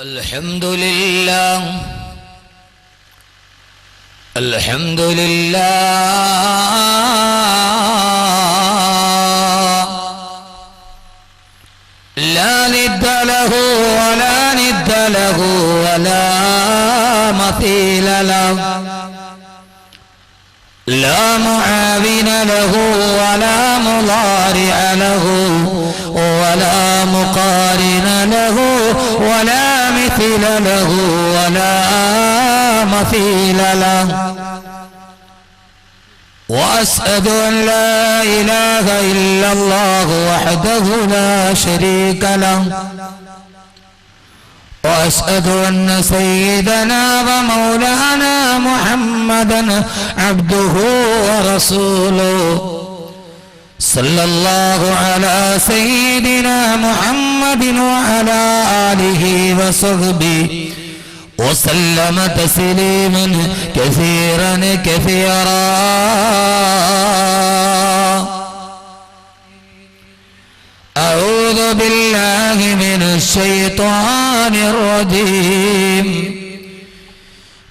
الحمد لله الحمد لله لا ند له ولا ند له ولا مثيل له لا معاون له ولا مضارع له ولا مقارن له ولا مثل له ولا مثيل له وأشهد أن لا إله إلا الله وحده لا شريك له وأشهد أن سيدنا ومولانا محمدا عبده ورسوله صلى الله على سيدنا محمد وعلى آله وصحبه وسلم تسليما كثيرا كثيرا أعوذ بالله من الشيطان الرجيم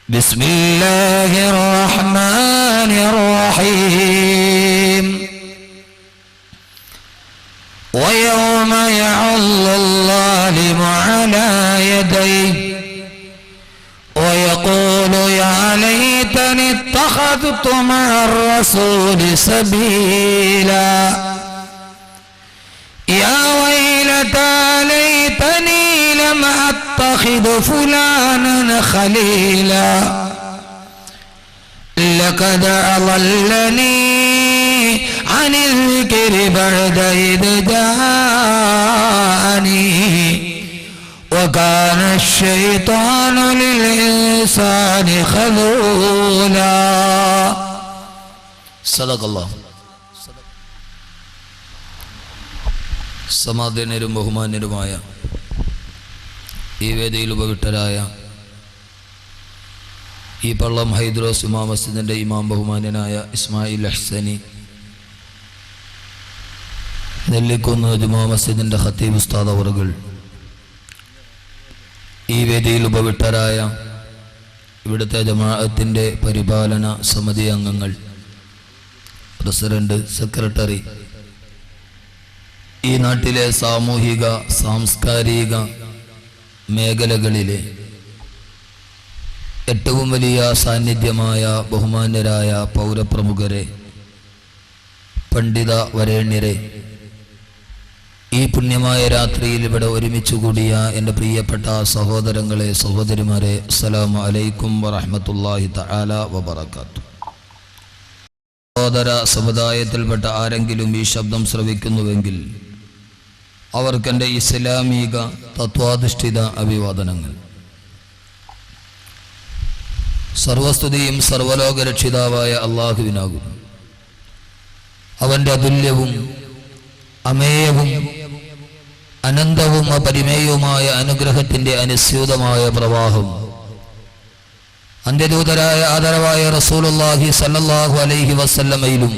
بسم الله الرحمن الرحيم ويوم يعض الظالم على يديه ويقول يا ليتني اتخذت مع الرسول سبيلا يا ويلتى ليتني لم أتخذ فلانا خليلا لقد أضلني عن الذكر بعد إذ جاءني وكان الشيطان للإنسان خذولا صدق الله. സമാധാനരും ബഹുമാന്യരുമായ ഈ വേദിയിൽ ഉപവിട്ടരായ ഈ പള്ളം ഹൈദ്രോസ് ജുമാ മസ്ജിദിൻ്റെ ഇമാം ബഹുമാന്യനായ ഇസ്മായിൽ അഹ്സനി, നെല്ലിക്കുന്ന് ജുമാ മസ്ജിദിൻ്റെ ഖത്തീബ് ഉസ്താദ് അവറുകൾ, ഈ വേദിയിൽ ഉപവിട്ടരായ ഇവിടുത്തെ ജമാഅത്തിൻ്റെ പരിപാലന സമിതി അംഗങ്ങൾ, പ്രസിഡന്റ്, സെക്രട്ടറി, ഈ നാട്ടിലെ സാമൂഹിക സാംസ്കാരിക മേഖലകളിലെ ഏറ്റവും വലിയ സാന്നിധ്യമായ ബഹുമാന്യരായ പൗരപ്രമുഖരെ, പണ്ഡിത വരേണ്യരെ, ഈ പുണ്യമായ രാത്രിയിൽ ഇവിടെ ഒരുമിച്ച് കൂടിയ എൻ്റെ പ്രിയപ്പെട്ട സഹോദരങ്ങളെ, സഹോദരിമാരെ, അസ്സലാമു അലൈക്കും വറഹ്മത്തുള്ളാഹി തആല വബറകാതുഹു. സഹോദര സമുദായത്തിൽപ്പെട്ട ആരെങ്കിലും ഈ ശബ്ദം ശ്രവിക്കുന്നുവെങ്കിൽ അവർക്കെൻ്റെ ഇസ്ലാമിക തത്വാധിഷ്ഠിത അഭിവാദനങ്ങൾ. സർവസ്തുതിയും സർവലോകരക്ഷിതാവായ അള്ളാഹുവിനാകുന്നു. അവൻ്റെ അതുല്യവും അമേയവും അനന്തവും അപരിമേയവുമായ അനുഗ്രഹത്തിൻ്റെ അനുസ്യൂതമായ പ്രവാഹം അന്ത്യദൂതരായ ആദരവായ റസൂലുള്ളാഹി സ്വല്ലല്ലാഹു അലൈഹി വസല്ലമയിലും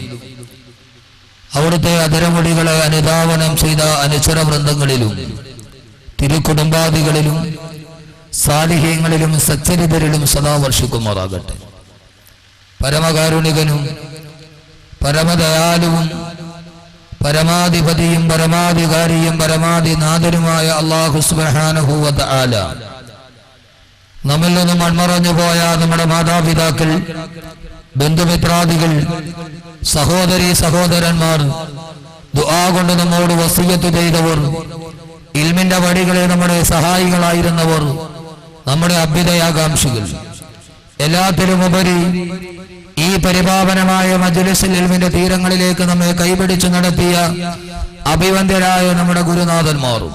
അവിടുത്തെ അതരമൊഴികളെ അനുധാവനം ചെയ്ത അനുചര വൃന്ദങ്ങളിലും തിരുക്കുടുംബാദികളിലും സാലിഹ്യങ്ങളിലും സച്ചരിതരിലും സദാ വർഷിക്കുമാറാകട്ടെ. പരമകാരുണികനും പരമദയാലുവും പരമാധിപതിയും പരമാധികാരിയും പരമാധിനാഥനുമായ അല്ലാഹു സുബ്ഹാനഹു വ തആല നമ്മിൽ നിന്നും മൺമറഞ്ഞു പോയ നമ്മുടെ മാതാപിതാക്കൾ, ബന്ധുമിത്രാദികൾ, സഹോദരി സഹോദരന്മാർ, ദുആ കൊണ്ട് നമ്മോട് വസിയ്യത്ത് ചെയ്തവർ, ഇൽമിന്റെ വഴികളെ നമ്മുടെ സഹായികളായിരുന്നവർ, നമ്മുടെ അഭ്യുദയാകാംക്ഷികൾ, എല്ലാത്തിലുമുപരി ഈ പരിപാവനമായ മജ്ലിസുൽ ഇൽമിന്റെ തീരങ്ങളിലേക്ക് നമ്മെ കൈപിടിച്ചു നടത്തിയ അഭിവന്ദ്യരായ നമ്മുടെ ഗുരുനാഥന്മാരും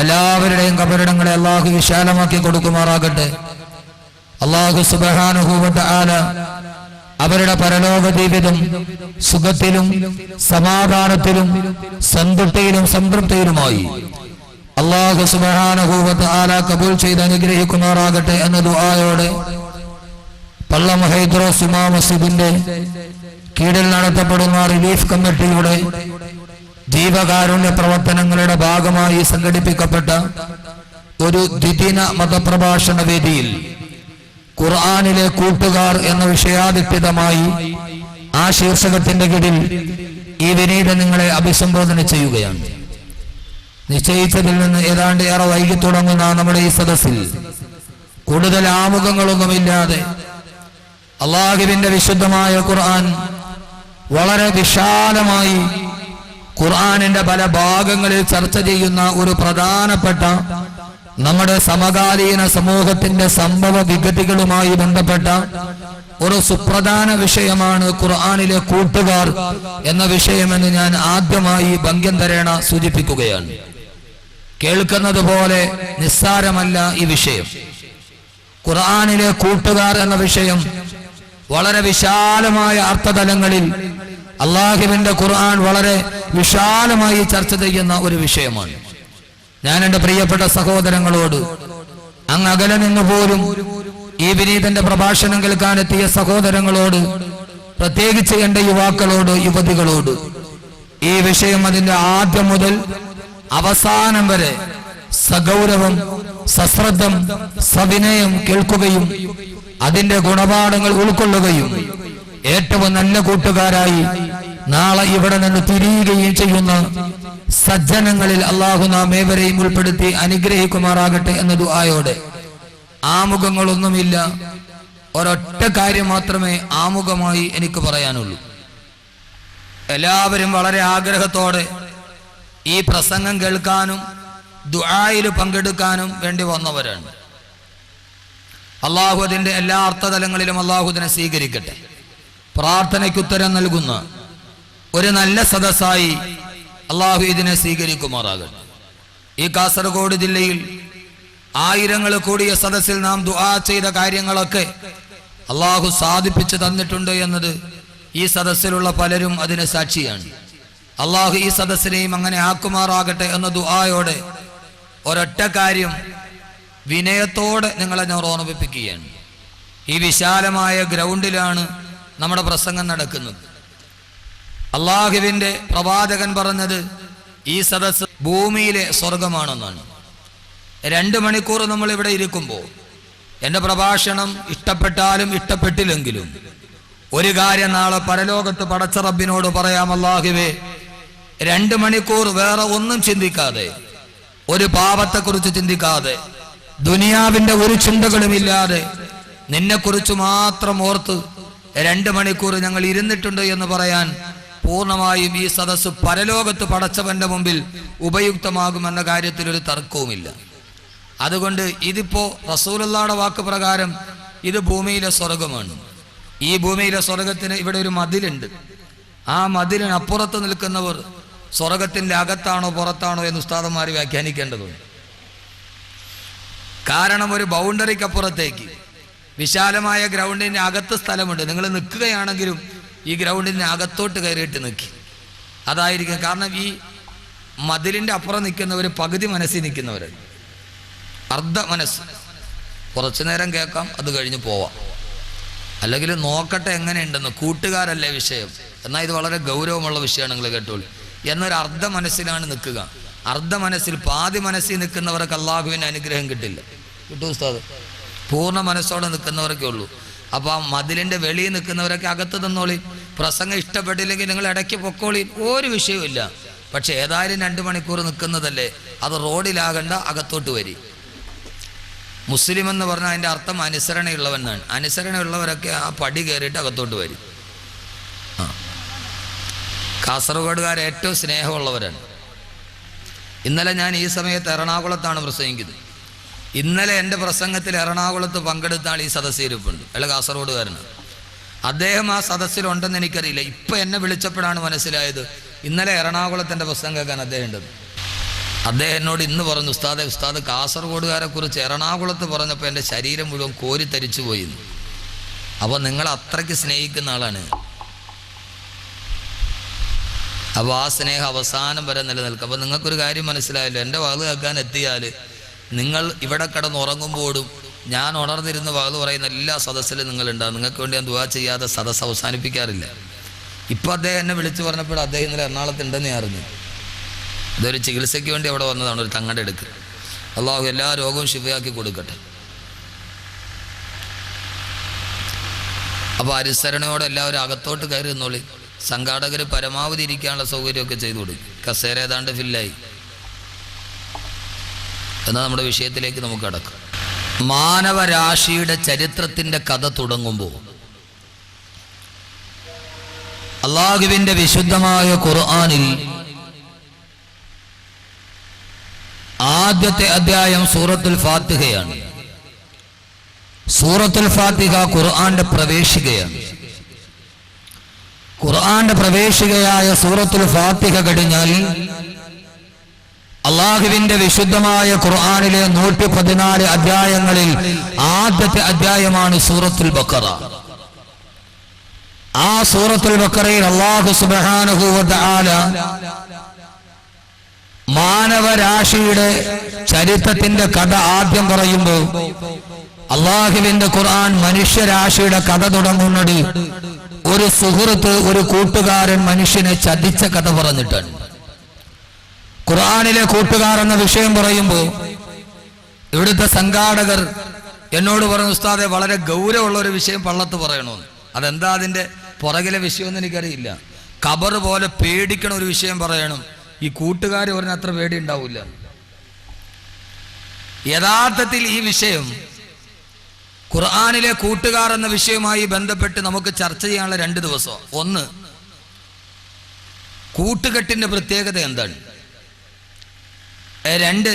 എല്ലാവരുടെയും കബറിടങ്ങളെ അല്ലാഹു വിശാലമാക്കി കൊടുക്കുമാറാകട്ടെ. അല്ലാഹു സുബ്ഹാനഹു വ തആല അവരുടെ പരലോക ജീവിതം സുഖത്തിലും സമാധാനത്തിലും സന്തുഷ്ടിയിലും സംതൃപ്തിയിലുമായി അല്ലാഹു സുബ്ഹാനഹു വ തആല കബൂൽ ചെയ്ത് അനുഗ്രഹിക്കുമാറാകട്ടെ എന്ന ദുആയോടെ പള്ളം ഹൈദ്രോസ് ജുമാ മസ്ജിദിന്റെ കീഴിൽ നടത്തപ്പെടുന്ന റിലീഫ് കമ്മിറ്റിയുടെ ജീവകാരുണ്യ പ്രവർത്തനങ്ങളുടെ ഭാഗമായി സംഘടിപ്പിക്കപ്പെട്ട ഒരു ദ്വിദിന മതപ്രഭാഷണ വേദിയിൽ ഖുർആനിലെ കൂട്ടുകാർ എന്ന വിഷയാധിഷ്ഠിതമായി ആ ശീർഷകത്തിന്റെ കീഴിൽ ഈ വിനീതം നിങ്ങളെ അഭിസംബോധന ചെയ്യുകയാണ്. നിശ്ചയിച്ചതിൽ നിന്ന് ഏതാണ്ട് ഏറെ വൈകി തുടങ്ങുന്ന നമ്മുടെ ഈ സദസ്സിൽ കൂടുതൽ ആമുഖങ്ങളൊന്നുമില്ലാതെ അല്ലാഹുവിന്റെ വിശുദ്ധമായ ഖുർആൻ വളരെ വിശാലമായി ഖുർആനിന്റെ പല ഭാഗങ്ങളിൽ ചർച്ച ചെയ്യുന്ന ഒരു പ്രധാനപ്പെട്ട നമ്മുടെ സമകാലീന സമൂഹത്തിന്റെ സംഭവ വിഗതികളുമായി ബന്ധപ്പെട്ട ഒരു സുപ്രധാന വിഷയമാണ് ഖുർആനിലെ കൂട്ടുകാർ എന്ന വിഷയമെന്ന് ഞാൻ ആദ്യമായി ഭംഗ്യന്തരേണ സൂചിപ്പിക്കുകയാണ്. കേൾക്കുന്നത് പോലെ നിസ്സാരമല്ല ഈ വിഷയം. ഖുർആനിലെ കൂട്ടുകാർ എന്ന വിഷയം വളരെ വിശാലമായ അർത്ഥതലങ്ങളിൽ അല്ലാഹുവിന്റെ ഖുർആൻ വളരെ വിശാലമായി ചർച്ച ചെയ്യുന്ന ഒരു വിഷയമാണ്. ഞാൻ എൻ്റെ പ്രിയപ്പെട്ട സഹോദരങ്ങളോട്, അങ്ങ് അകലെ നിന്ന് പോലും ഈ വിനീതന്റെ പ്രഭാഷണം കേൾക്കാനെത്തിയ സഹോദരങ്ങളോട്, പ്രത്യേകിച്ച് എൻ്റെ യുവാക്കളോട്, യുവതികളോട് ഈ വിഷയം അതിന്റെ ആദ്യം മുതൽ അവസാനം വരെ സഗൗരവം, സശ്രദ്ധം, സവിനയം കേൾക്കുകയും അതിന്റെ ഗുണപാഠങ്ങൾ ഉൾക്കൊള്ളുകയും ഏറ്റവും നല്ല കൂട്ടുകാരായി നാളെ ഇവിടെ നിന്ന് തിരിയുകയും ചെയ്യുന്ന സജ്ജനങ്ങളിൽ അല്ലാഹു നാം ഏവരെയും ഉൾപ്പെടുത്തി അനുഗ്രഹിക്കുമാറാകട്ടെ എന്ന ദുആയോടെ ആമുഖങ്ങളൊന്നുമില്ല. ഒരൊറ്റ കാര്യം മാത്രമേ ആമുഖമായി എനിക്ക് പറയാനുള്ളൂ. എല്ലാവരും വളരെ ആഗ്രഹത്തോടെ ഈ പ്രസംഗം കേൾക്കാനും ദുആയിൽ പങ്കെടുക്കാനും വേണ്ടി വന്നവരാണ്. അല്ലാഹു അതിന്റെ എല്ലാ അർത്ഥതലങ്ങളിലും അല്ലാഹു ഇതിനെ സ്വീകരിക്കട്ടെ. പ്രാർത്ഥനയ്ക്ക് ഉത്തരം നൽകുന്ന ഒരു നല്ല സദസ്സായി അല്ലാഹു ഇതിനെ സ്വീകരിക്കുമാറാകട്ടെ. ഈ കാസർഗോഡ് ജില്ലയിൽ ആയിരങ്ങൾ കൂടിയ സദസ്സിൽ നാം ദുആ ചെയ്ത കാര്യങ്ങളൊക്കെ അല്ലാഹു സാധിപ്പിച്ചു തന്നിട്ടുണ്ട് എന്നത് ഈ സദസ്സിലുള്ള പലരും അതിന് സാക്ഷിയാണ്. അല്ലാഹു ഈ സദസ്സിനെയും അങ്ങനെ ആക്കുമാറാകട്ടെ എന്ന ദുആയോടെ ഒരൊറ്റ കാര്യം വിനയത്തോടെ നിങ്ങളെ ഞാൻ ഓർമ്മിപ്പിക്കുകയാണ്. ഈ വിശാലമായ ഗ്രൗണ്ടിലാണ് നമ്മുടെ പ്രസംഗം നടക്കുന്നത്. അല്ലാഹുവിന്റെ പ്രവാചകൻ പറഞ്ഞത് ഈ സദസ്സ് ഭൂമിയിലെ സ്വർഗമാണെന്നാണ്. 2 മണിക്കൂർ നമ്മൾ ഇവിടെ ഇരിക്കുമ്പോൾ എൻ്റെ പ്രഭാഷണം ഇഷ്ടപ്പെട്ടാലും ഇഷ്ടപ്പെട്ടില്ലെങ്കിലും ഒരു കാര്യം നാളെ പരലോകത്ത് പടച്ച റബ്ബിനോട് പറയാം, അല്ലാഹുവേ 2 മണിക്കൂർ വേറെ ഒന്നും ചിന്തിക്കാതെ, ഒരു പാപത്തെക്കുറിച്ച് ചിന്തിക്കാതെ, ദുനിയാവിന്റെ ഒരു ചിന്തകളുമില്ലാതെ നിന്നെക്കുറിച്ച് മാത്രം ഓർത്ത് 2 മണിക്കൂർ ഞങ്ങൾ ഇരുന്നിട്ടുണ്ട് എന്ന് പറയാൻ പൂർണ്ണമായും ഈ സദസ്സ് പരലോകത്ത് പടച്ചവന്റെ മുമ്പിൽ ഉപയുക്തമാകുമെന്ന കാര്യത്തിൽ ഒരു തർക്കവുമില്ല. അതുകൊണ്ട് ഇതിപ്പോ റസൂലുള്ളാഹിയുടെ വാക്ക് പ്രകാരം ഇത് ഭൂമിയിലെ സ്വർഗമാണ്. ഈ ഭൂമിയിലെ സ്വർഗത്തിന് ഇവിടെ ഒരു മതിലുണ്ട്. ആ മതിലിനപ്പുറത്ത് നിൽക്കുന്നവർ സ്വർഗത്തിന്റെ അകത്താണോ പുറത്താണോ എന്ന് ഉസ്താദന്മാർ വ്യാഖ്യാനിക്കേണ്ടതുണ്ട്. കാരണം ഒരു ബൗണ്ടറിക്കപ്പുറത്തേക്ക് വിശാലമായ ഗ്രൗണ്ടിന്റെ അകത്ത് സ്ഥലമുണ്ട്. നിങ്ങൾ നിൽക്കുകയാണെങ്കിലും ഈ ഗ്രൗണ്ടിന്റെ അകത്തോട്ട് കയറിയിട്ട് നിൽക്കി, അതായിരിക്കും. കാരണം ഈ മതിലിന്റെ അപ്പുറം നിൽക്കുന്നവർ പകുതി മനസ്സിൽ നിൽക്കുന്നവരാണ്, അർദ്ധ മനസ്സ്. കുറച്ചു നേരം കേൾക്കാം, അത് കഴിഞ്ഞ് പോവാം, അല്ലെങ്കിൽ നോക്കട്ടെ എങ്ങനെയുണ്ടെന്ന്. കൂട്ടുകാരല്ലേ വിഷയം, എന്നാൽ ഇത് വളരെ ഗൗരവമുള്ള വിഷയമാണ്, നിങ്ങൾ കേട്ടോളൂ എന്നൊരു അർദ്ധ മനസ്സിലാണ് നിൽക്കുക. അർദ്ധ മനസ്സിൽ പാതി മനസ്സിൽ നിൽക്കുന്നവർക്ക് അല്ലാഹുവിൻ്റെ അനുഗ്രഹം കിട്ടില്ല. കിട്ടും ഉസ്താദ്? പൂർണ്ണ മനസ്സോടെ നിൽക്കുന്നവർക്കേ ഉള്ളൂ. അപ്പോൾ ആ മതിലിൻ്റെ വെളിയിൽ നിൽക്കുന്നവരൊക്കെ അകത്ത് തന്നോളി. പ്രസംഗം ഇഷ്ടപ്പെട്ടില്ലെങ്കിൽ നിങ്ങൾ ഇടയ്ക്ക് പൊക്കോളി, ഒരു വിഷയമില്ല. പക്ഷെ ഏതായാലും 2 മണിക്കൂർ നിൽക്കുന്നതല്ലേ, അത് റോഡിലാകണ്ട, അകത്തോട്ട് വരി. മുസ്ലിം എന്ന് പറഞ്ഞാൽ അതിൻ്റെ അർത്ഥം അനുസരണയുള്ളവനാണ്. അനുസരണയുള്ളവരൊക്കെ ആ പടി കയറിയിട്ട് അകത്തോട്ട് വരും. കാസർഗോഡുകാർ ഏറ്റവും സ്നേഹമുള്ളവരാണ്. ഇന്നലെ ഞാൻ ഈ സമയത്ത് എറണാകുളത്താണ് പ്രസംഗിക്കുന്നത്. ഇന്നലെ എൻ്റെ പ്രസംഗത്തിൽ എറണാകുളത്ത് പങ്കെടുത്ത ആൾ ഈ സദസ്സിരിപ്പുണ്ട്. അയാൾ കാസർഗോഡുകാരനാണ്. അദ്ദേഹം ആ സദസ്സിലുണ്ടെന്ന് എനിക്കറിയില്ല. ഇപ്പം എന്നെ വിളിച്ചപ്പോഴാണ് മനസ്സിലായത് ഇന്നലെ എറണാകുളത്ത് എൻ്റെ പ്രസംഗം കേൾക്കാൻ അദ്ദേഹം ഉണ്ടെന്ന്. അദ്ദേഹം എന്നോട് ഇന്ന് പറഞ്ഞു, ഉസ്താദ് കാസർഗോഡുകാരെ കുറിച്ച് എറണാകുളത്ത് പറഞ്ഞപ്പോൾ എൻ്റെ ശരീരം മുഴുവൻ കോരിത്തരിച്ചു പോയിന്ന്. അപ്പോൾ നിങ്ങൾ അത്രയ്ക്ക് സ്നേഹിക്കുന്ന ആളാണ്. അപ്പോൾ ആ സ്നേഹം അവസാനം വരെ നിലനിൽക്കും. അപ്പോൾ നിങ്ങൾക്കൊരു കാര്യം മനസ്സിലായല്ലോ, എൻ്റെ വാത് കേൾക്കാൻ എത്തിയാൽ നിങ്ങൾ ഇവിടെ കിടന്നുറങ്ങുമ്പോഴും ഞാൻ ഉണർന്നിരുന്ന് വാത് പറയുന്ന എല്ലാ സദസ്സിലും നിങ്ങളുണ്ടാകും. നിങ്ങൾക്ക് വേണ്ടി ഞാൻ ദുആ ചെയ്യാതെ സദസ്സ് അവസാനിപ്പിക്കാറില്ല. ഇപ്പോൾ അദ്ദേഹം എന്നെ വിളിച്ചു പറഞ്ഞപ്പോൾ അദ്ദേഹം ഇന്നലെ എറണാകുളത്ത് ഉണ്ടെന്ന് ഞാൻ അറിഞ്ഞു. ഇതൊരു ചികിത്സയ്ക്ക് വേണ്ടി അവിടെ വന്നതാണ്, ഒരു തങ്ങളുടെ അടുക്ക്. അള്ളാഹു എല്ലാ രോഗവും ശിഫയാക്കി കൊടുക്കട്ടെ. അപ്പോൾ അനുസരണയോടെ എല്ലാവരും അകത്തോട്ട് കയറി നിന്നോളി. സംഘാടകർ പരമാവധി ഇരിക്കാനുള്ള സൗകര്യമൊക്കെ ചെയ്തു കൊടുക്കും. കസേര ഏതാണ്ട് ഫില്ലായി. എന്നാൽ നമ്മുടെ വിഷയത്തിലേക്ക് നമുക്ക് കടക്കാം. മാനവരാശിയുടെ ചരിത്രത്തിൻ്റെ കഥ തുടങ്ങുമ്പോൾ അള്ളാഹുവിൻ്റെ വിശുദ്ധമായ ഖുർആനിൽ ആദ്യത്തെ അധ്യായം സൂറത്തുൽ ഫാത്തിഹയാണ്. സൂറത്തുൽ ഫാത്തിഹ ഖുർആന്റെ പ്രവേശികയാണ്. ഖുർആന്റെ പ്രവേശികയായ സൂറത്തുൽ ഫാത്തിഹ കഴിഞ്ഞാൽ അള്ളാഹുവിന്റെ വിശുദ്ധമായ ഖുർആനിലെ 114 അധ്യായങ്ങളിൽ ആദ്യത്തെ അധ്യായമാണ് സൂറത്തുൽ ബഖറ. ആ സൂറത്തുൽ ബഖറയിൽ അല്ലാഹു സുബ്ഹാനഹു വ തആല മാനവരാശിയുടെ ചരിത്രത്തിന്റെ കഥ ആദ്യം പറയുമ്പോൾ അള്ളാഹുവിന്റെ ഖുർആൻ മനുഷ്യരാശിയുടെ കഥ തുടങ്ങുന്നത് ഒരു സുഹൃത്ത്, ഒരു കൂട്ടുകാരൻ മനുഷ്യനെ ചതിച്ച കഥ പറഞ്ഞിട്ടാണ്. ഖുർആനിലെ കൂട്ടുകാർ എന്ന വിഷയം പറയുമ്പോൾ ഇവിടുത്തെ സംഘാടകർ എന്നോട് പറഞ്ഞു, ഉസ്താദെ വളരെ ഗൗരവമുള്ള ഒരു വിഷയം പള്ളത്ത് പറയണമെന്ന്. അതെന്താ അതിൻ്റെ പുറകിലെ വിഷയമൊന്നും എനിക്കറിയില്ല. ഖബർ പോലെ പേടിക്കണ ഒരു വിഷയം പറയണം. ഈ കൂട്ടുകാർ പറഞ്ഞ അത്ര പേടി ഉണ്ടാവില്ല. യഥാർത്ഥത്തിൽ ഈ വിഷയം ഖുർആനിലെ കൂട്ടുകാർ എന്ന വിഷയവുമായി ബന്ധപ്പെട്ട് നമുക്ക് ചർച്ച ചെയ്യാനുള്ള 2 ദിവസം. ഒന്ന്, കൂട്ടുകെട്ടിന്റെ പ്രത്യേകത എന്താണ്? 2,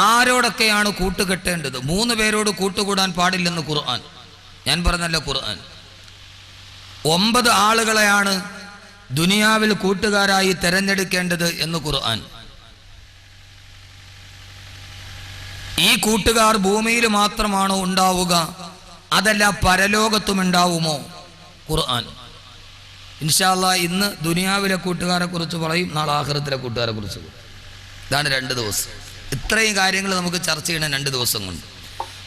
ആരോടൊക്കെയാണ് കൂട്ടുകെട്ടേണ്ടത്? 3 പേരോട് കൂട്ടുകൂടാൻ പാടില്ലെന്ന് ഖുർആൻ. ഞാൻ പറഞ്ഞല്ല ഖുർആൻ. 9 ആളുകളെയാണ് ദുനിയാവിൽ കൂട്ടുകാരായി തെരഞ്ഞെടുക്കേണ്ടത് എന്ന് ഖുർആൻ. ഈ കൂട്ടുകാർ ഭൂമിയിൽ മാത്രമാണോ ഉണ്ടാവുക, അതല്ല പരലോകത്തും ഉണ്ടാവുമോ? ഖുർആൻ. ഇൻഷാ അല്ലാഹ് ഇന്ന് ദുനിയാവിലെ കൂട്ടുകാരെ കുറിച്ച് പറയും, നാളെ ആഖിറത്തിലെ കൂട്ടുകാരെ കുറിച്ച് പറയും. ഇതാണ് 2 ദിവസം. ഇത്രയും കാര്യങ്ങൾ നമുക്ക് ചർച്ച ചെയ്യണം 2 ദിവസം കൊണ്ട്.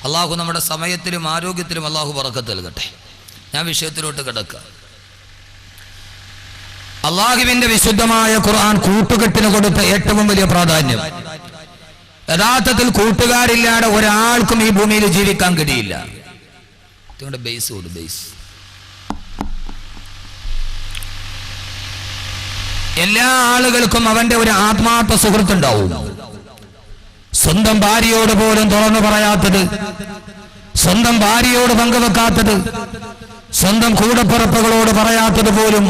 അള്ളാഹു നമ്മുടെ സമയത്തിലും ആരോഗ്യത്തിലും അള്ളാഹു ബറക്കത്ത് നൽകട്ടെ. ഞാൻ വിഷയത്തിലോട്ട് കിടക്കാം. അള്ളാഹുവിന്റെ വിശുദ്ധമായ ഖുർആൻ കൂട്ടുകെട്ടിന് കൊടുത്ത ഏറ്റവും വലിയ പ്രാധാന്യം. യഥാർത്ഥത്തിൽ കൂട്ടുകാരില്ലാതെ ഒരാൾക്കും ഈ ഭൂമിയിൽ ജീവിക്കാൻ കഴിയില്ല. ബേസ് എല്ലാ ആളുകൾക്കും അവന്റെ ഒരു ആത്മാർത്ഥ സുഹൃത്തുണ്ടാവും. സ്വന്തം ഭാര്യയോട് പോലും തുറന്നു പറയാത്തത്, സ്വന്തം ഭാര്യയോട് പങ്കുവെക്കാത്തത്, സ്വന്തം കൂടപ്പിറപ്പുകളോട് പറയാത്തത് പോലും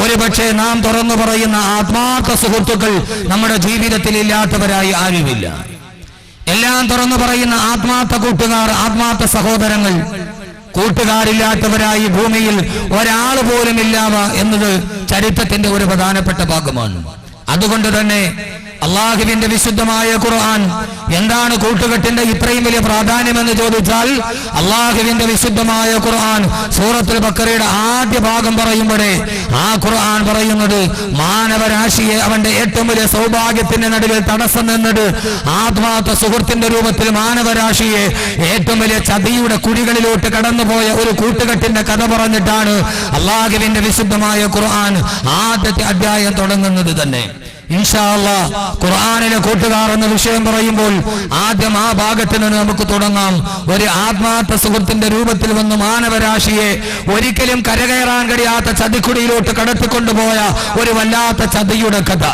ഒരുപക്ഷെ നാം തുറന്നു പറയുന്ന ആത്മാർത്ഥ സുഹൃത്തുക്കൾ നമ്മുടെ ജീവിതത്തിൽ ഇല്ലാത്തവരായി ആരുമില്ല. എല്ലാം തുറന്നു പറയുന്ന ആത്മാർത്ഥ കൂട്ടുകാർ, ആത്മാർത്ഥ സഹോദരങ്ങൾ കൂട്ടുകാരില്ലാത്തവരായി ഭൂമിയിൽ ഒരാൾ പോലും ഇല്ലാവ എന്നത് ചരിത്രത്തിന്റെ ഒരു പ്രധാനപ്പെട്ട ഭാഗമാണ്. അതുകൊണ്ട് തന്നെ അള്ളാഹുവിന്റെ വിശുദ്ധമായ ഖുർആൻ എന്താണ് കൂട്ടുകെട്ടിന്റെ ഇത്രയും വലിയ പ്രാധാന്യമെന്ന് ചോദിച്ചാൽ, അള്ളാഹുവിന്റെ വിശുദ്ധമായ ഖുർആൻ സൂറത്തുൽ ബഖറയുടെ ആദ്യ ഭാഗം പറയുമ്പോഴേ ആ ഖുർആൻ പറയുന്നത് മാനവരാശിയെ അവന്റെ ഏറ്റവും വലിയ സൗഭാഗ്യത്തിന്റെ നടുവിൽ തടസ്സം നിന്നത് ആത്മാർത്ഥ സുഹൃത്തിന്റെ രൂപത്തിൽ മാനവരാശിയെ ഏറ്റവും വലിയ ചതിയുടെ കുഴികളിലോട്ട് കടന്നുപോയ ഒരു കൂട്ടുകെട്ടിന്റെ കഥ പറഞ്ഞിട്ടാണ് അള്ളാഹുവിന്റെ വിശുദ്ധമായ ഖുർആൻ ആദ്യത്തെ അധ്യായം തുടങ്ങുന്നത് തന്നെ. ഇൻഷാ അല്ലാഹ് ഖുർആനിലെ കൂട്ടുകാർ എന്ന വിഷയം പറയുമ്പോൾ ആദ്യം ആ ഭാഗത്ത് നിന്ന് നമുക്ക് തുടങ്ങാം. ഒരു ആത്മാർത്ഥ സുഹൃത്തിന്റെ രൂപത്തിൽ വന്ന് മാനവരാശിയെ ഒരിക്കലും കരകയറാൻ കഴിയാത്ത ചതിക്കുടിയിലോട്ട് കടത്തിക്കൊണ്ടുപോയ ഒരു വല്ലാത്ത ചതിയുടെ കഥ.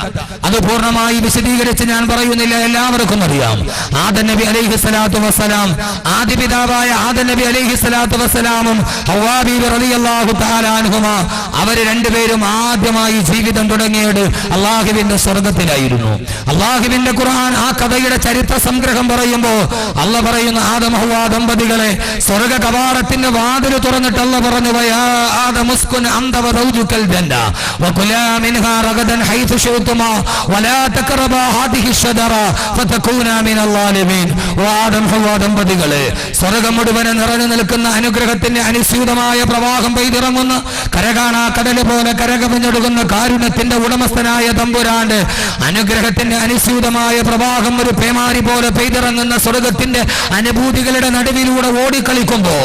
അത് പൂർണ്ണമായി വിശദീകരിച്ച് ഞാൻ പറയുന്നില്ല, എല്ലാവർക്കും അറിയാം. ആദം നബി അലൈഹി സ്വലാത്തു വസ്സലാം, ആദിപിതാവായ ആദം നബി അലൈഹി സ്വലാത്തു വസ്സലാമും ഹവ്വാ ബീവി റളിയല്ലാഹു തആല അൻഹുമാ അവർ രണ്ടുപേരും ആദ്യമായി ജീവിതം തുടങ്ങിയത് അള്ളാഹുവിന്റെ സ്വർഗത്തിലായിരുന്നു. അള്ളാഹുവിന്റെ ഖുർആൻ ആ കഥയുടെ ചരിത്ര സംഗ്രഹം പറയുമ്പോൾ അള്ളാഹ് പറയുന്ന ആദം ഹവ്വാ ദമ്പതികളെ സ്വർഗ കവാടത്തിന്റെ വാതിൽ തുറന്നിട്ട് അള്ളാഹ് പറഞ്ഞു, വയാ ആദം ഉസ്കുൻ അൻത വസൗജുകൽ ജന്ന വകുലാ മിൻഹാ റഗദൻ ഹൈതു ശിഅ്തുമാ വലാ തഖറബാ ഹാദിഹി ശജറ ഫതകൂനാ മിനൽ ളാലിമീൻ. ഓ ആദം ഹവ്വാ ദമ്പതികളെ, സ്വർഗം മുഴുവൻ നിറഞ്ഞു നിൽക്കുന്ന അനുഗ്രഹത്തിന്റെ അനുസ്യൂതമായ പ്രവാഹം പെയ്തിറങ്ങുന്ന കരകാണാ കടൽ പോലെ കരകവിഞ്ഞൊഴുകുന്ന കാരുണ്യത്തിന്റെ ഉടമസ്ഥനായ തമ്പുരാൻ പറഞ്ഞുകൊണ്ട് അനുഗ്രഹത്തിന്റെ അനുസ്യൂതമായ പ്രവാഹം ഒരു പേമാരി പോലെ പെയ്തിറങ്ങുന്ന സ്വർഗത്തിന്റെ അനുഭൂതികളുടെ നടുവിലൂടെ ഓടിക്കളിക്കുമ്പോ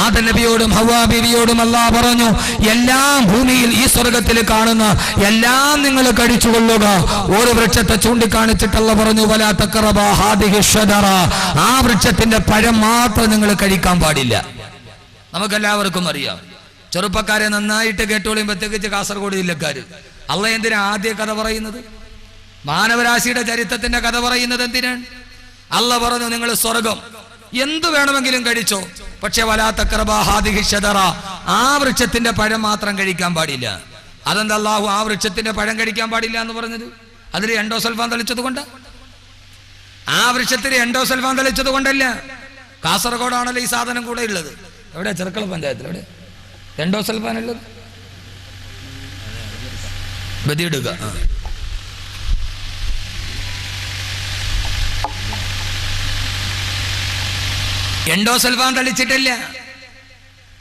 ആദം നബിയോടും ഹവ്വാ ബീവിയോടും അല്ലാഹ് പറഞ്ഞു, എല്ലാം ഭൂമിയിൽ ഈ സ്വർഗത്തിൽ കാണുന്ന എല്ലാം നിങ്ങൾ കഴിച്ചുകൊള്ളുക. ഒരു വൃക്ഷത്തെ ചൂണ്ടിക്കാണിച്ചിട്ടുള്ള പറഞ്ഞു, വലാ തഖറബാ ഹാദിഹി ഷജറ, ആ വൃക്ഷത്തിന്റെ പഴം മാത്രം നിങ്ങൾ കഴിക്കാൻ പാടില്ല. നമുക്കെല്ലാവർക്കും അറിയാം. ചെറുപ്പക്കാരെ നന്നായിട്ട് കേട്ടോളിയും, പ്രത്യേകിച്ച് കാസർഗോഡ് ജില്ലക്കാര്. അള്ളാഹ് എന്തിനാ ആദ്യ കഥ പറയുന്നത്? മാനവരാശിയുടെ ചരിത്രത്തിന്റെ കഥ പറയുന്നത് എന്തിനാണ്? അള്ളാഹ് പറഞ്ഞു, നിങ്ങൾ സ്വർഗം എന്തു വേണമെങ്കിലും കഴിച്ചോ, പക്ഷെ വലാ തഖറബാ ഹാദിഹി ഷജറ, ആ വൃക്ഷത്തിന്റെ പഴം മാത്രം കഴിക്കാൻ പാടില്ല. അതെന്താ അള്ളാഹു ആ വൃക്ഷത്തിന്റെ പഴം കഴിക്കാൻ പാടില്ല എന്ന് പറഞ്ഞത്? അതിൽ എൻഡോസൾഫാൻ തളിച്ചത് കൊണ്ട്? ആ വൃക്ഷത്തിന് എൻഡോസൾഫാൻ തളിച്ചത് കൊണ്ടല്ല. കാസർഗോഡാണല്ലോ ഈ സാധനം കൂടെ ഉള്ളത്. എവിടെ? ചെറുക്കള പഞ്ചായത്തിൽ. എവിടെ എൻഡോസൾഫാൻ ഉള്ളത്? ബദിയിടുക. എൻഡോസൾഫാൻ തളിച്ചിട്ടില്ല.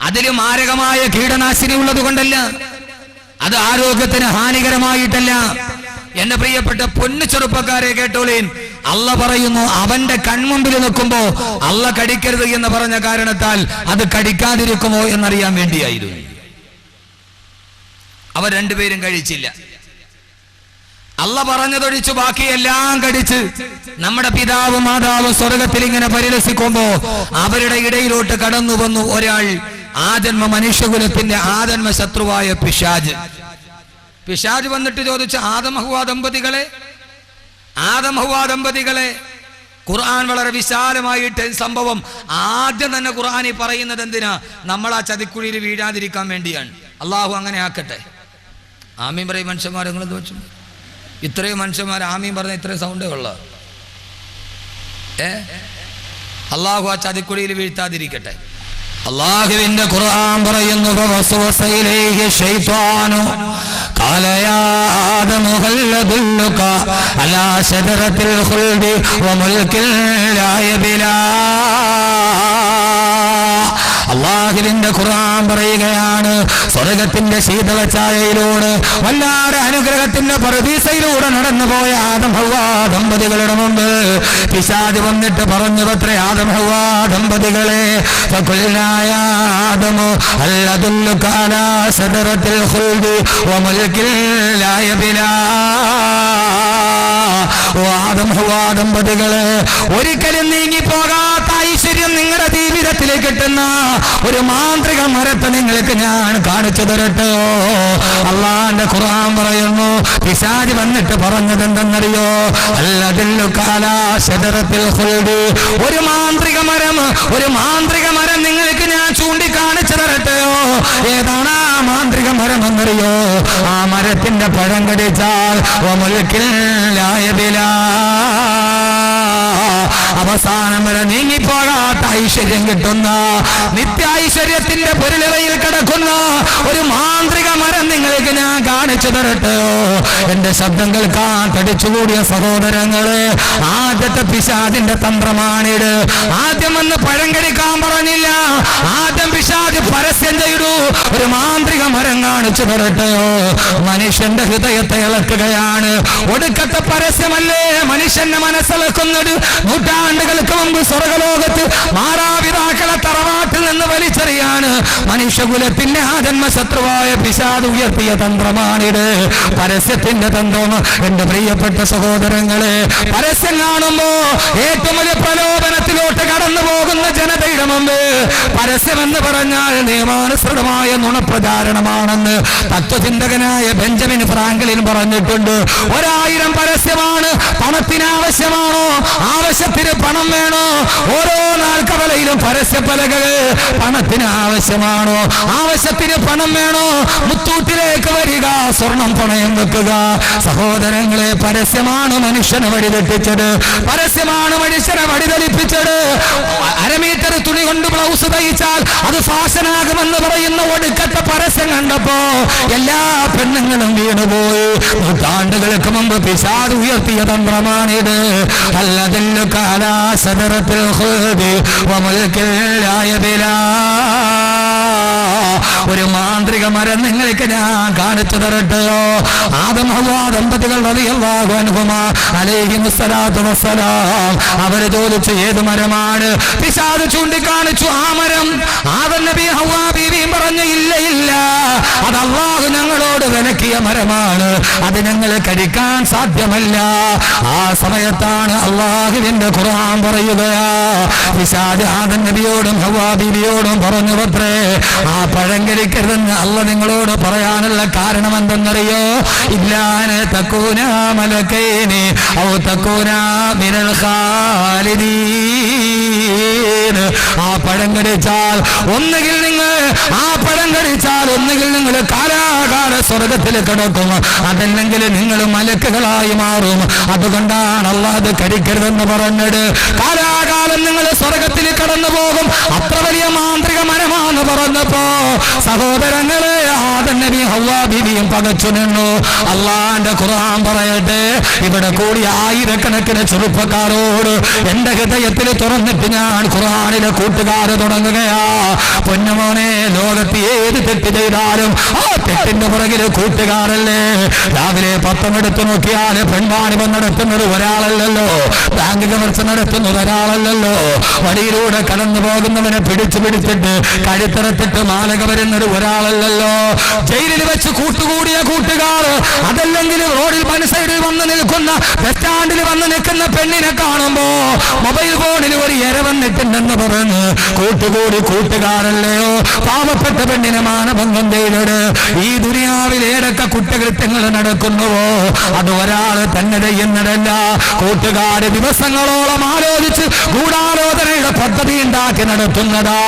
അതില് മാരകമായ കീടനാശിനി ഉള്ളത് കൊണ്ടല്ല, അത് ആരോഗ്യത്തിന് ഹാനികരമായിട്ടല്ല. എന്റെ പ്രിയപ്പെട്ട പൊന്നു ചെറുപ്പക്കാരെ കേട്ടോളീൻ, അള്ളാഹ് പറയുന്നു, അവന്റെ കൺമുമ്പിൽ നിൽക്കുമ്പോ അള്ളാഹ് കടിക്കരുത് എന്ന് പറഞ്ഞ കാരണത്താൽ അത് കടിക്കാതിരിക്കുമോ എന്നറിയാൻ വേണ്ടിയായിരുന്നു. അവർ രണ്ടുപേരും കഴിച്ചില്ല. അള്ളാഹ് പറഞ്ഞതൊഴിച്ചു ബാക്കിയെല്ലാം കടിച്ച് നമ്മുടെ പിതാവും മാതാവും സ്വർഗത്തിൽ ഇങ്ങനെ പരിലസിക്കുമ്പോ അവരുടെ ഇടയിലോട്ട് കടന്നു വന്നു ഒരാൾ, ആജന്മ മനുഷ്യകുലത്തിന്റെ ആജന്മ ശത്രുവായ പിശാച്. പിശാച് വന്നിട്ട് ചോദിച്ചു, ആദം ഹവ്വാ ദമ്പതികളെ, ഖുർആൻ വളരെ വിശാലമായിട്ട് സംഭവം ആദ്യം തന്നെ ഖുർആനിൽ പറയുന്നത് എന്തിനാ? നമ്മൾ ആ ചതിക്കുഴിയിൽ വീഴാതിരിക്കാൻ വേണ്ടിയാണ്. അള്ളാഹു അങ്ങനെ ആക്കട്ടെ. ആമീൻ പറയും മനുഷ്യന്മാർ. നിങ്ങൾ ചോദിച്ചു, ഇത്രയും മനുഷ്യന്മാർ ആമീൻ പറഞ്ഞ ഇത്രയും സൗണ്ടേ ഉള്ള. അള്ളാഹു ആ ചതിക്കുഴിയിൽ വീഴ്ത്താതിരിക്കട്ടെ. അല്ലാഹുവിന്റെ ഖുർആൻ പറയുന്നു, ഫവസ്വസ ഇലൈഹി ശൈത്വാനു ഖാല യാ ആദമു ഹൽ അദുല്ലുക അലാ ശജറത്തിൽ ഖുൽദി വമുൽകിൻ ലാ യബ്ലാ. അല്ലാഹുവിന്റെ ഖുർആൻ പറയുകയാണ്, സ്വർഗത്തിന്റെ ശീതളഛായയിലൂടെ വല്ലാതെ അനുഗ്രഹത്തിന്റെ പറുദീസയിലൂടെ നടന്നുപോയ ആദം ഹവ്വാ ദമ്പതികളുടെ മുമ്പ് പിശാച് വന്നിട്ട് പറഞ്ഞു, അത്രേ ആദം ഹവ്വാ ദമ്പതികളെ, ഫഖുൽനാ യാ ആദമു ഹൽ അദുല്ലുക അലാ ശജറത്തിൽ ഖുൽദി വമുൽകിൻ ലാ യബ്ലാ. ഓ ആദം ഹവ്വാ ദമ്പതികളെ, ഒരിക്കലും നീങ്ങിപ്പോകാത്ത ഐശ്വര്യം നിങ്ങളുടെ ജീവിതത്തിലേക്ക് കിട്ടുന്ന ഒരു മാന്ത്രിക മരത്തെ നിങ്ങൾക്ക് ഞാൻ കാണിച്ചു തരട്ടെ. അള്ളാന്റെ ഖുർആൻ പറയുന്നു, പിശാച് വന്നിട്ട് പറഞ്ഞത് എന്തെന്നറിയോ? അല്ലദുല്ലുക അലാ ശജറത്തിൽ ഖുൽദി, ഒരു മാന്ത്രിക മരം നിങ്ങൾക്ക് ഞാൻ ചൂണ്ടിക്കാണിച്ചു തരട്ടെയോ? ഏതാണ് ആ മാന്ത്രിക മരം എന്നറിയോ? ആ മരത്തിന്റെ പഴം കടിച്ചാൽ വമുൽകിൻ ലാ യബ്ലാ, അവസാനം വരെ നീങ്ങിപ്പോകാത്ത ഐശ്വര്യം കിട്ടുന്ന, നിത്യ-ഐശ്വര്യത്തിന്റെ പൊരുളിവയിൽ കിടക്കുന്ന ഒരു മാന്ത്രിക മരം നിങ്ങൾക്ക് ഞാൻ കാണിച്ചു തരട്ടെയോ? എന്റെ ശബ്ദം കേൾക്കാൻ തടിച്ചുകൂടിയ സഹോദരങ്ങളെ, ആദ്യത്തെ പിശാചിന്റെ തന്ത്രമാണിത്. ആദ്യം വന്ന് പഴം കടിക്കാൻ പറഞ്ഞില്ല, ആദ്യം പിശാച് പരസ്യം ചെയ്തു, ഒരു മാന്ത്രിക മരം കാണിച്ചു തരട്ടെയോ? മനുഷ്യന്റെ ഹൃദയത്തെ ഇളക്കുകയാണ്. ഒടുക്കത്തെ പരസ്യമല്ലേ മനുഷ്യന്റെ മനസ്സിളക്കുന്നത്? നൂറ്റാണ്ടുകൾക്ക് മുമ്പ് സ്വർഗലോകത്ത് മാതാപിതാക്കളെ തറവാട്ടിൽ നിന്ന് വലിച്ചെറിയാണ് മനുഷ്യകുലത്തിന്റെ ആജന്മ ശത്രുവായ പിശാച് ഉയർത്തിയ തന്ത്രമാണിത്. പരസ്യത്തിന്റെ തന്ത്രം. എന്റെ പ്രിയപ്പെട്ട സഹോദരങ്ങളെ, പരസ്യം കാണുമ്പോ ഏറ്റവും വലിയ പ്രലോഭനത്തിലോട്ട് കടന്നു പോകുന്ന ജനതയുടെ മുമ്പ് പരസ്യമെന്ന് പറഞ്ഞാൽ നിയമാനുസൃതമായ നുണപ്രചാരണമാണെന്ന് തത്വചിന്തകനായ ബെഞ്ചമിൻ ഫ്രാങ്ക്ലിൻ പറഞ്ഞിട്ടുണ്ട്. 1000 പരസ്യമാണ്. പണത്തിന് ആവശ്യമാണോ? ആവശ്യത്തിന് പണം വേണോ? ഓരോ നാൽക്കവലയിലും പരസ്യപ്പലകൾ. പണത്തിന് ആവശ്യമാണോ? ആവശ്യത്തിന് പണം വേണോ? മുത്തൂറ്റിലേക്ക് വരിക, സ്വർണം പണയം വെക്കുക. സഹോദരങ്ങളെ, പരസ്യമാണ് മനുഷ്യനെ വഴിതെറ്റിച്ചത്. പരസ്യമാണ് മനുഷ്യനെ വഴിതെളിപ്പിച്ചത്. അരമീറ്റർ തുണി കൊണ്ട് ബ്ലൗസ് തയ്ച്ചാൽ അത് ഫാഷനാകുമെന്ന് പറയുന്ന ഒടുക്കത്തെ പരസ്യം കണ്ടപ്പോ എല്ലാ പെണ്ണുങ്ങളും വീണുപോയി. നൂറ്റാണ്ടുകൾക്ക് മുമ്പ് പിശാച് ഉയർത്തിയ തന്ത്രമാണിത്. അല്ലദുല്ലുക അലാ ശജറത്തിൽ ഖുൽദി വമുൽകിൻ ലാ യബ്ലാ. ഒരു മാന്ത്രിക മരം നിങ്ങൾക്ക് ഞാൻ കാണിച്ചു തരട്ടെയോ? ആദം ഹവ്വ ദമ്പതികൾ റളിയല്ലാഹു അൻഹുമാ അലൈഹിമുസ്സലാത്തു വസ്സലാം അവര് ചോദിച്ചു ഏത് മരമാണ്? പിശാച് ചൂണ്ടിക്കാണിച്ചു ആ മരം. ആദം നബി ഹവ്വ ബീവിയും പറഞ്ഞു ഇല്ല ഇല്ല, അത് അല്ലാഹു ഞങ്ങളോട് വിലക്കിയ മരമാണ്, അത് ഞങ്ങൾ കഴിക്കാൻ സാധ്യമല്ല. ആ സമയത്താണ് അല്ലാഹുവിന്റെ ഖുർആൻ പറയുകയാ, പിശാച് ആദം നബിയോടും ഹവ്വ ബീവിയോടും പറഞ്ഞു പത്രേ, ആ പഴം കഴിക്കരുതെന്ന് അല്ലാഹു നിങ്ങളോട് പറയാനുള്ള കാരണം എന്തെന്നറിയോ? ഇല്ലാന തകൂന മലക്കൈനി ഔ തകൂന മിനൽ ഖാലിദീൻ. ആ പഴം കടിച്ചാൽ ഒന്നുകിൽ നിങ്ങൾ കാലാകാല സ്വർഗത്തിൽ കിടക്കും, അതല്ലെങ്കിൽ നിങ്ങൾ മലക്കുകളായി മാറും. അതുകൊണ്ടാണ് അല്ലാഹു അത് കഴിക്കരുതെന്ന് പറഞ്ഞത്. കാലാകാലം നിങ്ങൾ സ്വർഗത്തിൽ കടന്നു പോകും, അത്ര വലിയ മാന്ത്രിക മരമാണെന്ന് പറഞ്ഞപ്പോ സഹോദരങ്ങളെ ആദം നബി ഹവ്വ ബീവിയും പകച്ചു നിന്നു. അള്ളാന്റെ ഖുർആൻ പറയട്ടെ, ഇവിടെ കൂടി ആയിരക്കണക്കിന് ചെറുപ്പക്കാരോട് എന്റെ ഹൃദയത്തിൽ തുറന്നിട്ട് ഞാൻ ഖുർആനിലെ കൂട്ടുകാര് തുടങ്ങുകയാ. പൊന്നുമോനെ, ലോകത്ത് ഏത് തെറ്റ് ചെയ്താലും ആ തെറ്റിന്റെ പുറകില് കൂട്ടുകാരല്ലേ. രാവിലെ പത്രം എടുത്തു നോക്കിയാൽ പെൺവാണിഭം നടത്തുന്നത് ഒരാളല്ലല്ലോ, ബാങ്ക് കവർച്ച നടത്തുന്നത് ഒരാളല്ലല്ലോ, വഴിയിലൂടെ കടന്നു പോകുന്നവനെ പിടിച്ചിട്ട് കഴുത്തിറത്തിട്ട് മാലക വരുന്നത് ഒരാളല്ലല്ലോ, ജയിലിൽ വെച്ച് കൂട്ടുകൂടിയ കൂട്ടുകാർ, അതല്ലെങ്കിൽ റോഡിൽ സൈഡിൽ വന്ന് നിൽക്കുന്ന ബസ് സ്റ്റാൻഡിൽ വന്ന് നിൽക്കുന്ന പെണ്ണിനെ കാണുമ്പോ മൊബൈൽ ഫോണിൽ ഒരു ഇര വന്നിട്ടുണ്ടെന്ന് പറഞ്ഞ് കൂട്ടുകൂടി കൂട്ടുകാരല്ലയോ. പാവപ്പെട്ട പെണ്ണിനെ മാനഭംഗം ചെയ്തത് ഈ ദുനിയാവിൽ ഏതൊക്കെ കുറ്റകൃത്യങ്ങൾ നടക്കുന്നുവോ അത് ഒരാൾ തന്നെ ചെയ്യുന്നതല്ല, കൂട്ടുകാര് ദിവസങ്ങളോളം ആലോചിച്ച് ഗൂഢാലോചനയുടെ പദ്ധതി ഉണ്ടാക്കി നടത്തുന്നതാ.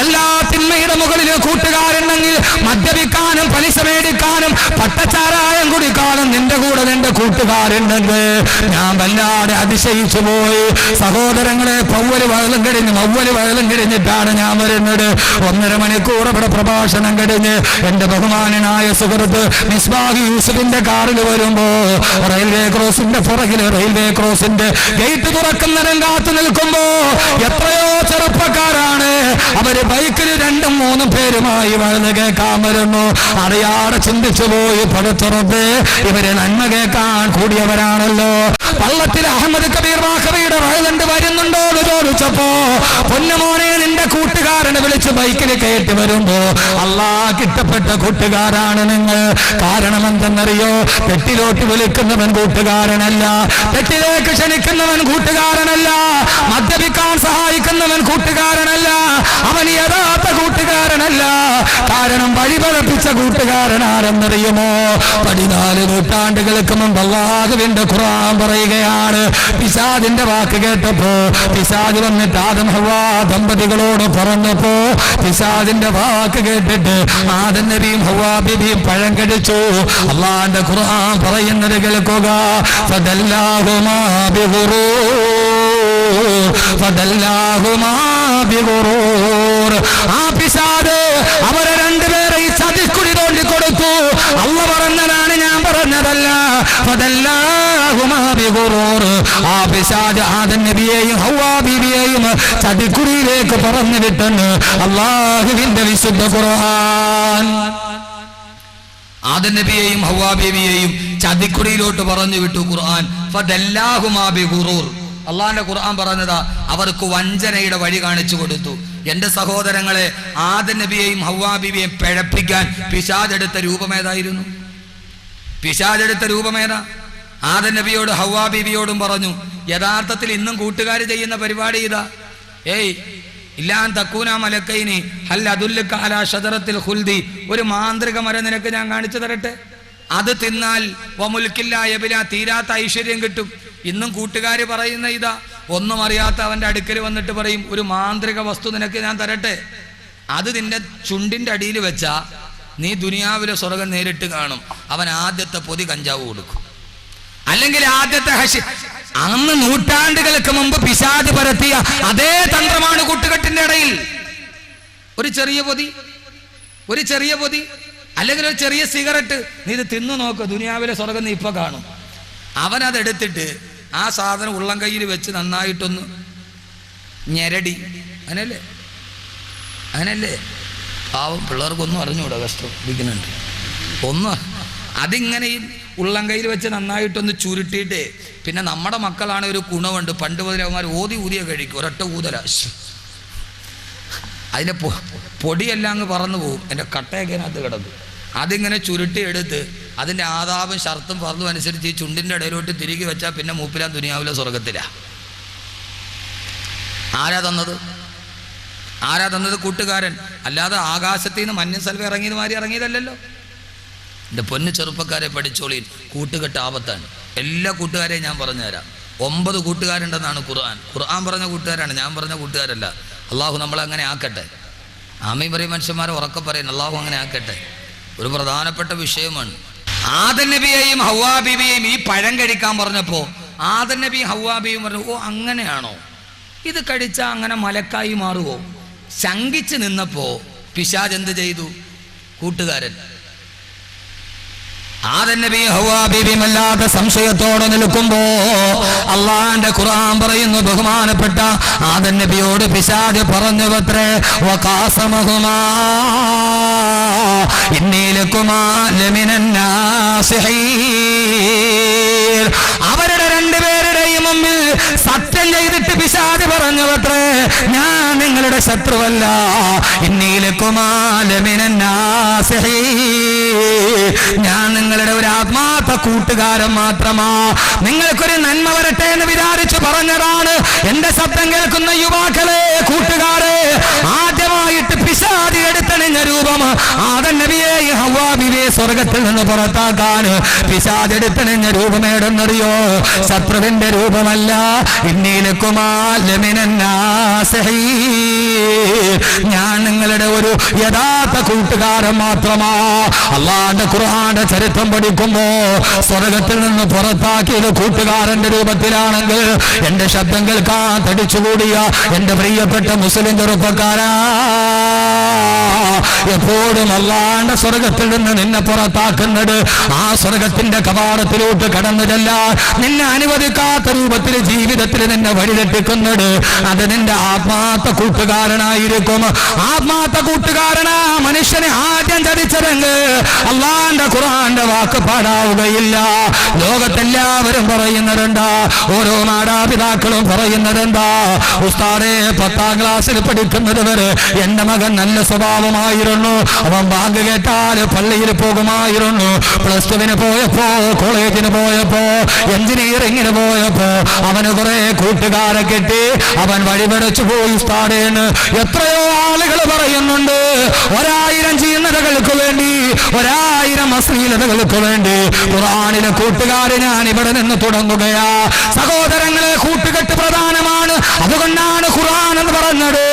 എല്ലാ തിന്മയുടെ മുകളിൽ കൂട്ടുകാരുണ്ടെങ്കിൽ മദ്യപിക്കാനും പലിശ മേടിക്കാനും പട്ടച്ചാരായം കുടിക്കാനും നിന്റെ കൂടെ നിന്റെ കൂട്ടുകാരുണ്ടെങ്കിൽ ഞാൻ വല്ലാതെ അതിശയിച്ചു പോയി. സഹോദരങ്ങളെ, പൗവല് വയലും കഴിഞ്ഞിട്ടാണ് ഞാൻ വരുന്നത്. 1.5 മണിക്കൂർ ഇവിടെ പ്രഭാഷണം കഴിഞ്ഞ് എന്റെ ബഹുമാനനായ സുഹൃത്ത് മിസ്ബാഹ് യൂസുഫിന്റെ കാറിൽ വരുമ്പോ റെയിൽവേ ക്രോസിന്റെ പുറകില് റെയിൽവേ ക്രോസിന്റെ ഗേറ്റ് തുറക്കുന്നതിനും കാത്തു നിൽക്കുമ്പോ എത്രയോ ചെറുപ്പക്കാരാണ് അവര് ബൈക്കിൽ 2-3 പേരുമായി വഴുത് കേൾക്കാൻ വരുന്നു. അറിയാതെ ചിന്തിച്ചു പോയി, പടച്ചുറപ്പ് ഇവര് നന്മ കേൾക്കാൻ കൂടിയവരാണല്ലോ. പള്ളത്തിൽ അഹമ്മദ് കബീർ വാഖവിയുടെ വഴുതണ്ട് വരുന്നുണ്ടോ എന്ന് ചോദിച്ചപ്പോ, പൊന്നുമോനെ നിന്റെ കൂട്ടുകാരനെ വിളിച്ച് ബൈക്കിൽ കയറ്റി വരുമ്പോ അല്ലാഹ് ഇഷ്ടപ്പെട്ട കൂട്ടുകാരാണ് നിങ്ങൾ. കാരണം എന്തെന്നറിയോ? തെറ്റിലോട്ട് വിളിക്കുന്നവൻ കൂട്ടുകാരനല്ല, തെറ്റിലേക്ക് ക്ഷണിക്കുന്നവൻ കൂട്ടുകാരനല്ല, മദ്യപിക്കാൻ സഹായിക്കുന്നവൻ കൂട്ടുകാരനല്ല, അവൻ യഥാർത്ഥ കൂട്ടുകാരനല്ല. കാരണം വഴിപഴപ്പിച്ച കൂട്ടുകാരനാരെന്നറിയുമോ? 14 നൂറ്റാണ്ടുകൾക്ക് മുമ്പ് അല്ലാഹുവിന്റെ ഖുർആൻ പറയുകയാണ്, പിശാചിന്റെ വാക്ക് കേട്ടപ്പോ പിശാച് വന്നിട്ട് ആദം ഹവ്വ ദമ്പതികളോട് പറഞ്ഞപ്പോ പിശാചിന്റെ വാക്ക് കേട്ടിട്ട് ആദം നബിയും ഹവ്വ ബീവിയും പഴം കഴിച്ചു. അല്ലാഹുവിന്റെ ഖുർആൻ പറയുന്നത് കേൾക്കുക, ഫദല്ലാഹുമാ ബിഗുറൂർ. ആ പിശാച് അവരെ രണ്ടുപേരെ ഈ ചതിക്കുഴി തോണ്ടി കൊടുത്തു. അല്ലാഹു പറഞ്ഞതാണ്, ഞാൻ പറഞ്ഞതല്ല. ഫദല്ലാഹുമാ ബിഗുറൂർ. ആ പിശാച് ആദം നബിയെയും ഹവ്വ ബീവിയെയും ചതിക്കുഴിയിലേക്ക് പറഞ്ഞു വിട്ടെന്ന് അല്ലാഹുവിന്റെ വിശുദ്ധ ഖുർആൻ. ആദം നബിയെയും ഹവ്വ ബീവിയെയും ചതിക്കുഴിയിലോട്ട് പറഞ്ഞു വിട്ടു ഖുർആൻ. ഫദല്ലാഹുമാ ബിഗുറൂർ. അള്ളാന്റെ ഖുർആൻ പറഞ്ഞതാ, അവർക്ക് വഞ്ചനയുടെ വഴി കാണിച്ചു കൊടുത്തു. എന്റെ സഹോദരങ്ങളെ, ആദം നബിയെയും ഹവ്വ ബീവിയെയും പിഴപ്പിക്കാൻ പിശാചെടുത്ത രൂപമേതായിരുന്നു? പിശാചെടുത്ത രൂപമേതാ? ആദം നബിയോട് ഹവ്വ ബീവിയോടും പറഞ്ഞു, യഥാർത്ഥത്തിൽ ഇന്നും കൂട്ടുകാർ ചെയ്യുന്ന പരിപാടി ഇതാ, ഏയ് ഇല്ലാൻ തക്കൂന മലക്കൈനി ഹൽ അദുല്ലുക അലാ ഷജറത്തിൽ ഖുൽദി. ഒരു മാന്ത്രിക മരം നിനക്ക് ഞാൻ കാണിച്ചു തരട്ടെ, അത് തിന്നാൽ വമുൽക്കില്ല യബില, തീരാത്ത ഐശ്വര്യം കിട്ടും. ഇന്നും കൂട്ടുകാർ പറയുന്ന ഇതാ, ഒന്നും അറിയാത്ത അവന്റെ അടുക്കൽ വന്നിട്ട് പറയും, ഒരു മാന്ത്രിക വസ്തു നിനക്ക് ഞാൻ തരട്ടെ, അത് നിന്റെ ചുണ്ടിന്റെ അടിയിൽ വെച്ചാ നീ ദുനിയാവിലെ സ്വർഗം നേരിട്ട് കാണും. അവൻ ആദ്യത്തെ പൊതി കഞ്ചാവ് കൊടുക്കും, അല്ലെങ്കിൽ ആദ്യത്തെ അന്ന് നൂറ്റാണ്ടുകൾക്ക് മുമ്പ് പിശാച് പരത്തിയ അതേ തന്ത്രമാണ് കൂട്ടുകെട്ടിന്റെ ഇടയിൽ. ഒരു ചെറിയ പൊതി അല്ലെങ്കിൽ ഒരു ചെറിയ സിഗരറ്റ്, നീ ഇത് തിന്നു നോക്ക്, ദുനിയാവിലെ സ്വർഗം നീ ഇപ്പൊ കാണും. അവനതെടുത്തിട്ട് ആ സാധനം ഉള്ളം കയ്യിൽ വെച്ച് നന്നായിട്ടൊന്ന് ഞെരടി, അങ്ങനല്ലേ പാവം പിള്ളേർക്കൊന്നും അറിഞ്ഞുകൂടാ, കഷ്ടം ഇരിക്കുന്നുണ്ട് ഒന്നും. അതിങ്ങനെ ഈ ഉള്ളം കയ്യിൽ വെച്ച് നന്നായിട്ടൊന്ന് ചുരുട്ടിയിട്ട്, പിന്നെ നമ്മുടെ മക്കളാണ് ഒരു ഗുണമുണ്ട്, പണ്ട് മുതലേ അവന്മാർ ഊതിയ കഴിക്കും, ഒരൊറ്റ ഊതല, അതിൻ്റെ പൊടിയെല്ലാം അങ്ങ് പറന്നു പോകും. എൻ്റെ കട്ടയൊക്കെ അതിനകത്ത് കിടക്കും. അതിങ്ങനെ ചുരുട്ടി എടുത്ത് അതിൻ്റെ ആദാബും ഷർത്തും ഫർളും അനുസരിച്ച് ഈ ചുണ്ടിൻ്റെ ഇടയിലോട്ട് തിരികെ വെച്ചാൽ പിന്നെ മൂപ്പിലാൻ ദുനിയാവിലെ സ്വർഗത്തിലാണ്. ആരാ തന്നത്? കൂട്ടുകാരൻ. അല്ലാതെ ആകാശത്തിൽ നിന്ന് മഞ്ഞ സൽവ ഇറങ്ങിയത് മാതിരി ഇറങ്ങിയതല്ലല്ലോ. എൻ്റെ പൊന്നു ചെറുപ്പക്കാരെ പഠിച്ചോളി, കൂട്ടുകെട്ട് ആപത്താണ്. എല്ലാ കൂട്ടുകാരെയും ഞാൻ പറഞ്ഞു തരാം. 9 കൂട്ടുകാരുണ്ടെന്നാണ് ഖുർആൻ പറഞ്ഞ കൂട്ടുകാരാണ്, ഞാൻ പറഞ്ഞ കൂട്ടുകാരല്ല. അള്ളാഹു നമ്മളെ അങ്ങനെ ആക്കട്ടെ. ആമീൻ പറയും മനുഷ്യന്മാരെ ഉറക്കെ പറയുന്നു, അള്ളാഹു അങ്ങനെ ആക്കട്ടെ. ഒരു പ്രധാനപ്പെട്ട വിഷയമാണ്. ആദം നബിയെയും ഹവ്വാ ബീവിയെയും ഈ പഴം കഴിക്കാൻ പറഞ്ഞപ്പോൾ ആദം നബിയും ഹവ്വാ ബീവിയും പറഞ്ഞു, ഓ അങ്ങനെയാണോ, ഇത് കഴിച്ചാൽ അങ്ങനെ മലക്കായി മാറുമോ? ശങ്കിച്ച് നിന്നപ്പോൾ പിശാച് എന്ത് ചെയ്തു? കൂട്ടുകാരൻ ആദം നബി ഹവ്വാ ബീവിയും അല്ലാതെ സംശയത്തോടെ നിൽക്കുമ്പോ അള്ളാന്റെ ഖുർആൻ പറയുന്നു, ബഹുമാനപ്പെട്ട ആദം നബിയോട് പിശാച് പറഞ്ഞുവത്രേ, വഖാസമഹുമാ ഇന്നീ ലകുമാ ലമിനൻ നാസിഹീൻ. അവരുടെ രണ്ടുപേരുടെയും മുമ്പിൽ സത്യം ചെയ്തിട്ട് പിശാച് പറഞ്ഞുവത്രേ, ഞാൻ നിങ്ങളുടെ ശത്രുവല്ല, ഇന്നീ ലകുമാ ലമിനൻ നാസിഹീൻ, ഞാൻ നിങ്ങളുടെ ഒരു ആത്മാർത്ഥ കൂട്ടുകാരൻ മാത്രമാ, നിങ്ങൾക്കൊരു നന്മ വരട്ടെ എന്ന് വിചാരിച്ചു പറഞ്ഞതാണ്. എന്റെ ശബ്ദം കേൾക്കുന്ന യുവാക്കളെ, കൂട്ടുകാരെ, ആദ്യമായിട്ട് പിശാച് എടുത്തണിഞ്ഞ രൂപം ആദം നബിയെ ഹവ്വാ ബീവിയെ സ്വർഗത്തിൽ നിന്ന് പുറത്താക്കാൻ പിശാച് എടുത്തണിഞ്ഞ രൂപം ഏടെന്നറിയോ? ശത്രുവിന്റെ രൂപമല്ല, ഇന്നീലക്കുമാ ലമിനൻ നാസിഹീൻ, ഞാൻ നിങ്ങളുടെ ഒരു യഥാർത്ഥ കൂട്ടുകാരൻ മാത്രമാ. അള്ളാന്റെ ഖുർആന്റെ ചരിത്രം പഠിക്കുമ്പോ സ്വർഗത്തിൽ നിന്ന് പുറത്താക്കിയത് കൂട്ടുകാരന്റെ രൂപത്തിലാണെങ്കിൽ എന്റെ ശബ്ദം കേൾക്കാൻ തടിച്ചുകൂടിയ എന്റെ പ്രിയപ്പെട്ട മുസ്ലിം ചെറുപ്പക്കാരാ, എപ്പോഴും അള്ളാന്റെ സ്വർഗത്തിൽ നിന്ന് നിന്നെ പുറത്താക്കുന്നത് ആ സ്വർഗത്തിന്റെ കവാടത്തിലോട്ട് കടന്നു ചെല്ലാൻ നിന്നെ അനുവദിക്കാത്ത രൂപത്തിൽ ജീവിതത്തിൽ നിന്നെ വഴിതെറ്റിക്കുന്നത് അത് നിന്റെ ആത്മാർത്ഥ കൂട്ടുകാരനായിരിക്കും. ആത്മാർത്ഥ കൂട്ടുകാരനാ മനുഷ്യനെ ആദ്യം ചതിച്ചതെങ്കിൽ അള്ളാന്റെ ഖുർആന്റെ വാക്ക് പാടാവുകയില്ല. ലോകത്തെല്ലാവരും പറയുന്നതെന്താ? ഓരോ മാതാപിതാക്കളും പറയുന്നതെന്താ? ഉസ്താദേ, 10ാം ക്ലാസ്സിൽ പഠിക്കുന്നത് വരെ എന്റെ മകൻ നല്ല സ്വഭാവമായിരുന്നു, അവൻ ബാങ്ക് കേട്ടാൽ പള്ളിയിൽ പോകുമായിരുന്നു. +2 പോയപ്പോ, കോളേജിന് പോയപ്പോ, എഞ്ചിനീയറിംഗിന് പോയപ്പോ അവന് കുറെ കൂട്ടുകാരെ കിട്ടി, അവൻ വഴിപടച്ചു പോയി ഉസ്താദേന്ന് എത്രയോ ആളുകൾ പറയുന്നുണ്ട്. 1000 ചീന്നതകൾക്ക് വേണ്ടി, 1000 അശ്ലീലതകൾക്ക് വേണ്ടി ഖുർആനിലെ കൂട്ടുകാരെ ഞാൻ ഇവിടെ നിന്ന് തുടങ്ങുകയാ. സഹോദരങ്ങളെ, കൂട്ടുകെട്ട് പ്രധാനമാണ്. അതുകൊണ്ടാണ് ഖുർആൻ എന്ന് പറഞ്ഞത്,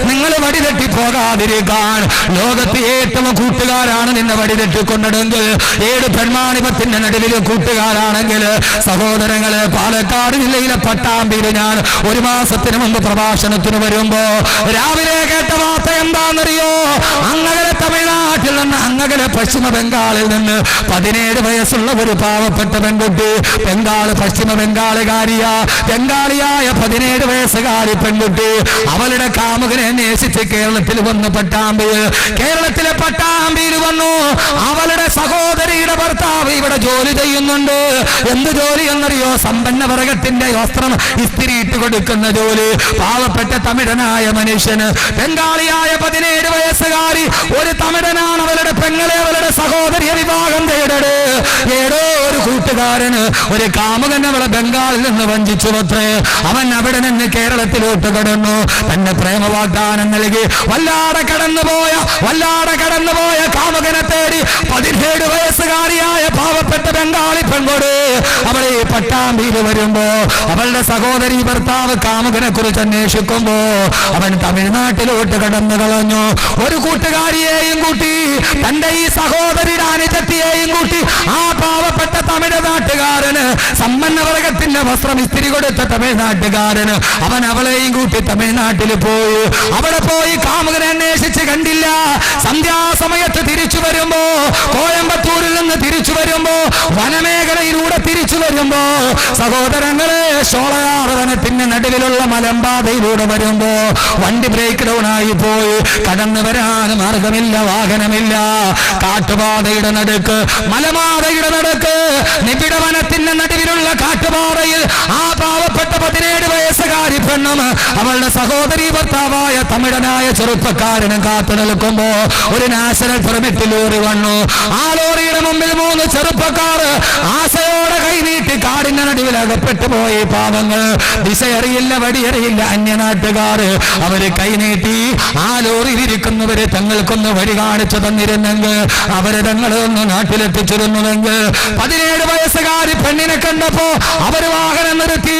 നിങ്ങൾ വഴിതെറ്റി പോകാതിരിക്കാൻ. ലോകത്ത് ഏറ്റവും കൂട്ടുകാരാണ് നിന്നെ വഴിതെറ്റിക്കൊണ്ടതെങ്കിൽ, 7 പെൺമാണിപത്തിന്റെ നടുവിൽ കൂട്ടുകാരാണെങ്കിൽ, സഹോദരങ്ങളെ, പാലക്കാട് ജില്ലയിലെ പട്ടാമ്പിയിൽ ഞാൻ 1 മാസത്തിന് മുമ്പ് പ്രഭാഷണത്തിന് വരുമ്പോ രാവിലെ കേട്ട വാർത്ത എന്താണെന്നറിയോ? അങ്ങകലെ തമിഴ്നാട്ടിൽ നിന്ന്, അങ്ങകലെ പശ്ചിമ ബംഗാളിൽ നിന്ന് 17 വയസ്സുള്ള ഒരു പാവപ്പെട്ട പെൺകുട്ടി, പശ്ചിമ ബംഗാളിയായ 17 വയസ്സുകാരി പെൺകുട്ടി അവളുടെ കാമുകനെ അന്വേഷിച്ച് കേരളത്തിൽ വന്ന് കേരളത്തിലെ പട്ടാമ്പിയിൽ വന്നു. അവളുടെ സഹോദരിയുടെ ഭർത്താവ് ഇവിടെ ജോലി ചെയ്യുന്നുണ്ട്. എന്ത് ജോലി എന്നറിയോ? സമ്പന്ന വർഗത്തിന്റെ വസ്ത്രം ഇസ്തിരിയിട്ട് കൊടുക്കുന്ന ജോലി. പാവപ്പെട്ട തമിഴനായ മനുഷ്യന് ബംഗാളിയായ 17 വയസ്സുകാരി ഒരു തമിഴനാണ് അവളുടെ പെങ്ങളെ, അവളുടെ സഹോദരിയെ വിവാഹം ചെയ്തത്. ഏതോ ഒരു കൂട്ടുകാരന്, ഒരു കാമുകൻ അവളെ ബംഗാളിൽ നിന്ന് വഞ്ചിച്ചു അത്രേ. അവൻ അവിടെ നിന്ന് കേരളത്തിലോട്ട് കടന്നു, തന്നെ പ്രേമ വാഗ്ദാനം നൽകി വല്ലാതെ കടന്നുപോയ കാമുകനെ തേടി 17 വയസ്സുകാരിയായ പാവപ്പെട്ട ബംഗാളി പെൺകോട് അവളെ പട്ടാമ്പിയിൽ വരുമ്പോ അവളുടെ സഹോദരി ഭർത്താവ് കാമുകനെ കുറിച്ച് അന്വേഷിക്കുമ്പോ അവൻ തമിഴ്നാട്ടിലോട്ട് കടന്നു കളഞ്ഞു. ഒരു കൂട്ടുകാരിയെയും കൂട്ടി, തന്റെ ഈ സഹോദരിയുടെ അനുജത്തിയെയും കൂട്ടി ആ പാവപ്പെട്ട തമിഴ്നാട്ടുകാരന്, സമ്പന്ന വർഗത്തിന്റെ വസ്ത്രം ഇസ്തിരി കൊടുത്ത തമിഴ്നാട്ടുകാരന്, അവൻ അവളെയും കൂട്ടി തമിഴ്നാട്ടിൽ പോയി. അവിടെ പോയി കാമുകനെ അന്വേഷിച്ച് കണ്ടില്ല. സന്ധ്യാസമയത്ത് തിരിച്ചു വരുമ്പോ, കോയമ്പത്തൂരിൽ നിന്ന് തിരിച്ചു വരുമ്പോ, വനമേഖലയിലൂടെ തിരിച്ചു വരുമ്പോ, സഹോദരങ്ങളെ, ഷോളയാർ വനത്തിന്റെ നടുവിലുള്ള മലമ്പാതയിലൂടെ വരുമ്പോ വണ്ടി ബ്രേക്ക് ഡൗൺ ആയി പോയി. പോയി. കടന്നു വരാൻ മാർഗമില്ല, വാഹനമില്ല. കാട്ടുപാതയുടെ നടുക്ക്, മലമാതയുടെ നടുക്ക്, നിബിഡ വനത്തിന്റെ നടുവിലുള്ള കാട്ടുപാറയിൽ ആ പാവപ്പെട്ട 17 വയസ്സുകാരി പെണ്ണും അവളുടെ സഹോദരി ഭർത്താവായ തമിഴനായ ചെറുപ്പക്കാരനും കാത്തു നിൽക്കുമ്പോ ഒരു നാഷണൽ പെർമിറ്റ് ലോറി വന്നു. ആ ലോറിയുടെ മുമ്പിൽ 3 ചെറുപ്പക്കാർ ആശയോടെ കൈനീട്ടി കാടിന്റെ നടുവിൽ അകപ്പെട്ടു പോയി. പാവങ്ങൾ, ദിശയറിയില്ല, വടിയറിയില്ല, അന്യനാട്ടുകാർ. അവര് കൈനീട്ടി ആ ലോറിയിൽ ഇരിക്കുന്നവര് തങ്ങൾക്കൊന്ന് വഴി കാണിച്ചു തന്നിരുന്നെങ്കിൽ, അവര് തങ്ങളൊന്ന് നാട്ടിലെത്തിച്ചിരുന്നുവെങ്കിൽ. 17 വയസ്സുകാരി പെണ്ണിനെ കണ്ടപ്പോ അവര് വാഹനം നിർത്തി.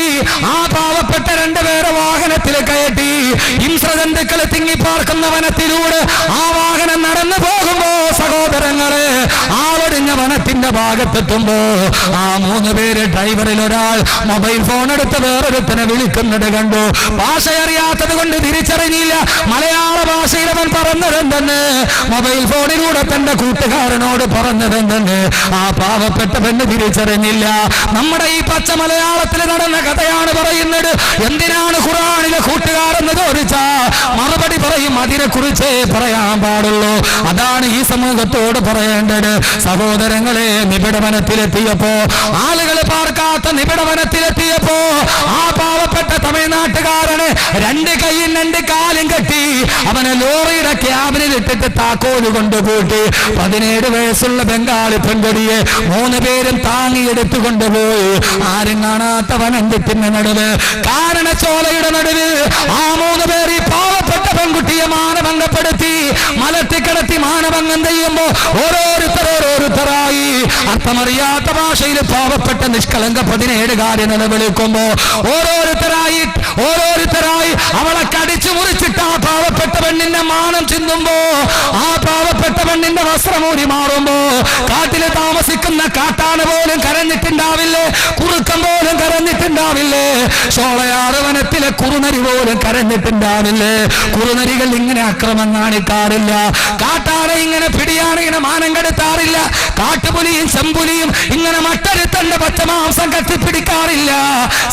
ആ പാവപ്പെട്ട 2 പേരെ വാഹനത്തിൽ കയറ്റി ഇംസ്രജന്തുക്കളെ തിങ്ങിപ്പാർക്കുന്ന വനത്തിലൂടെ ആ വാഹനം നടന്നു പോകുമ്പോ സഹോദരങ്ങളെ, ആളൊടിഞ്ഞ വനത്തിന്റെ ഭാഗത്തെത്തുമ്പോ ആ 3 പേര്, ഡ്രൈവറിൽ ഒരാൾ മൊബൈൽ ഫോൺ എടുത്ത് വേറൊരുത്തനെ വിളിക്കുന്നത് കണ്ടു. ഭാഷ അറിയാത്തത് കൊണ്ട് തിരിച്ചറിഞ്ഞില്ല. മലയാള ഭാഷയിൽ അവൻ പറഞ്ഞതെന്തെന്ന്, മൊബൈൽ ഫോണിലൂടെ തന്റെ കൂട്ടുകാരനോട് പറഞ്ഞതെന്തെന്ന് ആ പാവപ്പെട്ട പെണ്ണ് തിരിച്ചറിഞ്ഞില്ല. നമ്മുടെ ഈ പച്ച മലയാളത്തിൽ നടന്ന കഥയാണ് പറയുന്നത്. എന്തിനാണ് ഖുർആനിലെ കൂട്ടുകാരെന്ന് ചോദിച്ചാ മറുപടി പറയും, അതിനെ കുറിച്ചേ പറയാൻ പാടുള്ളൂ. അതാണ് ഈ സമൂഹത്തോട് പറയേണ്ടത്. സഹോദരങ്ങളെ, നിബിഡ വനത്തിലെത്തിയപ്പോ, ആളുകൾ പാർക്കാത്ത നിബിഡ വനത്തിലെത്തിയപ്പോ ആ പാവപ്പെട്ട തമിഴ്നാട്ടുകാരന് 2 കൈയും 2 കാലും കെട്ടി അവനെ ലോറിയുടെ ക്യാബിനിൽ ഇട്ടിട്ട് താക്കോല് കൊണ്ടുപോയി. 17 വയസ്സുള്ള ബംഗാളി പെൺകൊടിയെ 3 പേരും താങ്ങിയെടുത്തു കൊണ്ടുപോയി. ആരും കാണാത്ത വനത്തിന്റെ നടുവ്, കാരണച്ചോലയുടെ നടുവ് ആ 3 പേർ ഈ പാവപ്പെട്ട പെൺകുട്ടിയെ മാനഭംഗപ്പെടുത്തി മലത്തിക്കിടത്തി മാനഭംഗം ചെയ്യുമ്പോ ഓരോരുത്തരായി അർത്ഥമറിയാത്ത ഭാഷയിൽ പാവപ്പെട്ട നിഷ്കളങ്ക 17 നിലവിളിക്കുമ്പോ ഓരോരുത്തരായി അവളെ കടിച്ചു മുറിച്ചിട്ട് ആ പാവപ്പെട്ട പെണ്ണിന്റെ മാനം ചിന്തുമ്പോ, ആ പാവപ്പെട്ട പെണ്ണിന്റെ വസ്ത്രമൂരി മാറുമ്പോ കാട്ടില് താമസിക്കുന്ന കാട്ടാന പോലും കരഞ്ഞിട്ടുണ്ടാവില്ലേ, കുറുക്കം പോലും കരഞ്ഞിട്ടുണ്ടാവില്ലേ, ചോളയാറ് വനത്തിലെ കുറുനരി പോലും കരഞ്ഞിട്ടുണ്ടാവില്ലേ. കുറുനരികൾ ഇങ്ങനെ അക്രമം കാണിക്കാറില്ല, കാട്ടാന ഇങ്ങനെ പിടിയാണ് ഇങ്ങനെ മാനം കെടുത്താറില്ല, കാട്ടുപുലിയും ചെമ്പുലിയും ഇങ്ങനെ മട്ടരുത്തന്റെ പച്ചമാംസം കത്തിപ്പിടിക്കാറില്ല.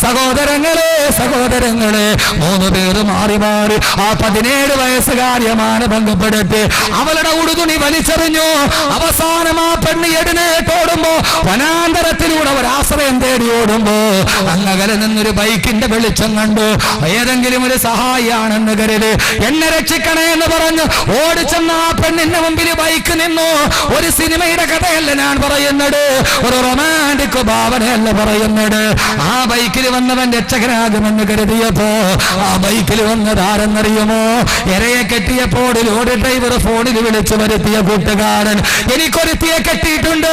സഹോദരങ്ങളെ 3 പേര് മാറി മാറി ആ 17 വയസ്സുകാരിയെ മാനഭംഗപ്പെടുത്തി അവളുടെ ഉടുതുണി വലിച്ചെറിഞ്ഞു. അവസാനം ആ പെണ്ണ് എഴുന്നേറ്റോടുമ്പോ വനാന്തരത്തിലൂടെ ഒരാശ്രയം തേടി ഓടുമ്പോ അങ്ങകലെ നിന്നൊരു ബൈക്കിന്റെ വെളിച്ചം കണ്ടു. ഏതെങ്കിലും ഒരു സഹായിയാണെന്ന് കരുതി എന്നെ രക്ഷിക്കണേ എന്ന് പറഞ്ഞു ഓടിച്ചെന്ന ആ പെണ്ണിന്റെ മുമ്പിൽ ബൈക്ക് നിന്നു. ഒരു സിനിമയുടെ കഥയല്ല ഞാൻ പറയുന്നത്, ഒരു റൊമാൻറ്റിക് ഭാവനയല്ല പറയുന്നത്. ആ ബൈക്കിൽ വന്നവൻ രക്ഷകനാകുമെന്ന് കരുതിയപ്പോ ആ ബൈക്കിൽ വന്നത് ആരെന്നറിയുമോ? ഇരയെ കെട്ടിയപ്പോൾ ലോറി ഡ്രൈവർ ഫോണിൽ വിളിച്ചു വരുത്തിയ കൂട്ടുകാരൻ. എനിക്കൊരുത്തിയെ കെട്ടിയിട്ടുണ്ട്,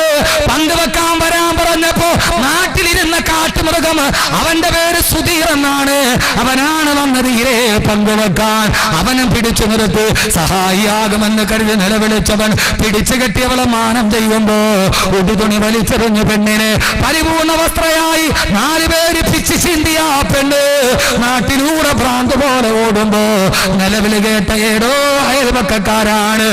പന്ത് വെക്കാൻ വരാൻ പറഞ്ഞപ്പോ നാട്ടിലിരുന്ന കാട്ടുമൃഗം, അവന്റെ പേര് സുധീർ എന്നാണ്, അവനാണ് വന്നത് ഇരയെ പങ്കുവെക്കാൻ. അവനും പിടിച്ചു നിർത്തി സഹായിയാകുമെന്ന് കരുതി നിലവിളിച്ചവൻ പിടിച്ചു കെട്ടിയവളെ മാനം ചെയ്യുമ്പോ ഉടുതുണി വലിച്ചെറിഞ്ഞു പെണ്ണിനെ പരിപൂർണ വസ്ത്രയായി 4 പേര് പിച്ചു ചിന്തിയ പെണ്ണ് നാട്ടിലൂടെ ഭ്രാന്ത് പോലെ ഓടുമ്പോ നിലവിൽ കേട്ട ഏതോ അയൽവക്കക്കാരാണ്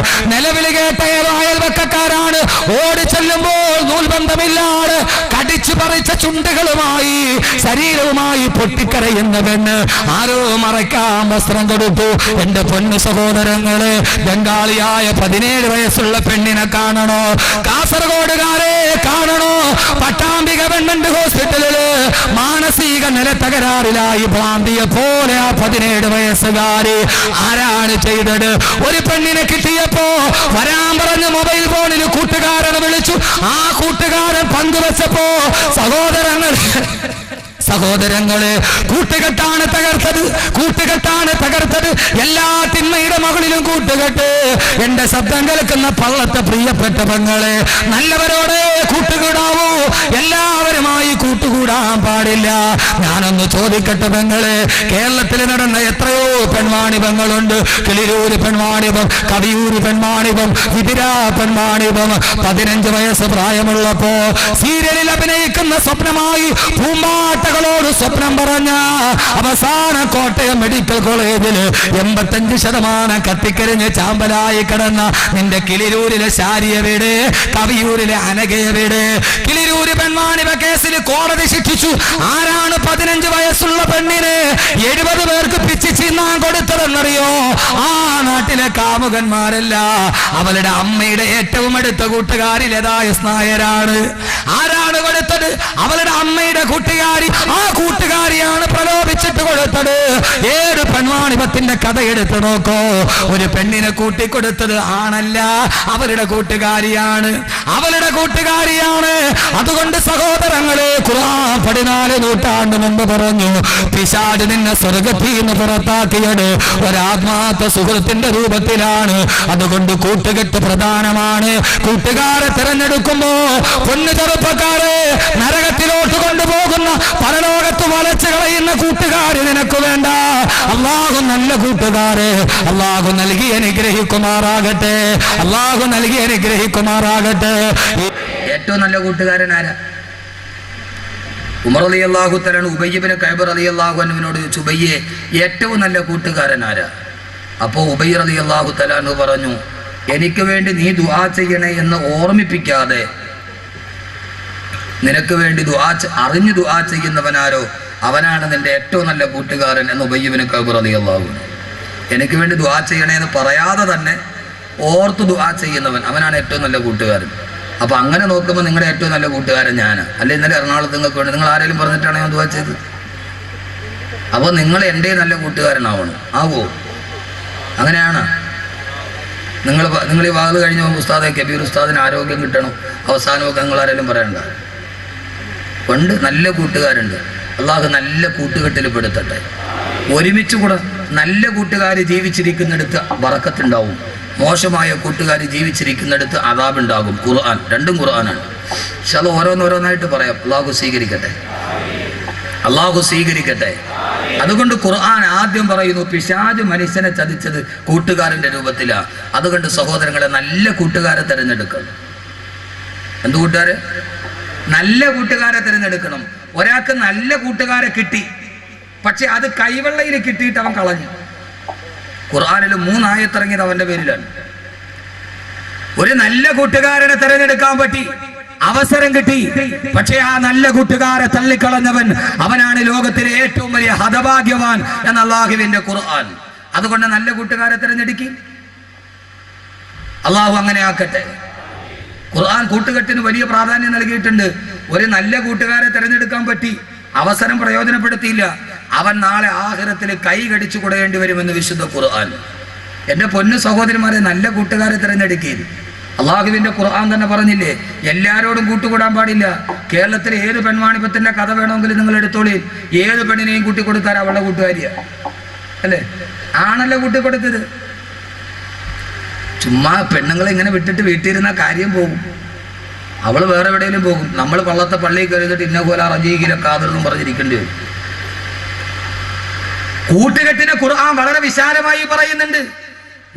ഓടി ചെല്ലുമ്പോൾ നൂൽബന്ധമില്ലാതെ കടിച്ചു പറിച്ച ചുണ്ടുകളുമായി ശരീരവുമായി പൊട്ടിക്കരയുന്ന പെണ്ണ് ആരോ മറയ്ക്കാൻ വസ്ത്രം കൊടുത്തു. എന്റെ പൊന്നു സഹോദരങ്ങളെ, ബംഗാളിയായ 17 വയസ്സുള്ള പെണ്ണിനെ കാണണോ? കാസർഗോഡുകാരെ കാണണോ? പട്ടാമ്പിക ഗവൺമെന്റ് ഹോസ്പിറ്റലില് മാനസിക നില തകരാറിലായി ഭ്രാന്തിയെ പോലെ ആ 17 വയസ്സുകാരി. ആരാണ് ചെയ്തത്? ഒരു പെണ്ണിനെ കിട്ടിയപ്പോ വരാൻ പറഞ്ഞ് മൊബൈൽ ഫോണിൽ കൂട്ടുകാരനെ വിളിച്ചു. ആ കൂട്ടുകാരൻ പങ്കുവെച്ചപ്പോ സഹോദരങ്ങളെ കൂട്ടുകെട്ടാണ് തകർത്തത്. എല്ലാ തിന്മയുടെ മകളിലും കൂട്ടുകെട്ട്. എന്റെ ശബ്ദം കേൾക്കുന്ന പള്ളത്തെ പ്രിയപ്പെട്ട പെങ്ങളെ, നല്ലവരോടെ കൂട്ടുകൂടാവൂ, എല്ലാവരുമായി കൂട്ടുകൂടാൻ പാടില്ല. ഞാനൊന്ന് ചോദിക്കട്ടെ പെങ്ങളെ, കേരളത്തിൽ നടന്ന എത്രയോ പെൺവാണിഭങ്ങളുണ്ട്. കിളിരൂര് പെൺവാണിഭം, കവിയൂര് പെൺവാണിഭം, വിതിരാ പെൺവാണിഭം. 15 വയസ്സ് പ്രായമുള്ളപ്പോ സീരിയലിൽ അഭിനയിക്കുന്ന സ്വപ്നമായി പൂമ്പാട്ടകളോട് സ്വപ്നം പറഞ്ഞ അവസാന കോട്ടയം മെഡിക്കൽ കോളേജിൽ 85% കത്തിക്കരിഞ്ഞ് ചാമ്പലായി കിടന്ന നിന്റെ കിളിരൂരിലെ ശാരിയ വീട്, കവിയൂരിലെ അനഘയ വീട്, കിളിരൂർ തിരൂര് പെൺവാണിഭ കേസിൽ കോടതി ശിക്ഷിച്ചു. ആരാണ് 15 വയസ്സുള്ള പെണ്ണിന് 70 പേർക്ക് പിച്ച് ചിന്നാൻ കൊടുത്തതെന്നറിയോ? ആ നാട്ടിലെ കാമുകന്മാരല്ല, അവളുടെ അമ്മയുടെ ഏറ്റവും അടുത്ത കൂട്ടുകാരി ലതാ എസ് നായരാണ്. ആരാണ് കൊടുത്തത്? അവളുടെ അമ്മയുടെ കൂട്ടുകാരി. ആ കൂട്ടുകാരിയാണ് പ്രലോഭിച്ചിട്ട് കൊടുത്തത്. ഏത് പെൺവാണിഭത്തിന്റെ കഥ എടുത്തു നോക്കോ, ഒരു പെണ്ണിനെ കൂട്ടിക്കൊടുത്തത് ആണല്ല, അവളുടെ കൂട്ടുകാരിയാണ്, അവളുടെ കൂട്ടുകാരിയാണ്. അതുകൊണ്ട് സഹോദരങ്ങളെ, ഖുർആൻ 14 നൂറ്റാണ്ട് മുമ്പ് പറഞ്ഞു, പിശാച് നിന്നെ സ്വർഗ്ഗത്തിൽ നിന്ന് പുറത്താക്കിയത് ഒരാത്മാർത്ഥ സുഹൃത്തിന്റെ രൂപത്തിലാണ്. അതുകൊണ്ട് കൂട്ടുകെട്ട് പ്രധാനമാണ്. കൂട്ടുകാരെ തിരഞ്ഞെടുക്കുമ്പോ പൊന്നു ചെറുപ്പക്കാരെ, നരകത്തിലോട്ട് കൊണ്ടുപോകുന്ന പരലോകത്ത് വലച്ചു കളയുന്ന കൂട്ടുകാര് നിനക്ക് വേണ്ട. അള്ളാഹു നല്ല കൂട്ടുകാരെ അള്ളാഹു നൽകി അനുഗ്രഹിക്കുമാറാകട്ടെ, അള്ളാഹു നൽകി അനുഗ്രഹിക്കുമാറാകട്ടെ. ഏറ്റവും നല്ല കൂട്ടുകാരൻ ആരാ? ഉമർ റളിയല്ലാഹു തആല ഉബയ്യ് ഇബ്നു കഅബ് റളിയല്ലാഹു അൻഹുവിനോട് ചോദിച്ചു, ഉബയ്യെ ഏറ്റവും നല്ല കൂട്ടുകാരൻ ആരാ? അപ്പോൾ ഉബയ്യ് റളിയല്ലാഹു തആല പറഞ്ഞു, എനിക്ക് വേണ്ടി നീ ദുആ ചെയ്യണേ എന്ന് ഓർമ്മിപ്പിക്കാതെ നിനക്ക് വേണ്ടി അറിഞ്ഞു ദുആ ചെയ്യുന്നവനാരോ അവനാണ് നിന്റെ ഏറ്റവും നല്ല കൂട്ടുകാരൻ എന്ന് ഉബയ്യ് ഇബ്നു കഅബ് റളിയല്ലാഹു അൻഹു. എനിക്ക് വേണ്ടി ദുആ ചെയ്യണേ എന്ന് പറയാതെ തന്നെ ഓർത്ത് ദുആ ചെയ്യുന്നവൻ അവനാണ് ഏറ്റവും നല്ല കൂട്ടുകാരൻ. അപ്പൊ അങ്ങനെ നോക്കുമ്പോൾ നിങ്ങളുടെ ഏറ്റവും നല്ല കൂട്ടുകാരൻ ഞാനാണ്. അല്ലെ ഇന്നലെ എറണാകുളത്ത് നിങ്ങൾക്ക് വേണ്ടി നിങ്ങൾ ആരെങ്കിലും പറഞ്ഞിട്ടാണ് ഞാൻ ദുആ ചെയ്തത്? അപ്പോൾ നിങ്ങൾ എൻ്റെ നല്ല കൂട്ടുകാരനാവണം. ആവോ? അങ്ങനെയാണ്. നിങ്ങൾ ഈ വാത് കഴിഞ്ഞ ഉസ്താദെ കബീർ ഉസ്താദിന് ആരോഗ്യം കിട്ടണം, അവസാനമൊക്കെ നിങ്ങൾ ആരെങ്കിലും പറയണ്ട. പണ്ട് നല്ല കൂട്ടുകാരുണ്ട്. അള്ളാഹു നല്ല കൂട്ടുകെട്ടിൽ പെടുത്തട്ടെ. ഒരുമിച്ച് കൂടെ നല്ല കൂട്ടുകാർ ജീവിച്ചിരിക്കുന്നിടത്ത് ബറക്കത്തുണ്ടാവും, മോശമായ കൂട്ടുകാർ ജീവിച്ചിരിക്കുന്നിടത്ത് അദാബുണ്ടാകും. ഖുർആൻ, രണ്ടും ഖുർആനാണ്. പക്ഷെ അത് ഓരോന്നോരോന്നായിട്ട് പറയാം. അള്ളാഹു സ്വീകരിക്കട്ടെ, അള്ളാഹു സ്വീകരിക്കട്ടെ. അതുകൊണ്ട് ഖുർആൻ ആദ്യം പറയുന്നു, പിശാച് മനുഷ്യനെ ചതിച്ചത് കൂട്ടുകാരന്റെ രൂപത്തിലാണ്. അതുകൊണ്ട് സഹോദരങ്ങളെ, നല്ല കൂട്ടുകാരെ തിരഞ്ഞെടുക്കണം. എന്ത് കൂട്ടുകാരെ? നല്ല കൂട്ടുകാരെ തിരഞ്ഞെടുക്കണം. ഒരാൾക്ക് നല്ല കൂട്ടുകാരെ കിട്ടി, പക്ഷെ അത് കൈവെള്ളയിൽ കിട്ടിയിട്ട് അവൻ കളഞ്ഞു. ഖുർആനിൽ 3 ആയത്തിറങ്ങിയത് അവന്റെ പേരിലാണ്. ഒരു നല്ല കൂട്ടുകാരനെ തിരഞ്ഞെടുക്കാൻ പറ്റി, അവസരം കിട്ടി, പക്ഷെ ആ നല്ല കൂട്ടുകാരെ തള്ളിക്കളഞ്ഞവൻ അവനാണ് ലോകത്തിലെ ഏറ്റവും വലിയ ഹതഭാഗ്യവാൻ എന്ന അല്ലാഹുവിന്റെ ഖുർആൻ. അതുകൊണ്ട് നല്ല കൂട്ടുകാരെ തിരഞ്ഞെടുക്കി. അള്ളാഹു അങ്ങനെ ആക്കട്ടെ. ഖുർആൻ കൂട്ടുകെട്ടിന് വലിയ പ്രാധാന്യം നൽകിയിട്ടുണ്ട്. ഒരു നല്ല കൂട്ടുകാരെ തിരഞ്ഞെടുക്കാൻ പറ്റി, അവസരം പ്രയോജനപ്പെടുത്തിയില്ല, അവൻ നാളെ ആഖിറത്തിൽ കൈ കടിച്ചു കൊടുക്കേണ്ടി വരുമെന്ന് വിശുദ്ധ ഖുർആൻ. എൻ്റെ പൊന്നു സഹോദരന്മാരെ, നല്ല കൂട്ടുകാരെ തിരഞ്ഞെടുക്കുക. അള്ളാഹുവിന്റെ ഖുർആൻ തന്നെ പറഞ്ഞില്ലേ, എല്ലാരോടും കൂട്ടുകൂടാൻ പാടില്ല. കേരളത്തിലെ ഏത് പെൺവാണിഭത്തിന്റെ കഥ വേണമെങ്കിലും നിങ്ങൾ എടുത്തോളി. ഏത് പെണ്ണിനെയും കൂട്ടിക്കൊടുത്താൽ അവളുടെ കൂട്ടുകാരിയ അല്ലേ? ആണല്ലോ കൂട്ടിക്കൊടുത്തത്. ചുമ്മാ പെണ്ണുങ്ങളെ ഇങ്ങനെ വിട്ടിട്ട് വീട്ടിലിരുന്ന കാര്യം പോകും. അവൾ വേറെ എവിടെയെങ്കിലും പോകും. നമ്മൾ പള്ളത്തെ പള്ളിയിൽ കയറിയിട്ട് ഇന്ന പോലെ റജീകിലെ കാതറെന്നും പറഞ്ഞിരിക്കേണ്ടി വരും. കൂട്ടുകെട്ടിനെ ഖുർആൻ വളരെ വിശാലമായി പറയുന്നുണ്ട്.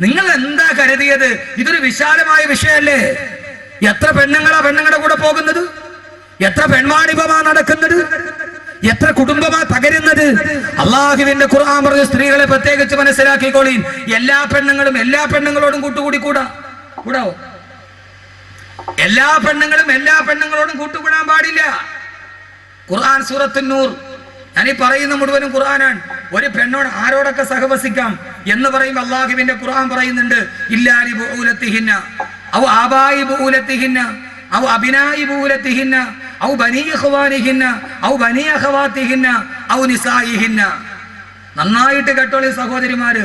നിങ്ങൾ എന്താ കരുതിയത്? ഇതൊരു വിശാലമായ വിഷയമല്ലേ? എത്ര പെണ്ണുങ്ങളുടെ കൂടെ പോകുന്നത്? എത്ര പെൺവാണിഭമാ നടക്കുന്നത്? എത്ര കുടുംബമാ തകരുന്നത്? അള്ളാഹുവിന്റെ ഖുർആൻ പറഞ്ഞ സ്ത്രീകളെ പ്രത്യേകിച്ച് മനസ്സിലാക്കിക്കോളീ. എല്ലാ പെണ്ണുങ്ങളോടും കൂടാവോ? എല്ലാ പെണ്ണുങ്ങളോടും കൂട്ടുകൂടാൻ പാടില്ല. ഖുർആൻ സൂറത്തുൻ നൂർ, ഞാനീ പറയുന്ന മുഴുവനും ഖുർആനാണ്. ഒരു പെണ്ണോട് ആരോടൊക്കെ സഹവസിക്കാം എന്ന് പറയുമ്പോൾ അള്ളാഹുവിന്റെ ഖുർആൻ പറയുന്നുണ്ട്, ഇല്ലാലി ബൂലത്തിഹിന്ന ഔ ആബായി ബൂലത്തിഹിന്ന ഔ അബിനായി ബൂലത്തിഹിന്ന ഔ ബനീ ഇഖ്വാനിഹിന്ന ഔ ബനീ അഖവാത്തിഹിന്ന ഔ നിസായിഹിന്ന. നന്നായിട്ട് കേട്ടോളി സഹോദരിമാര്,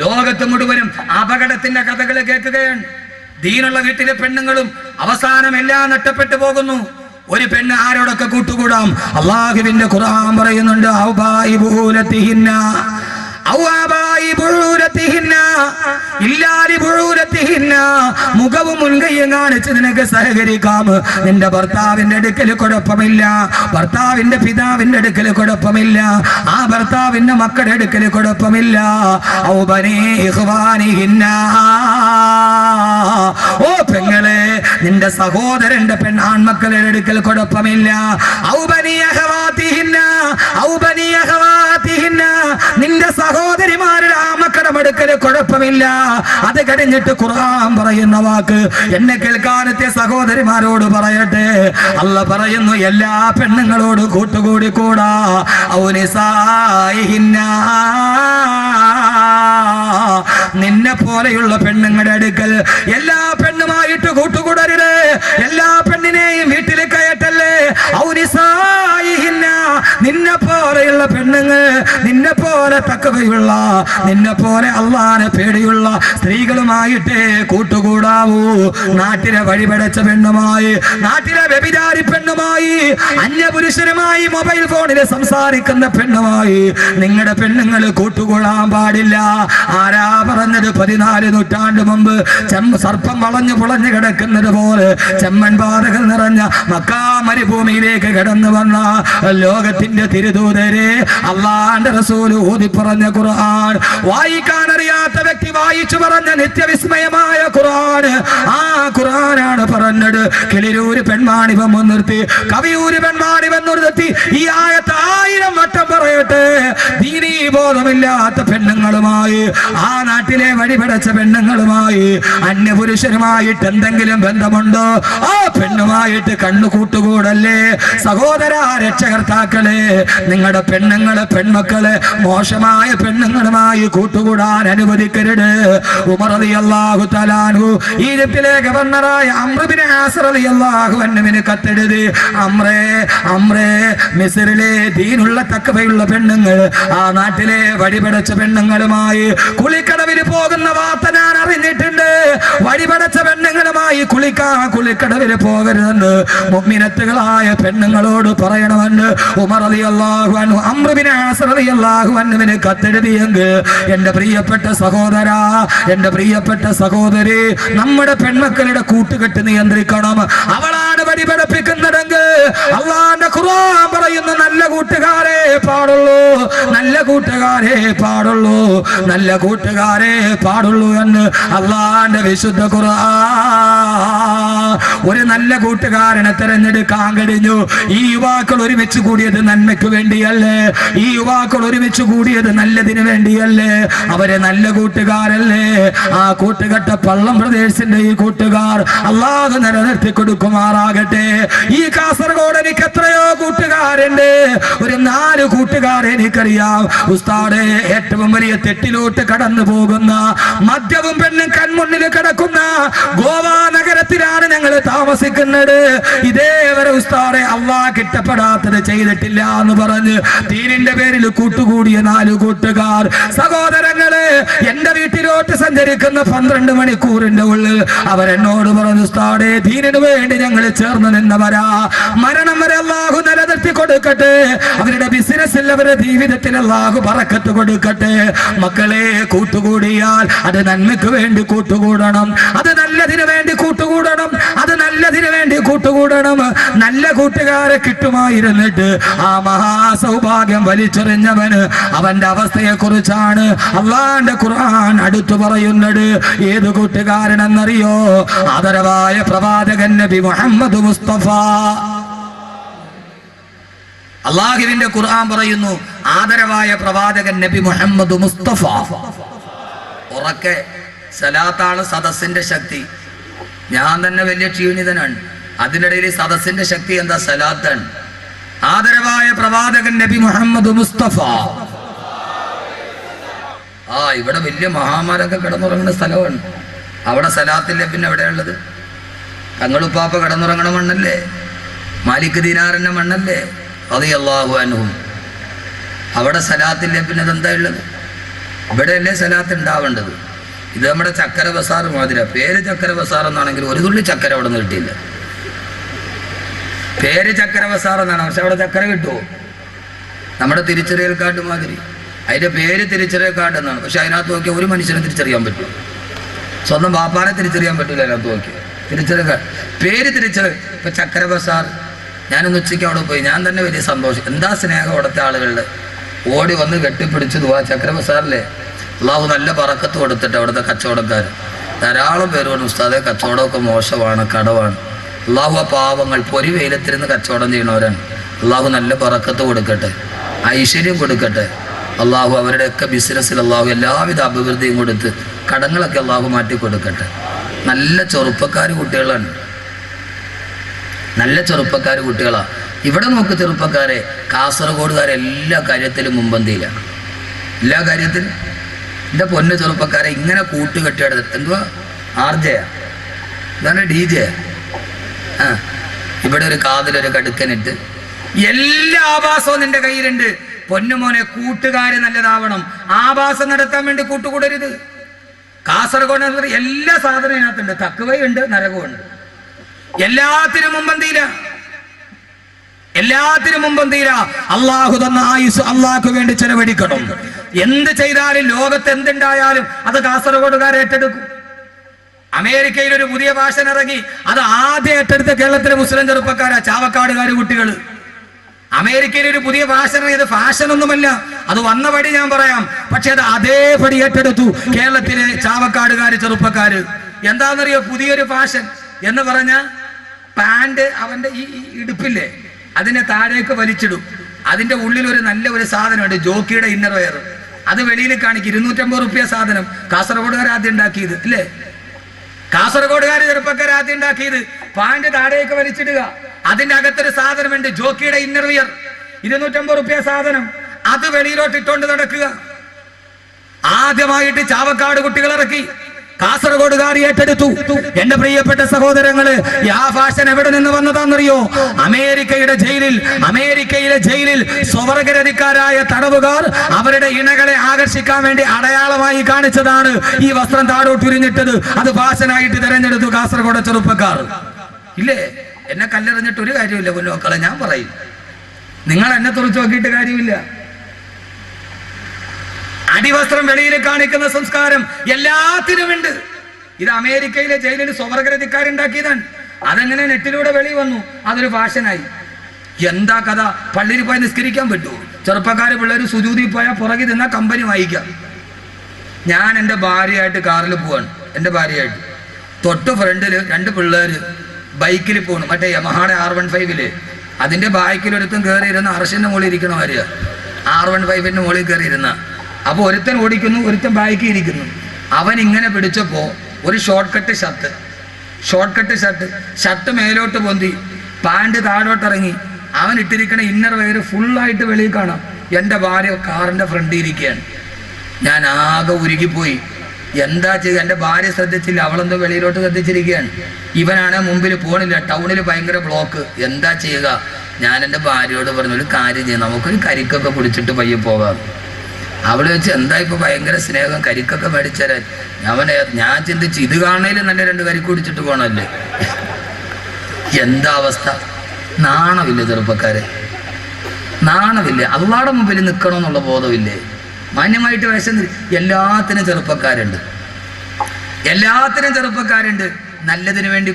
ലോകത്ത് മുഴുവനും അപകടത്തിന്റെ കഥകൾ കേൾക്കുകയാണ്. ദീനുള്ള വീട്ടിലെ പെണ്ണുങ്ങളും അവസാനം എല്ലാം നഷ്ടപ്പെട്ടു പോകുന്നു. ഒരു പെണ്ണ് ആരോടൊക്കെ കൂട്ടുകൂടാം? അള്ളാഹുവിന്റെ ഖുർആൻ പറയുന്നുണ്ട്, മുഖവും മുൻകൈയും കാണിച്ച് നിനക്ക് സഹകരിക്കാം. നിന്റെ ഭർത്താവിന്റെ അടുക്കൽ കുഴപ്പമില്ല, ഭർത്താവിന്റെ പിതാവിന്റെ അടുക്കൽ കുഴപ്പമില്ല, ആ ഭർത്താവിന്റെ മക്കളുടെ അടുക്കൽ കുഴപ്പമില്ല. ഓ പെങ്ങളെ, നിന്റെ സഹോദരന്റെ ആൺമക്കളുടെ അടുക്കൽ കുഴപ്പമില്ല. നിന്റെ സഹോദരിമാരുടെ ആമക്കളുടെ അടുക്കൽ കുഴപ്പമില്ല. അത് കഴിഞ്ഞിട്ട് ഖുർആൻ പറയുന്ന വാക്ക് എന്നെ കേൾക്കാനത്തെ സഹോദരിമാരോട് പറയട്ടെ. അല്ലാഹ് പറയുന്നു എല്ലാ പെണ്ണുങ്ങളോട് കൂട്ടുകൂടി കൂടാ. നിന്നെ പോലെയുള്ള പെണ്ണുങ്ങളുടെ അടുക്കൽ എല്ലാ പെണ്ണുമായിട്ട് കൂട്ടുകൂടരുത്. എല്ലാ പെണ്ണിനെയും വീട്ടിൽ കയറ്റല്ലേ. നിന്നെ പോലെയുള്ള പെണ്ണുങ്ങൾ, നിന്നെ പോലെ തക്കവയുള്ള, നിന്നെ പോലെ അള്ളാനെ പേടിയുള്ള സ്ത്രീകളുമായിട്ടേ കൂട്ടുകൂടാവൂ. നാട്ടിലെ വഴിപടച്ച പെണ്ണുമായി, നാട്ടിലെ വ്യഭിചാരി പെണ്ണുമായി, അന്യപുരുഷനുമായി മൊബൈൽ ഫോണിൽ സംസാരിക്കുന്ന പെണ്ണുമായി നിങ്ങളുടെ പെണ്ണുങ്ങൾ കൂട്ടുകൂടാൻ പാടില്ല. ആരാ പറഞ്ഞത്? 14 നൂറ്റാണ്ട് മുമ്പ് സർപ്പം വളഞ്ഞു പുളഞ്ഞു കിടക്കുന്നത് പോലെ ചെമ്മൻ പാതകൾ നിറഞ്ഞ മക്കാ മരുഭൂമിയിലേക്ക് കടന്നു വന്ന ലോകത്തിന്റെ തിരുദൂതരെ അള്ളാന്റെ റസൂൽ ഊതി പറഞ്ഞ ഖുർആൻ, വായിക്കാൻ അറിയാത്ത വ്യക്തി വായിച്ചു പറഞ്ഞ നിത്യവിസ്മയമായ ഖുർആൻ. ആ ഖുർആനാണ് പറഞ്ഞത്. കിളിരൂര് പെൺമാണിവം മുൻനിർത്തി, കവിയൂര് പെൺമാണിവം നിർത്തി ഈ ആയത്ത് 1000 വട്ടം പറയട്ടെ. ദീനീ ബോധമില്ലാത്ത പെണ്ണുങ്ങളുമായി, ആ നാട്ടിലെ വഴിപടച്ച പെണ്ണുങ്ങളുമായി, അന്യപുരുഷനുമായിട്ട് എന്തെങ്കിലും ബന്ധമുണ്ടോ? ആ പെണ്ണുമായിട്ട് കണ്ണു കൂട്ടുകൂടല്ലേ. സഹോദര രക്ഷകർത്താക്കളെ, നിങ്ങളുടെ പെണ്ണുങ്ങളെ, പെൺമക്കളെ മോശമായ പെണ്ണുങ്ങളുമായി കൂട്ടുകൂടാൻ അനുവദിക്കരുത്. ഉമർ റളിയല്ലാഹു തആല അൻഹു ഈജിപ്തിലെ ഗവർണറായ അംർ ഇബ്നു ആസ് റളിയല്ലാഹു അൻഹുവിന് കത്തെഴുതി, അംറേ മിസ്രിലെ ദീനുള്ള തഖ്വയുള്ള പെണ്ണുങ്ങൾ, ആ നാട്ടിലെ വഴിപടച്ച പെണ്ണുങ്ങളുമായി കുളിക്കടവിൽ പോകുന്ന വാർത്ത ഞാൻ അറിഞ്ഞിട്ടുണ്ട്. വഴിപടച്ച പെണ്ണുങ്ങളുമായി കുളിക്കടവിൽ പോകരുതെന്ന് മുഅ്മിനത്തുകളായ പെണ്ണുങ്ങളോട് പറയണമെന്ന് ഉമർ റളിയല്ലാഹു അൻഹു അംർ ഇബ്നു ആസ് റളിയല്ലാഹു അൻഹുവിന് കത്തെഴുതിയെങ്കിൽ എന്റെ പ്രിയപ്പെട്ട സഹോദര, എന്റെ പ്രിയപ്പെട്ട സഹോദരി, നമ്മുടെ പെൺമക്കളുടെ കൂട്ടുകെട്ട് നിയന്ത്രിക്കണം. അവളാണ് വഴിപടപ്പിക്കുന്നതെങ്കിൽ അള്ളാന്റെ ഖുർആൻ പറയുന്ന നല്ല കൂട്ടുകാരെ പാടുള്ളൂ, നല്ല കൂട്ടുകാരെ പാടുള്ളൂ, നല്ല കൂട്ടുകാരെ പാടുള്ളൂ എന്ന് അള്ളാന്റെ വിശുദ്ധ ഖുർആൻ. ഒരു നല്ല കൂട്ടുകാരനെ തെരഞ്ഞെടുക്കാൻ കഴിഞ്ഞു. ഈ യുവാക്കൾ ഒരുമിച്ച് കൂടിയത് നന്മയ്ക്ക് വേണ്ടിയല്ലേ? ഈ യുവാക്കൾ ഒരുമിച്ച് കൂടിയത് നല്ലതിന് വേണ്ടിയല്ലേ? അവരെ നല്ല കൂട്ടുകാരല്ലേ? ആ കൂട്ടുകെട്ട പള്ളം പ്രദേശത്തിന്റെ ഈ കൂട്ടുകാർ അള്ളാഹു നിലനിർത്തി കൊടുക്കുമാറാകട്ടെ. ഈ കാസർഗോഡ് എനിക്ക് എത്രയോ കൂട്ടുകാരുണ്ട്. ഒരു 4 കൂട്ടുകാരെ എനിക്കറിയാം. ഉസ്താദേ, ഏറ്റവും വലിയ തെറ്റിലോട്ട് കടന്നു പോകുന്ന, മദ്യവും പെണ്ണും കൺമുന്നിൽ കിടക്കുന്ന ഗോവ നഗരത്തിലാണ് ഞങ്ങൾ താമസിക്കുന്നത്. ഇതേവരെ ഉസ്താദെ അള്ളാഹ് കിട്ടപ്പെടാത്തത് ചെയ്തിട്ടില്ല എന്ന് പറഞ്ഞ് ദീനിന്റെ പേരിൽ കൂട്ടുകൂടിയ 4 കൂട്ടുകാർ. സഹോദരങ്ങളെ, എന്റെ വീട്ടിലോട്ട് സഞ്ചരിക്കുന്ന 12 മണിക്കൂറിന്റെ ഉള്ളിൽ അവരെന്നോട് പറഞ്ഞു, ഉസ്താദേ ദീനിനു വേണ്ടി ഞങ്ങൾ ചേർന്ന് നിന്നവരാ. മരണം വരെ അള്ളാഹു നിലനിർത്തി കൊടുക്കട്ടെ. അവരുടെ ബിസിനസ്സിൽ, അവരുടെ ജീവിതത്തിൽ അള്ളാഹു ബറക്കത്ത് കൊടുക്കട്ടെ. മക്കളെ, കൂട്ടുകൂടിയാൽ അത് നന്മയ്ക്ക് വേണ്ടി കൂട്ടുകൂടണം, അത് നല്ലതിന് വേണ്ടി കൂട്ടുകൂടണം, അത് നല്ലതിന് വേണ്ടി കൂട്ടുകൂടണം. നല്ല കൂട്ടുകാരെ കിട്ടുമായിരുന്നിട്ട് ആ മഹാസൗഭാഗ്യം വലിച്ചെറിഞ്ഞവന് അവന്റെ അവസ്ഥയെ കുറിച്ചാണ് അള്ളാന്റെ ഖുർആൻ അടുത്തു പറയുന്നത്. ഏത് കൂട്ടുകാരനെന്നറിയോ? ആദരവായ പ്രവാചകൻ നബി മുഹമ്മദ് മുസ്തഫ. അള്ളാഹുവിന്റെ ഖുർആൻ പറയുന്നു, ആദരവായ പ്രവാചകൻ നബി മുഹമ്മദ് മുസ്തഫ. ഉറക്കെ സലാത്താണ് സദസ്സിന്റെ ശക്തി. ഞാൻ തന്നെ വലിയ ക്ഷീണിതനാണ്. അതിനിടയിൽ സദസ്സിന്റെ ശക്തി എന്താ? സലാത്താണ്. ആദരവായ പ്രവാചകൻ നബി മുഹമ്മദ് മുസ്തഫ. ഇവിടെ വലിയ മഹാമാരൊക്കെ കിടന്നുറങ്ങുന്ന സ്ഥലമാണ്. അവിടെ സലാത്തില്ല. പിന്നെ എവിടെയുള്ളത്? തങ്ങളുപ്പാപ്പ കിടന്നുറങ്ങണ മണ്ണല്ലേ? മാലിക് ദീനാറിന്റെ മണ്ണല്ലേ? റളിയല്ലാഹു അൻഹു. അവിടെ സലാത്തില്ല. പിന്നെ അതെന്താ ഉള്ളത്? ഇവിടെയല്ലേ സലാത്ത് ഉണ്ടാവേണ്ടത്. ഇത് നമ്മുടെ ചക്കര ബസാർ മാതിര. പേര് ചക്കര ബസാർ എന്നാണെങ്കിൽ ഒരു തുള്ളി ചക്കര അവിടെ നിന്ന് കിട്ടിയില്ല. പേര് ചക്കര ബസാർ എന്നാണ്, പക്ഷെ അവിടെ ചക്കര കിട്ടുമോ? നമ്മുടെ തിരിച്ചറിയൽ കാർഡ് മാതിരി. അതിന്റെ പേര് തിരിച്ചറിയൽ കാർഡ് എന്നാണ്, പക്ഷെ അതിനകത്ത് നോക്കിയാൽ ഒരു മനുഷ്യനെ തിരിച്ചറിയാൻ പറ്റും. സ്വന്തം ബാപ്പാനെ തിരിച്ചറിയാൻ പറ്റില്ല. അതിനകത്ത് നോക്കിയാൽ തിരിച്ചറിയൽ പേര് തിരിച്ചറിയൽ. ഇപ്പൊ ചക്കര ബസാർ, ഞാനൊന്ന് ഉച്ചയ്ക്ക് അവിടെ പോയി. ഞാൻ തന്നെ വലിയ സന്തോഷം. എന്താ സ്നേഹം അവിടുത്തെ ആളുകളുടെ. ഓടി വന്ന് കെട്ടിപ്പിടിച്ചു ദുആ. ചക്കര ബസാറിലെ അള്ളാഹു നല്ല ബറക്കത്ത് കൊടുത്തിട്ട് അവിടുത്തെ കച്ചവടക്കാർ ധാരാളം പേര് പറഞ്ഞു ഉസ്താദെ കച്ചവടമൊക്കെ മോശമാണ്, കടവാണ്. അള്ളാഹു ആ പാവങ്ങൾ പൊരി വെയിലത്തിരുന്ന് കച്ചവടം ചെയ്യണവരാണ്. അള്ളാഹു നല്ല ബറക്കത്ത് കൊടുക്കട്ടെ, ഐശ്വര്യം കൊടുക്കട്ടെ. അള്ളാഹു അവരുടെയൊക്കെ ബിസിനസ്സിൽ അള്ളാഹു എല്ലാവിധ അഭിവൃദ്ധിയും കൊടുത്ത് കടങ്ങളൊക്കെ അള്ളാഹു മാറ്റി കൊടുക്കട്ടെ. നല്ല ചെറുപ്പക്കാർ കുട്ടികളാണ്, നല്ല ചെറുപ്പക്കാർ കുട്ടികളാണ്. ഇവിടെ നോക്ക് ചെറുപ്പക്കാരെ, കാസർഗോഡുകാരെ എല്ലാ കാര്യത്തിലും മുമ്പന്തിയിലാണ്, എല്ലാ കാര്യത്തിലും. എൻ്റെ പൊന്ന് ചെറുപ്പക്കാരെ ഇങ്ങനെ കൂട്ടുകെട്ടിയെടുത്ത് എന്തുവാ ആർജയാ, ഇതാണ് DJ. ഇവിടെ ഒരു കാതിലൊരു കടുക്കനിട്ട് എല്ലാ ആഭാസവും നിന്റെ കയ്യിലുണ്ട്. പൊന്നുമോനെ, കൂട്ടുകാര് നല്ലതാവണം. ആഭാസം നടത്താൻ വേണ്ടി കൂട്ടുകൂടരുത്. കാസർഗോഡ് എല്ലാ സാധനവും ഇതിനകത്തുണ്ട്. തക്കുവയുണ്ട്, നരകമുണ്ട്. എല്ലാത്തിനും മുമ്പന്തിയില, എല്ലാത്തിനും മുമ്പന്തിയില. അള്ളാഹു തന്ന ആയുസ് അള്ളാഹ്ക്ക് വേണ്ടി ചെലവഴിക്കണം. എന്ത് ചെയ്താലും ലോകത്ത് എന്തുണ്ടായാലും അത് കാസർഗോഡുകാരെ ഏറ്റെടുക്കും. അമേരിക്കയിൽ ഒരു പുതിയ ഭാഷ ഇറങ്ങി, അത് ആദ്യം ഏറ്റെടുത്ത കേരളത്തിലെ മുസ്ലിം ചെറുപ്പക്കാരാ, ചാവക്കാടുകാര് കുട്ടികൾ. അമേരിക്കയിൽ ഒരു പുതിയ ഭാഷ ഇറങ്ങിയത് ഫാഷൻ ഒന്നുമല്ല, അത് വന്ന പടി ഞാൻ പറയാം. പക്ഷെ അത് അതേപടി ഏറ്റെടുത്തു കേരളത്തിലെ ചാവക്കാടുകാര് ചെറുപ്പക്കാര്. എന്താണെന്നറിയോ പുതിയൊരു ഫാഷൻ എന്ന് പറഞ്ഞ പാന്റ് അവന്റെ ഈ ഇടുപ്പില്ലേ അതിനെ താഴേക്ക് വലിച്ചിടും. അതിന്റെ ഉള്ളിൽ ഒരു നല്ല ഒരു സാധനമുണ്ട്, ജോക്കിയുടെ ഇന്നർ വെയർ. അത് വെളിയിൽ കാണിക്കും. 250 റുപ്യ സാധനം. കാസർഗോഡുകാർ ആദ്യം ഉണ്ടാക്കിയത് അല്ലേ, കാസർഗോഡുകാർ ചെറുപ്പക്കാർ ആദ്യം ഉണ്ടാക്കിയത്. പാന്റ് താഴേക്ക് വലിച്ചിടുക, അതിന്റെ അകത്തൊരു സാധനമുണ്ട്, ജോക്കിയുടെ ഇന്നർ വെയർ. 250 റുപ്യ സാധനം. അത് വെളിയിലോട്ട് ഇട്ടുകൊണ്ട് നടക്കുക. ആദ്യമായിട്ട് ചാവക്കാട് കുട്ടികൾ ഇറക്കി, കാസർഗോഡുകാർ ഏറ്റെടുത്തു. എന്റെ പ്രിയപ്പെട്ട സഹോദരങ്ങള്, ആ ഫാഷൻ എവിടെ നിന്ന് വന്നതാണെന്നറിയോ? അമേരിക്കയിലെ ജയിലിൽ സ്വവർഗരതിക്കാരായ തടവുകാർ അവരുടെ ഇണകളെ ആകർഷിക്കാൻ വേണ്ടി അടയാളമായി കാണിച്ചതാണ് ഈ വസ്ത്രം താഴോട്ടുരിഞ്ഞിട്ടത്. അത് ഫാഷനായിട്ട് തിരഞ്ഞെടുത്തു കാസർഗോഡ് ചെറുപ്പക്കാർ. ഇല്ലേ, എന്നെ കല്ലെറിഞ്ഞിട്ട് ഒരു കാര്യമില്ല പൊന്നുമക്കളെ, ഞാൻ പറയും. നിങ്ങൾ എന്നെ തുറച്ചു നോക്കിയിട്ട് കാര്യമില്ല. അടിവസ്ത്രം വെളിയിൽ കാണിക്കുന്ന സംസ്കാരം എല്ലാത്തിനുമുണ്ട്. ഇത് അമേരിക്കയിലെ ജയിലിൽ സ്വവർഗരതിക്കാരുണ്ടാക്കിയതാണ്. അതെങ്ങനെ നെറ്റിലൂടെ വെളി വന്നു, അതൊരു ഫാഷനായി. എന്താ കഥ? പള്ളിയിൽ പോയി നിസ്കരിക്കാൻ പറ്റുമോ? ചെറുപ്പക്കാര് പിള്ളേർ സുജൂതി പോയാൽ പുറകിൽ നിന്നാ കമ്പനി വായിക്കാം. ഞാൻ എൻ്റെ ഭാര്യയായിട്ട് കാറിൽ പോവാണ്, എൻ്റെ ഭാര്യയായിട്ട്. തൊട്ട് ഫ്രണ്ടില് 2 പിള്ളേര് ബൈക്കിൽ പോകണം, മറ്റേ യമഹാടെ R15. അതിന്റെ ബാക്കിലൊരുത്തൻ കയറിയിരുന്ന അർഷിന്റെ മുകളിൽ ഇരിക്കണ ഭാര്യ, R15ന്റെ മുകളിൽ കയറിയിരുന്ന. അപ്പൊ ഒരുത്തൻ ഓടിക്കുന്നു, ഒരുത്തൻ ബാക്കി ഇരിക്കുന്നു. അവൻ ഇങ്ങനെ പിടിച്ചപ്പോ ഒരു ഷോർട്ട് കട്ട് ഷർട്ട് മേലോട്ട് പൊന്തി, പാന്റ് താഴോട്ടിറങ്ങി. അവൻ ഇട്ടിരിക്കണ ഇന്നർ വെയർ ഫുള്ളായിട്ട് വെളിയിൽ കാണാം. എൻ്റെ ഭാര്യ കാറിന്റെ ഫ്രണ്ടിൽ ഇരിക്കുകയാണ്. ഞാൻ ആകെ ഉരുകിപ്പോയി. എന്താ ചെയ്യുക? എൻ്റെ ഭാര്യ ശ്രദ്ധിച്ചില്ല, അവളെന്തോ വെളിയിലോട്ട് ശ്രദ്ധിച്ചിരിക്കുകയാണ്. ഇവനാണ് മുമ്പിൽ പോണില്ല, ടൗണിൽ ഭയങ്കര ബ്ലോക്ക്. എന്താ ചെയ്യുക? ഞാൻ എൻ്റെ ഭാര്യയോട് പറഞ്ഞു, ഒരു കാര്യം ചെയ്യാം, നമുക്കൊരു കരിക്കൊക്കെ കുടിച്ചിട്ട് പയ്യെ പോകാം. അവള് വെച്ച് എന്താ ഇപ്പൊ ഭയങ്കര സ്നേഹം, കരിക്കൊക്കെ മേടിച്ചേരാൻ. ഞാൻ ചിന്തിച്ച് ഇത് കാണേലും നല്ല 2 കരിക്ക് കുടിച്ചിട്ട് പോകണമല്ലേ. എന്താ അവസ്ഥ? നാണമില്ലേ ചെറുപ്പക്കാരെ? നാണമില്ലേ? അള്ളാടെ മുമ്പിൽ നിൽക്കണമെന്നുള്ള ബോധമില്ലേ? മാന്യമായിട്ട് വേഷം. എല്ലാത്തിനും ചെറുപ്പക്കാരുണ്ട്, നല്ലതിനു വേണ്ടി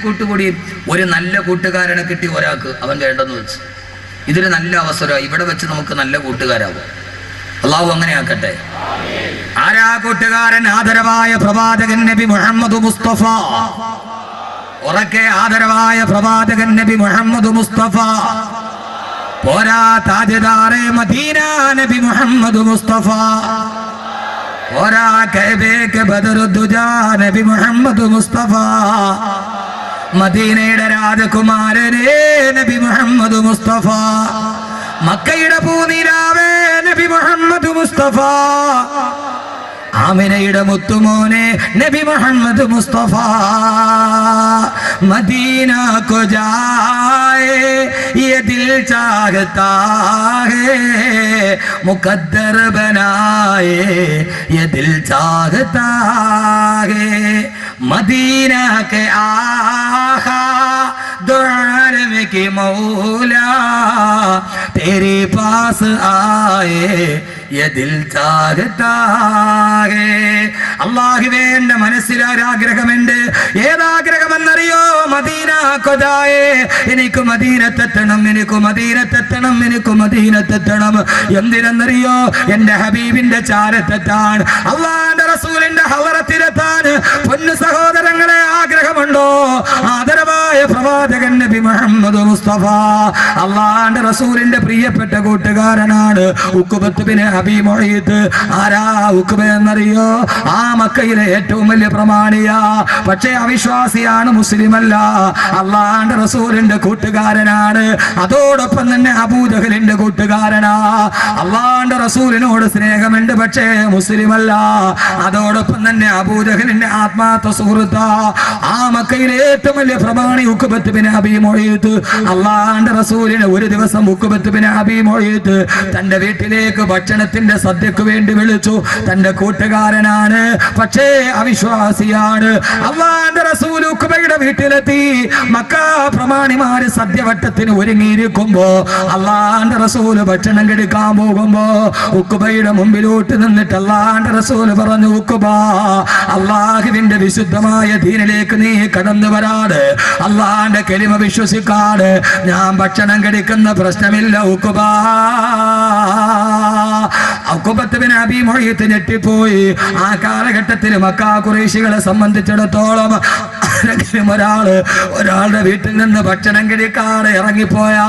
കൂട്ടുകൂടി. ഒരു നല്ല കൂട്ടുകാരനെ കിട്ടി ഒരാൾക്ക്, അവൻ വേണ്ടെന്ന് വെച്ച്. ഇതൊരു നല്ല അവസരമാണ്, ഇവിടെ വെച്ച് നമുക്ക് നല്ല കൂട്ടുകാരാവും. അള്ളാഹു അങ്ങനെ ആക്കട്ടെ. ആരാ കൂട്ടുകാരൻ? ആദരവായ പ്രവാചകൻ നബി മുഹമ്മദ് മുസ്തഫ. ഉറക്കെ ആദരവായ പ്രവാചകൻ നബി മുഹമ്മദ് മുസ്തഫ. പോരാ താജ്ദാറെ മദീന നബി മുഹമ്മദ് മുസ്തഫ. പോരാ കഅബയെ ബദറുദ്ദുജാ നബി മുഹമ്മദ് മുസ്തഫ. മദീനയുടെ രാജകുമാരനേ നബി മുഹമ്മദ് മുസ്തഫ. മക്കയുടെ പൂനിലാവേ നബി മുഹമ്മദ് മുസ്തഫ. ആമിനയുടെ മുത്തുമോനെ നബി മുഹമ്മദ് മുസ്തഫ. മദീന को जाए ये दिल चाहता है, मुकद्दर बनाए ये दिल चाहता है. मदीना के आका दो आलम के मौला तेरे पास आए ये दिल चाहता है. അല്ലാഹുവേ എന്റെ മനസ്സിലൊരാഗ്രഹമുണ്ട്. ഏതാഗ്രഹമെന്നറിയോ? മദീന കൊതായേ, എനിക്ക് മദീനത്തെത്തണം, എനിക്ക് മദീനത്തെത്തണം, എനിക്ക് മദീനത്തെത്തണം. എന്തിനെന്നറിയോ? എന്റെ ഹബീബിന്റെ ചാരത്തെത്താൻ, അള്ളാന്റെ റസൂലിന്റെ ഹളറത്തിലെത്താൻ. പൊന്നു സഹോദരങ്ങളെ, ആഗ്രഹമുണ്ടോ? ആദരവായ പ്രവാചകൻ നബി മുഹമ്മദ് മുസ്തഫ അള്ളാന്റെ റസൂലിന്റെ പ്രിയപ്പെട്ട കൂട്ടുകാരനാണ് ഉഖബത്ത് ബിൻ അബീ മുഈത്ത്. ആരാ ഉഖബ എന്നറിയോ? ആ മക്കയിലെ ഏറ്റവും വലിയ പ്രമാണിയാ, പക്ഷേ അവിശ്വാസിയാണ്, മുസ്ലിമല്ല. അള്ളാന്റെ റസൂലിന്റെ കൂട്ടുകാരനാണ്, അതോടൊപ്പം തന്നെ അബൂജഹലിന്റെ കൂട്ടുകാരനാ. അള്ളാന്റെ റസൂലിനോട് സ്നേഹമുണ്ട്, പക്ഷേ മുസ്ലിമല്ല. അതോടൊപ്പം തന്നെ അബൂജഹലിന്റെ ആത്മാർത്ഥ സുഹൃത്താ. ആ മക്കയിലെ ഏറ്റവും വലിയ പ്രമാണി ഉഖബത്ത് ബിൻ അബീ മുഈത്ത്. അള്ളാന്റെ റസൂലിനെ ഒരു ദിവസം ഉഖബത്ത് ബിൻ അബീ മുഈത്ത് തന്റെ വീട്ടിലേക്ക് ഭക്ഷണത്തിന്റെ സദ്യക്ക് വേണ്ടി വിളിച്ചു. തന്റെ കൂട്ടുകാരനാണ്, പക്ഷേ അവിശ്വാസിയാണ്. അള്ളാന്റെ റസൂൽ ഉഖബയുടെ വീട്ടിലെത്തി. മക്ക പ്രമാണിമാര് സദ്യവട്ടത്തിന് ഒരുങ്ങിയിരിക്കുമ്പോ അള്ളാന്റെ റസൂല് ഭക്ഷണം കഴിക്കാൻ പോകുമ്പോ ഉഖബയുടെ മുമ്പിലോട്ട് നിന്നിട്ട് അള്ളാന്റെ റസൂല് പറഞ്ഞു, ഉഖബ, അള്ളാഹുവിന്റെ വിശുദ്ധമായ ദീനിലേക്ക് നീ കടന്നു വരാട്, അള്ളാന്റെ കലിമ വിശ്വസിക്കാട്, ഞാൻ ഭക്ഷണം കഴിക്കുന്ന പ്രശ്നമില്ല ഉഖബ. ഉഖബത്ത് ബിൻ അബീ മുഈത്ത് ഞെട്ടിപ്പോയി. ആ കാലഘട്ടത്തിൽ മക്ക ഖുറൈശികളെ സംബന്ധിച്ചിടത്തോളം ഒരാളുടെ വീട്ടിൽ നിന്ന് ഭക്ഷണം കഴിക്കാതെ ഇറങ്ങിപ്പോയാ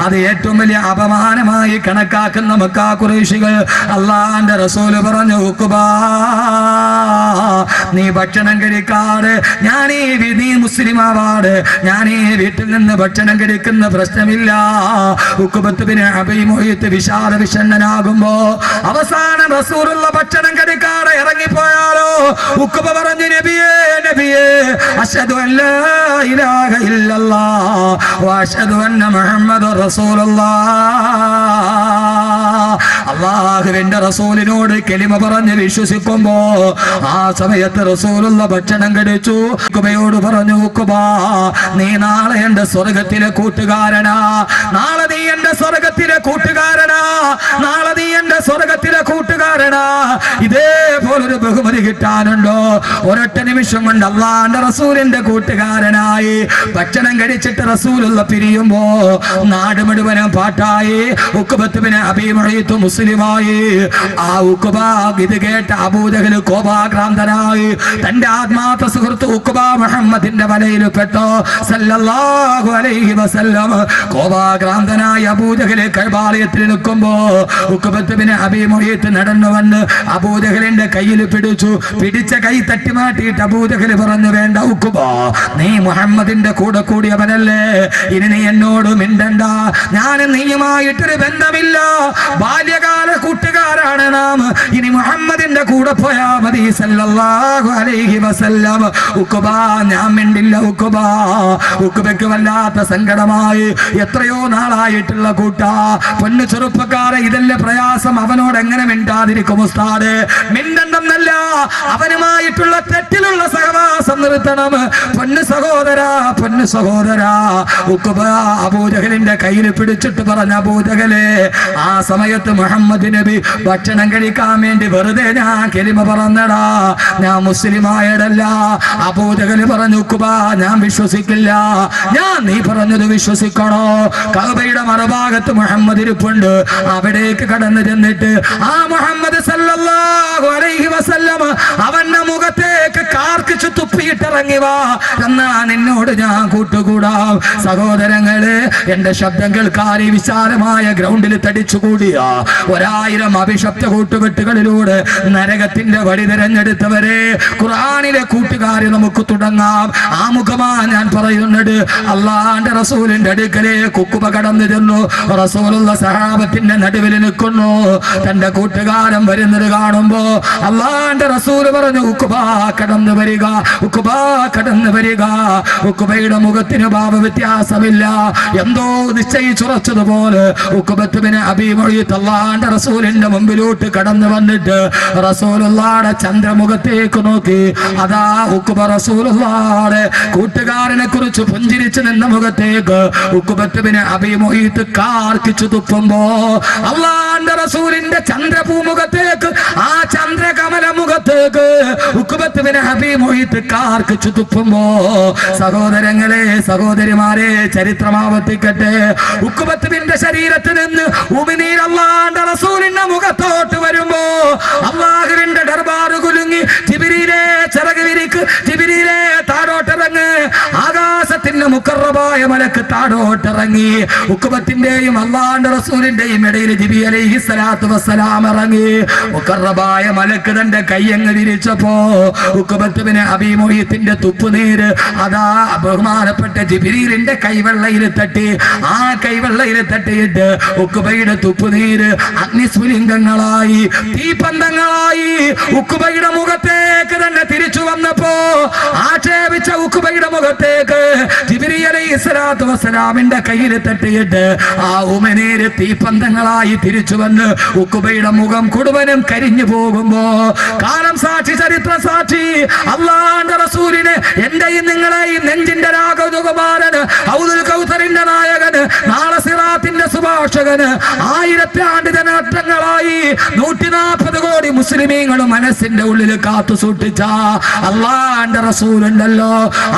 അത് ഏറ്റവും വലിയ അപമാനമായി കണക്കാക്കുന്ന മക്ക ഖുറൈശികൾ. അള്ളാന്റെ റസൂല് പറഞ്ഞു, ഉഖബ, നീ ഭക്ഷണം കഴിക്കാതെ നീ മുസ്ലിം ആവാട്, ഞാൻ ഈ വീട്ടിൽ നിന്ന് ഭക്ഷണം കഴിക്കുന്ന പ്രശ്നമില്ല. ഉഖബത്ത് ബിൻ അബീ മുഈത്ത് വിശാല വിഷണ്ണനാകുമ്പോ അവസാനം റസൂലുള്ള ഭക്ഷണം കഴിക്കാതെ ഇറങ്ങിപ്പോയാലോ? ഉഖബ പറഞ്ഞു, നബിയേ, നബിയേ, അശ്ഹദു അല്ലാ ഇലാഹ ഇല്ലല്ലാഹ് വ അശ്ഹദു അന്ന മുഹമ്മദുർ റസൂലുള്ളാഹ്. അല്ലാഹുവിന്റെ റസൂലിനോട് കലിമ പറഞ്ഞ് വിശ്വസിക്കുമ്പോ ആ സമയത്ത് റസൂലുള്ള ഭക്ഷണം കഴിച്ചു. ഉഖബയോട് പറഞ്ഞു, ഉഖബ, നീ നാളെ എന്റെ സ്വർഗത്തിലെ കൂട്ടുകാരനാ, നാളെ നീ എന്റെ സ്വർഗത്തിലെ കൂട്ടുകാരനാ, നാളെ നീ എന്റെ സ്വർഗത്തിലെ കൂട്ടുകാരനാ. ഇതേപോലൊരു ബഹുമതി കിട്ടാനുണ്ടോ? ഒരൊറ്റ നിമിഷം കൊണ്ട് അള്ളാന്റെ റസൂലിന്റെ കൂട്ടുകാരനായി ഭക്ഷണം കഴിച്ചിട്ട് റസൂലുള്ള പിരിയുമ്പോ നാട് മുഴുവനും പാട്ടായി. ഉഖബത്ത് ബിൻ അബീ മുഈത്ത് മുസ്ലിമായി. ആ ഉഖബ ഇത് കേട്ട അബൂജഹൽ കോപാക്രാന്തനായി. തന്റെ ആത്മാർത്ഥ സുഹൃത്ത് ഉഖബ മുഹമ്മദിന്റെ വലയിൽ പെട്ടോ സല്ലല്ലാഹു അലൈഹി വസല്ലം. കോപാക്രാന്തനായി അബൂജഹൽ കഅബാലയത്തിൽ നിൽക്കുമ്പോ ഉഖബത്ത് ബിൻ അബീ മുഈത്ത് നടന്നു വന്ന് അബൂജഹലിന്റെ കയ്യിൽ പിടിച്ച കൈ തട്ടി മാറ്റിയിട്ട് അബൂജഹൽ പറഞ്ഞു, വേണ്ട ഉഖബ, നീ മുഹമ്മദിന്റെ കൂടെ കൂടിയവനല്ലേ, ഇനി നീ എന്നോട് മിണ്ടണ്ട, ഞാൻ നീയുമായിട്ടൊരു ബന്ധമില്ല, ബാല്യകാല കൂട്ടുകാരാണ് നാം, ഇനി മുഹമ്മദിന്റെ കൂടെ പോയാ മതി സല്ലല്ലാഹു അലൈഹി വസല്ലം. ഉഖബ, ഞാൻ മിണ്ടില്ല ഉഖബ. ഉഖബയ്ക്ക് വല്ലാത്ത സങ്കടമായി. എത്രയോ നാളായിട്ടുള്ള കൂട്ടാ, പൊന്നു ചെറുപ്പക്കാരെ, ഇതല്ലേ പ്രയാസം, അവനോട് എങ്ങനെ മിണ്ടാതിരിക്കും ഉസ്താദ്? മിണ്ടണ്ടെന്നല്ല, അവനുമായിട്ടുള്ള തെറ്റിലുള്ള സഹവാസം നിർത്തണം. പൊന്നു സഹോദരാ, പൊന്നു സഹോദരാ. ഉഖബ അബൂജഹലിന്റെ കയ്യിൽ പിടിച്ചിട്ട് പറഞ്ഞ, അബൂജഹലെ, ആ സമയത്ത് മുഹമ്മദ് നബി ഭക്ഷണം കഴിക്കാൻ വേണ്ടി വെറുതെ ഞാൻ കലിമ പറഞ്ഞടാ, ഞാൻ മുസ്ലിമായടല്ല. അബൂജഹൽ പറഞ്ഞു, ഉഖബ, ഞാൻ വിശ്വസിക്കില്ല, ഞാൻ നീ പറഞ്ഞത് വിശ്വസിക്കണോ? കഅബയുടെ മറുഭാഗത്ത് മുഹമ്മദ് ഇരിപ്പുണ്ട്. അവിടേക്ക് കടന്നു ചെന്നിട്ട് ആ മുഹമ്മദ് സല്ലല്ലാഹു അലൈഹി വസല്ലം അവന്റെ മുഖത്തേക്ക് കാർക്കിച്ചു തുപ്പിയിട്ടിറങ്ങി വാ, എന്നാ നിന്നോട് ഞാൻ കൂട്ടുകൂടാം. സഹോദരങ്ങളെ, എന്റെ ശബ്ദം കേൾക്കാൻ ഈ വിശാലമായ ഗ്രൗണ്ടിൽ തടിച്ചുകൂടിയ 1000 അഭിശബ്ദ കൂട്ടുകെട്ടുകളിലൂടെ നരകത്തിന്റെ വഴി തിരഞ്ഞെടുത്തവരെ, ഖുർആനിലെ കൂട്ടുകാരെ നമുക്ക് തുടങ്ങാം. ആമുഖമാ ഞാൻ പറയുന്നത്. അള്ളാന്റെ റസൂലിന്റെ അടുക്കലേക്ക് ഉഖബ കടന്നു ചെന്നു. റസൂലുള്ള സഹാബത്തിന്റെ നടുവിൽ നിൽക്കുന്നു. തന്റെ കൂട്ടുകാരൻ വരുന്നത് കാണുമ്പോ അള്ളാന്റെ റസൂൽ പറഞ്ഞു, ഉഖബ, കടന്നു വരിക, വരിക, ഉഖബ കടന്നു വരിക. ഉഖബയുടെ മുഖത്തിന് ഭാവ വ്യത്യാസമില്ല. എന്തോ നിശ്ചയിച്ചുറച്ചതുപോലെ ഉഖബത്ത് ബിൻ അബീ മുഈത്ത് അല്ലാഹുവിന്റെ റസൂലിന്റെ മുമ്പിലോട്ട് കടന്നു വന്നിട്ട് റസൂലുള്ളാഹിയുടെ ചന്ദ്രമുഖത്തേക്ക് നോക്കി. അതാ ഉഖബ റസൂലുള്ളാഹിയുടെ കൂട്ടുകാരനെ കുറിച്ച് പുഞ്ചിരിച്ചു നിന്ന മുഖത്തേക്ക് ഉഖബത്ത് ബിൻ അബീ മുഈത്ത് കാർക്കിച്ചു തുപ്പുമ്പോ അല്ലാഹുവിന്റെ റസൂലിന്റെ ചന്ദ്രഭൂമുഖത്തേക്ക്, ആ ചന്ദ്രകമല മുഖത്തേക്ക് ഉഖബത്ത് ബിൻ അബീ മുഈത്ത് കാർക്കിച്ചു തുപ്പുമ്പോ സഹോദരങ്ങളെ, സഹോദരിമാരെ, ചരിത്രമാവർത്തിക്കട്ടെ. ഉഖബത്ത് ബിന്റെ ശരീരത്തിൽ നിന്ന് ഉമിനീർ അല്ലാഹുവിന്റെ റസൂലിന്റെ മുഖത്തോട്ട് വരുമ്പോ അല്ലാഹുവിന്റെ ദർബാറ് കുലുങ്ങി. ജിബ്രീലേ ചിറക് വിരിക്ക്, ജിബ്രീലേ താഴോട്ടിറങ്ങ്. ആകാശത്തിന്റെ മുഖറബായ മലക്ക് താഴോട്ടിറങ്ങി. ഉഖബത്തിന്റെയും അല്ലാഹുവിന്റെ റസൂലിന്റെയും ഇടയിൽ ജിബ്രീൽ അലൈഹിസ്സലാത്തു വസ്സലാം ഇറങ്ങി. മുഖറബായ മലക്ക് തന്റെ കൈയങ്ങ് വിരിച്ചപ്പോ ഉഖബത്ത് ബിൻ അബീ മുഈത്തിന്റെ തുപ്പുനീര് അതാ ബഹുമാനപ്പെട്ട ജിബ്രീലിന്റെ കൈവെള്ളയിൽ തട്ടി. ആ കൈവെള്ളയിൽ തട്ടിയിട്ട് ഉഖബയുടെ തുപ്പുനീര് അഗ്നിസ്ഫുലിംഗങ്ങളായി, തീപന്തങ്ങളായി ഉഖബയുടെ മുഖത്തേക്ക് തന്നെ തിരിച്ചു വന്നപ്പോ ആക്ഷേപിച്ച ഉഖബയുടെ മുഖത്തേക്ക് ജിബ്രീൽ അലൈഹിസ്സലാത്തു വസ്സലാമിന്റെ കയ്യിൽ തട്ടിയിട്ട് ആ ഉമിനീര് തീപന്തങ്ങളായി തിരിച്ചു വന്ന് ഉഖബയുടെ മുഖം മുഴുവനും കരിഞ്ഞു പോകുമ്പോ കാലം സാക്ഷി, ചരിത്ര സാക്ഷി, അല്ലാഹുവിന്റെ റസൂലിന് എന്റെയും നിങ്ങളെയും നെഞ്ചിന്റെ രാഗതുകുമാരന്, ഔദുൽ കൗസറിന്റെ നായകന്, നാളെ സിറാത്തിന്റെ സുഭാഷകന്, 1000 ആണ്ട് ജനനങ്ങളായി 140 കോടി മുസ്ലിമീങ്ങളും മനസ്സിന്റെ ഉള്ളിൽ കാത്തു സൂക്ഷിച്ച അല്ലാഹുവിന്റെ റസൂലുണ്ടല്ലോ.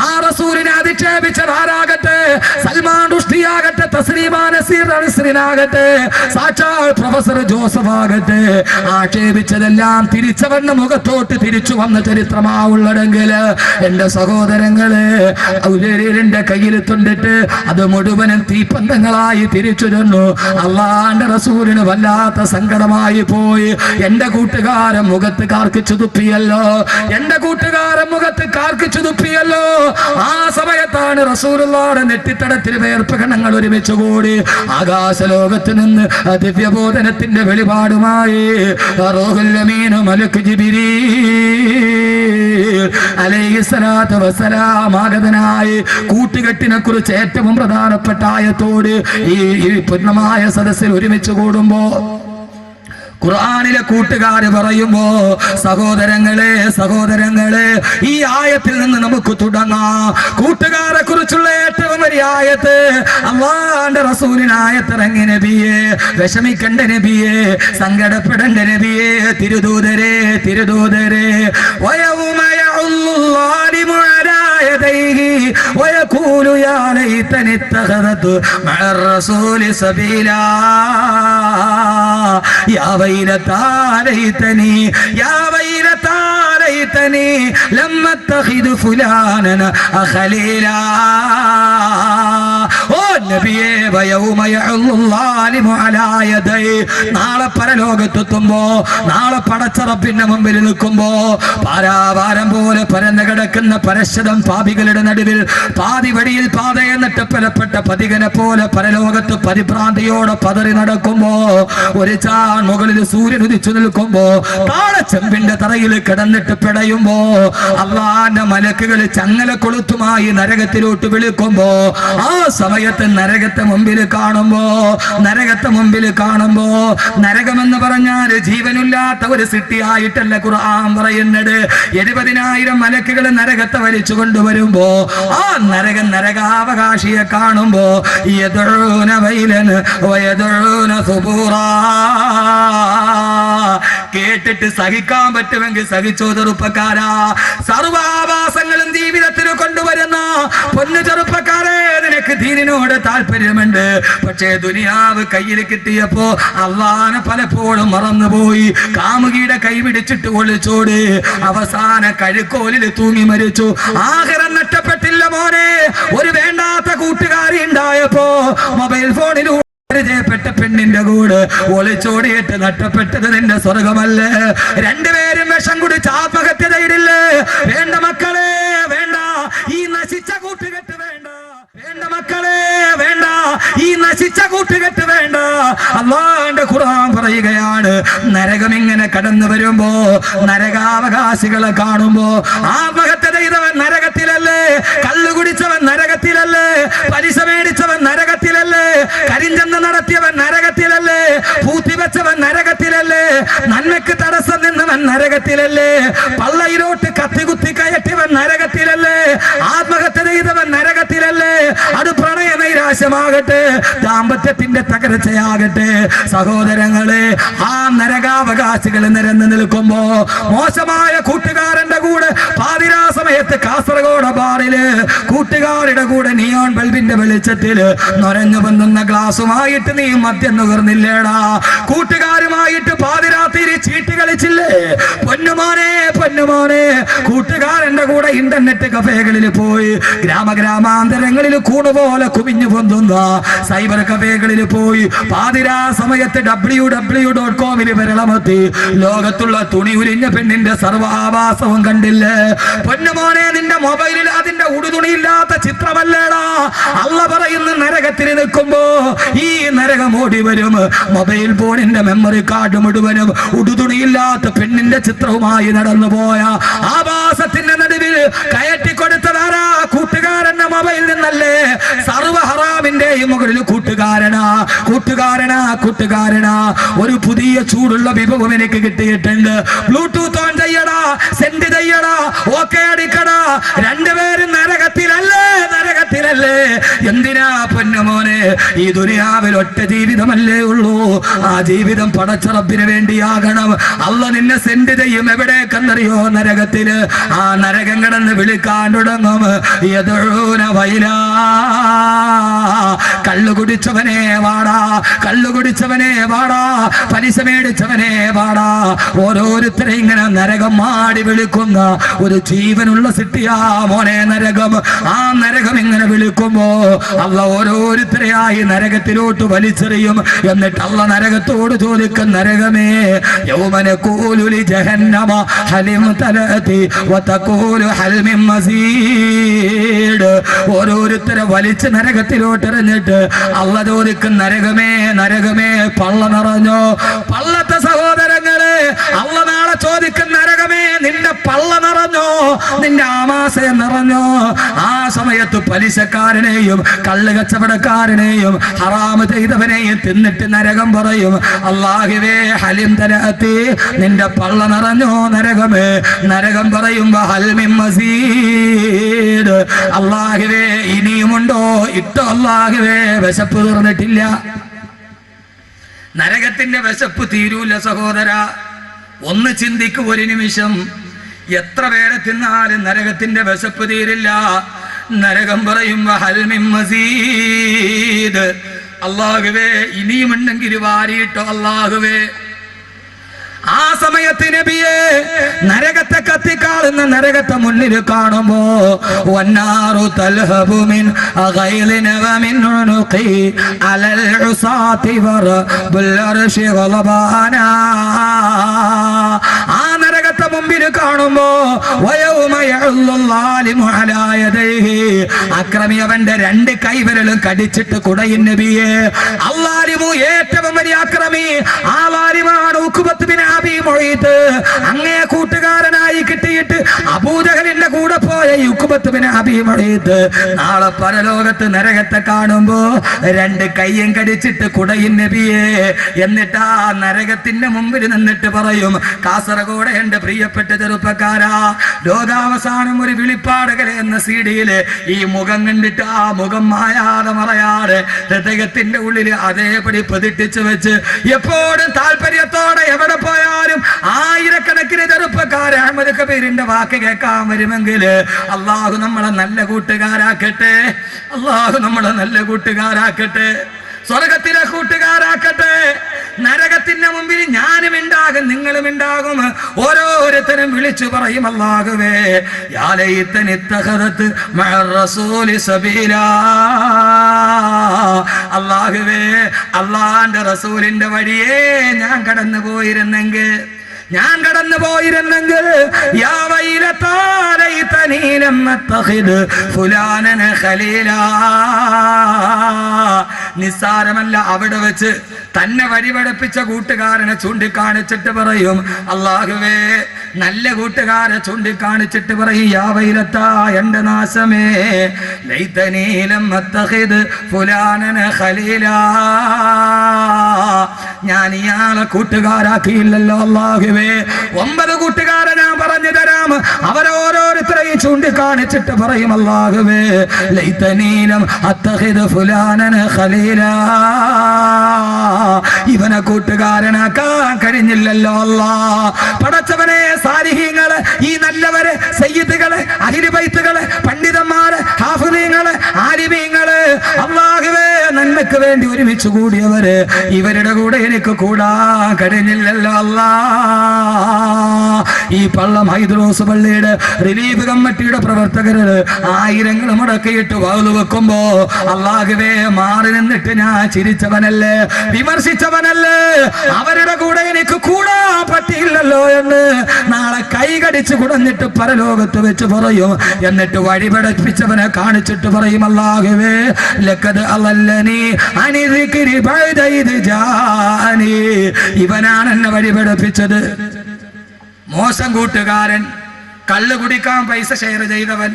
ആ റസൂലിനെ അധിക്ഷേപിച്ചതാരാകട്ടെ, സൽമാൻ റുഷ്ദിയാകട്ടെ, തസ്ലീമാ നസീർ നസ്രിനാകട്ടെ, സാക്ഷാൽ പ്രൊഫസർ ജോസഫ് ആകട്ടെ, ആക്ഷേപിച്ചതെല്ലാം തിരിച്ചവന്റെ മുഖത്തോട്ട് തിരിച്ചു വന്ന ചരിത്രമാവുള്ളതെങ്കിൽ എന്റെ സഹോദരങ്ങളെ, ഔലിയരുടെ കയ്യിൽ തൊണ്ടിട്ട് അത് മുഴുവനും തീപ്പന്തങ്ങളായി തിരിച്ചു തന്നു. അല്ലാഹുവിന്റെ റസൂലിന് വല്ലാത്ത സങ്കടമായി പോയി. എന്റെ കൂട്ടുകാരൻ മുഖത്ത് കാർക്കിച്ചു തുപ്പിയല്ലോ, എന്റെ കൂട്ടുകാരൻ മുഖത്ത് കാർക്കിച്ചു തുപ്പിയല്ലോ. ആ സമയത്താണ് റസൂലുള്ളാഹിയുടെ നെറ്റിത്തടത്തിൽ വേർപ്പ് കണങ്ങൾ ഒരുമിച്ച് കൂടി. ആകാശലോകത്ത് നിന്ന് ദിവ്യബോധനത്തിന്റെ വെളിപാടുമായി റൂഹുൽ അമീൻ മലക്ക് ജിബ്രീൽ അലൈഹിസ്സലാത്തു വസ്സലാം ആഗതനായി കൂട്ടുകെട്ടിനെ കുറിച്ച് ഏറ്റവും പ്രധാനപ്പെട്ട ആയത്തോട് ഈ പൂർണ്ണമായ സദസ്സിൽ ഒരുമിച്ച് കൂടുമ്പോ ഖുർആനിലെ കൂട്ടുകാര് പറയുമ്പോ സഹോദരങ്ങളെ, സഹോദരങ്ങളെ, ഈ ആയത്തിൽ നിന്ന് നമുക്ക് തുടങ്ങാം. കൂട്ടുകാരെ കുറിച്ചുള്ള ഏറ്റവും വലിയ ആയത്ത് അല്ലാഹുവിന്റെ റസൂലിന് ആയത്തിറങ്ങി. നബിയെ വിഷമിക്കണ്ട, നബിയെ സങ്കടപ്പെടേണ്ട, നബിയെ തിരുദൂതരെ, തിരുദൂതരെ. വയൗമ യഉല്ലാലിമു അലാ യദൈഹി വയഖൂലു യാ ലൈതനി ഇത്തഖദതു മഅർ റസൂലി സബീലാ യാ വൈലതാ ലൈതനി, യാ വൈലതാ ലൈതനി ലം അത്തഖിദു ഫുലാനൻ ഖലീലാ. ഓ നബിയേ, വയൗമ യഉല്ലാലിമു അലാ യദൈ, നാളെ പരലോകത്തെത്തുമ്പോ, നാളെ പടച്ച റബ്ബിന്റെ മുമ്പിൽ നിൽക്കുമ്പോ പാരാവാരം പോലെ പരന്നു കിടക്കുന്ന പരശതം പാപികളുടെ നടുവിൽ പാതി വഴിയിൽ പാതയെ നട്ടപ്പലപ്പെട്ട പതികനെ പോലെ പരലോകത്ത് പരിഭ്രാന്തിയോടെ പതറി നടക്കുമ്പോ ഒരു ചാൺ മുകളിൽ സൂര്യൻ ഉദിച്ചു നിൽക്കുമ്പോ താഴെ ചെമ്പിന്റെ തറയിൽ കിടന്നിട്ട് പിടയുമ്പോ അല്ലാഹുവിന്റെ മലക്കുകൾ ചങ്ങല കൊളുത്തുമായി നരകത്തിലോട്ട് വിളിക്കുമ്പോ ആ സമയത്ത് നരകത്തെ മുമ്പിൽ കാണുമ്പോ, നരകത്തെ മുമ്പിൽ കാണുമ്പോ, നരകമെന്ന് പറഞ്ഞാൽ ജീവനില്ലാത്ത ഒരു സിട്ടിയായിട്ടല്ല ഖുർആൻ പറയുന്നത്. 70,000 മലക്കുകൾ നരകത്തെ വലിച്ചു കൊണ്ടുവരുമ്പോ ആ നരകാവകാശിയെ കാണുമ്പോ യദഊന വൈലൻ വയദഊന സുബൂറാ. കേട്ടിട്ട് സഹിക്കാൻ പറ്റുമെങ്കിൽ സഹിച്ചോ ചെറുപ്പക്കാരാ. സർവാഭാസങ്ങളും ജീവിതത്തിൽ കൊണ്ടുവരുന്ന പൊന്നു ചെറുപ്പക്കാരെ, നിനക്ക് ദീനിനോട് താല്പര്യമുണ്ട്, പക്ഷേ ദുനിയാവ് കയ്യിൽ കിട്ടിയപ്പോ അള്ളാനെ പലപ്പോഴും മറന്നുപോയി. കാമുകിയുടെ കൈ പിടിച്ചിട്ട് ഒളിച്ചോട്, അവസാന കഴുക്കോലിൽ തൂങ്ങി മരിച്ചു. ആഖിറം നഷ്ടപ്പെട്ടില്ല മോനെ. ഒരു വേണ്ടാത്ത കൂട്ടുകാരി ഉണ്ടായപ്പോ മൊബൈൽ ഫോണിലൂടെ പരിചയപ്പെട്ട പെണ്ണിന്റെ കൂടെ ഒളിച്ചോടിയിട്ട് നഷ്ടപ്പെട്ടത് നിന്റെ സ്വർഗമല്ലേ? രണ്ടുപേരും വിഷം കുടിച്ച് ആത്മഹത്യ ചെയ്തില്ലേ? വേണ്ട മക്കളെ, വേണ്ട ഈ നശിച്ച കൂട്ടുകെട്ട്, വേണ്ട വേണ്ട മക്കളെ, വേണ്ട ഈ നശിച്ച കൂട്ടുകെട്ട്, വേണ്ട. അല്ലാഹുവിന്റെ ഖുർആൻ പറയുകയാണ്, നരകം ഇങ്ങനെ കടന്നു വരുമ്പോ, നരകാവകാശികളെ കാണുമ്പോ, ആത്മഹത്യ ചെയ്തവൻ നരകത്തിലല്ലേ, കള്ളു കുടിച്ചവൻ നരകത്തിലല്ലേ, പലിശ മേടിച്ചവൻ നരകത്തിലല്ലേ, കരിഞ്ചന്ത നടത്തിയവൻ നരകത്തിലല്ലേ, പൂത്തിവെച്ചവൻ നരകത്തിലല്ലേ, നന്മയ്ക്ക് തടസ്സം നിന്നവൻ നരകത്തിലല്ലേ, പള്ളയിലോട്ട് കത്തികുത്തി കയറ്റിയവൻ നരകത്തിലല്ലേ, ആത്മഹത്യ ചെയ്തവൻ നരകത്തിലല്ലേ. അത് പ്രണയ നൈരാശ്യമാകട്ടെ, ദാമ്പത്യത്തിന്റെ തകർച്ചയാകട്ടെ, സഹോദരങ്ങളെ, ആ നരകാവകാശികൾ നിരന്നു നിൽക്കുമ്പോ, മോശമായ കൂട്ടുകാരന്റെ കൂടെ പാതിരാ സമയത്ത് കാസർഗോഡ് ബാറില് കൂട്ടുകാരുടെ കൂടെ നിയോൺ ബൾബിന്റെ വെളിച്ചത്തിൽ നൊരഞ്ഞു പൊന്നുന്ന ഗ്ലാസുമായിട്ട് നീ മദ്യം നുകർന്നില്ലേടാ, കൂട്ടുകാരുമായിട്ട് പാതിരാത്രി ചീട്ട് കളിച്ചില്ലേ, പൊന്നുമോനെ പൊന്നുമോനെ, കൂട്ടുകാരന്റെ കൂടെ ഇന്റർനെറ്റ് കഫേകളിൽ പോയി, ഗ്രാമാന്തരങ്ങളിൽ കൂണുപോലെ കുമിഞ്ഞു പൊന്തുന്ന സൈബർ കഫേകളിൽ പോയി, പാതിരാ സമയത്ത് www.com വിരളമത്തി ലോകത്തുള്ള തുണി ഉരിഞ്ഞ പെണ്ണിന്റെ സർവാഭാസവും കണ്ടില്ലേ, പൊന്നുമോനെ, നിന്റെ മൊബൈലിൽ അതിന്റെ ഉടുതുണിയില്ലാത്ത ചിത്രമല്ലേടാ. അള്ള പറയുന്ന നരകത്തിൽ നിൽക്കുമ്പോ ഈ നരകം ഓടി വരും. മൊബൈൽ ഫോണിന്റെ മെമ്മറി കാർഡ് മുഴുവനും ഉടുതുണിയില്ലാത്ത പെണ്ണിന്റെ ചിത്രവുമായി നടന്നു പോയ ആഭാസത്തിന്റെ നടുവിൽ കയറ്റിക്കൊടുത്തതാരാ? കൂട്ടുകാരന്റെ മൊബൈൽ നിന്നല്ലേ. സർവ ഹറാമിന്റെയും മുകളിൽ കൂട്ടുകാരനാ, കൂട്ടുകാരനാ, കൂട്ടുകാരനാ. ഒരു പുതിയ ചൂടുള്ള വിഭവം എനിക്ക് കിട്ടിയിട്ടുണ്ട്. ബ്ലൂടൂത്ത് ഓൺ ചെയ്യടാ, സെൻഡ് ചെയ്യടാ, ഓക്കെ അടിക്കടാ. രണ്ടുപേരും നരകത്തിലല്ലേ, നരകത്തിലല്ലേ. എന്തിനാ പൊന്നുമോനെ, ഈ ദുനിയാവിൽ ഒറ്റ ജീവിതമല്ലേ ഉള്ളൂ. ആ ജീവിതം പടച്ച റബ്ബിന് വേണ്ടിയാകണം. അള്ള നിന്നെ സെൻഡ് ചെയ്യും എവിടേക്കെന്നറിയോ? നരകത്തില്. ആ നരകം കിടന്ന് വിളിക്കാൻ തുടങ്ങും, യദഊന വൈലാ, കള്ളു കുടിച്ചവനെ വാടാ, കള്ളു കുടിച്ചവനെ വാടാ, പലിശ മേടിച്ചവനെ വാടാ. ഓരോരുത്തരെ ഇങ്ങനെ നരകം മാടി വിളിക്കുന്ന ഒരു ജീവനുള്ള സിട്ടിയാ മോനെ നരകം. ആ നരകം ഇങ്ങനെ വിളിക്കുമ്പോ അള്ള ഓരോരുത്തരെയായി നരകത്തിലോട്ട് വലിച്ചെറിയും. എന്നിട്ട് അള്ള നരകത്തോട് ചോദിക്കും, നരകമേ, യൗമന കൂലുലി ജഹന്നമ ഹലിം തലതി വതഖൂലു ഹൽ മിൻ മസീദ്. ഓരോരുത്തരെ വലിച്ച് നരകത്തിലോട്ട് എറിഞ്ഞിട്ട് അള്ള ചോദിക്കും, നരകമേ, നരകമേ, പള്ള നിറഞ്ഞോ? പള്ളത്തെ സഹോദരങ്ങളെ, അള്ള നാളെ ചോദിക്കും, നരകമേ, നിന്റെ പള്ള നിറഞ്ഞോ? നിന്റെ ആമാശയം നിറഞ്ഞോ? ആ സമയത്ത് പലിശക്കാരനെയും കള്ള് കച്ചവടക്കാരനെയും ഹറാമ് ചെയ്തവനെയും തിന്നിട്ട് നരകം പറയും, അല്ലാഹുവേ, ഹലിം തലഅത്തി, നിന്റെ പള്ള നിറഞ്ഞോ നരകമേ? നരകം പറയുമ്പോ ഹൽ മിൻ മസീദ്, അല്ലാഹുവേ ഇനിയുമുണ്ടോ? ഇട്ടോ അല്ലാഹുവേ, വിശപ്പ് തീർന്നിട്ടില്ല. നരകത്തിന്റെ വിശപ്പ് തീരൂല സഹോദര. ഒന്ന് ചിന്തിക്കൂ ഒരു നിമിഷം. എത്ര പേരെ തിന്നാലും നരകത്തിന്റെ വിശപ്പ് തീരില്ല. നരകം പറയുമ്പോ ഹൽ മിൻ മസീദ്, അല്ലാഹുവേ ഇനിയുമുണ്ടെങ്കിൽ വാരിയിട്ടോ അല്ലാഹുവേ. ആ സമയത്ത് നബിയെ, നരകത്തെ കത്തിക്കാളുന്ന നരകത്തെ മുന്നിൽ കാണുമ്പോ, വന്നാറു തൽഹബു മിൻ ഗൈലിന വമിൻ ഉനുഖി അലൽ ഉസാതി വറബുൽ അർശി ഗളബാനാ. ആ നരകത്തെ മുമ്പിൽ കാണുമ്പോ, വയൗമ യഉല്ലു ളാലിമു അലാ യദൈഹി, അക്രമി അവന്റെ രണ്ട് കൈവിരലും കടിച്ചിട്ട് കുടയും നബിയെ. അല്ലാലിമു ഏറ്റവും വലിയ അക്രമി ആ ലാലിമാണ് ഉഖബത്ത് ബിൻ അബീ മുഈത്ത്. അങ്ങേ കൂട്ടുകാരനായി കിട്ടിയിട്ട് അബൂജഹലിന്റെ കൂടെ പോയ ഉഖബത്ത് ബിൻ അബീ മുഈത്ത് നാളെ പരലോകത്ത് നരകത്തെ കാണുമ്പോ രണ്ട് കയ്യും കടിച്ചിട്ട് കുടയും നബിയെ. എന്നിട്ട് ആ നരകത്തിന്റെ മുമ്പിൽ നിന്നിട്ട് പറയും, കാസർഗോഡ് എന്റെ പ്രിയപ്പെട്ട ചെറുപ്പക്കാരാ, ലോകാവസാനം ഒരു വിളിപ്പാടുകൾ എന്ന സീഡിയില് ഈ മുഖം കണ്ടിട്ട് ആ മുഖം മായാതെ മറയാതെ ഹൃദയത്തിന്റെ ഉള്ളിൽ അതേപടി പതിട്ടിച്ചു വെച്ച് എപ്പോഴും താല്പര്യത്തോടെ എവിടെ പോയാലും ആയിരക്കണക്കിന് ചെറുപ്പക്കാരെ അഹമ്മദ് കബീറിന്റെ വാക്ക് കേൾക്കാൻ വരുമെങ്കിൽ അള്ളാഹു നമ്മളെ നല്ല കൂട്ടുകാരാക്കട്ടെ, അള്ളാഹു നമ്മളെ നല്ല കൂട്ടുകാരാക്കട്ടെ, സ്വർഗത്തിലെ കൂട്ടുകാരാക്കട്ടെ. നരകത്തിന്റെ മുമ്പിൽ ഞാനും ഉണ്ടാകും, നിങ്ങളും ഉണ്ടാകും. ഓരോരുത്തരും വിളിച്ചു പറയും, അല്ലാഹുവേ, യാ ലൈതനി ഇത്തഖദത് മഅർ റസൂലി സബീലാ. അല്ലാഹുവേ, അല്ലാഹുവിന്റെ റസൂലിന്റെ വഴിയേ ഞാൻ കടന്നു പോയിരുന്നെങ്കിൽ, ഞാൻ കടന്നു പോയിരുന്നെങ്കിൽ, യാ വൈലതാ ലൈതനി ലം അത്തഖിദ് ഫുലാനന ഖലീലാ. നിസ്സാരമല്ല, അവിടെ വെച്ച് തന്നെ വഴിപടപ്പിച്ച കൂട്ടുകാരനെ ചൂണ്ടിക്കാണിച്ചിട്ട് പറയും, അല്ലാഹുവേ നല്ല കൂട്ടുകാരെ ചൂണ്ടിക്കാണിച്ചിട്ട് പറയും, യാ വൈലത്താ എന്റെ നാശമേ, ലൈതനീ ലം അത്തഖിദ് ഫുലാനന ഖലീലാ, ഞാൻ ഇയാളെ കൂട്ടുകാരാക്കിയില്ലല്ലോ അല്ലാഹുവേ. 9 കൂട്ടുകാരെ ഞാൻ പറഞ്ഞു തരാം. അവരോരോരുത്തരെയും ചൂണ്ടിക്കാണിച്ചിട്ട് പറയും, അല്ലാഹുവേ ലൈതനീ ലം അത്തഖിദ് ഫുലാനന ഖലീലാ, ഇവനെ കൂട്ടുകാരനാക്കാൻ കഴിഞ്ഞില്ലല്ലോ അല്ലാ. പടച്ചവനെ, സാലിഹീങ്ങള്, ഈ നല്ലവര്, സയ്യിദുകള്, അഹ്ലു ബൈത്തുകള്, പണ്ഡിതന്മാര്, ഹാഫിളീങ്ങള്, ആലിമീങ്ങള്, അല്ലാഹുവേ നന്മയ്ക്ക് വേണ്ടി ഒരുമിച്ച് കൂടിയവര്, ഇവരുടെ കൂടെ എനിക്ക് കൂടാൻ കഴിഞ്ഞില്ലല്ലോ അല്ലാ. ഈ പള്ളം ഹൈദ്രോസ് പള്ളിയുടെ റിലീഫ് കമ്മിറ്റിയുടെ പ്രവർത്തകര് ആയിരങ്ങൾ മുടക്കിയിട്ട് വാതിൽ വെക്കുമ്പോ, അല്ലാഹുവേ മാറി നിന്നിട്ട് ഞാൻ ചിരിച്ചവനല്ലേ, വിമർശിച്ചവനല്ലേ, അവരുടെ കൂടെ എനിക്ക് കൂടാൻ പറ്റിയില്ലല്ലോ എന്ന് നാളെ കൈകടിച്ച് കുടഞ്ഞിട്ട് പരലോകത്ത് വെച്ച് പറയും. എന്നിട്ട് വഴിപടപ്പിച്ചവനെ കാണിച്ചിട്ട് പറയും, അല്ലാഹുവേ ലഖദ് അളല്ലനി അനി ദിക്രി ബഅദ ഇദ് ജാഅനി, ഇവനാണ് എന്നെ വഴിപടപ്പിച്ചത്. മോശം കൂട്ടുകാരൻ, കള്ള് കുടിക്കാൻ പൈസ ഷെയർ ചെയ്തവൻ,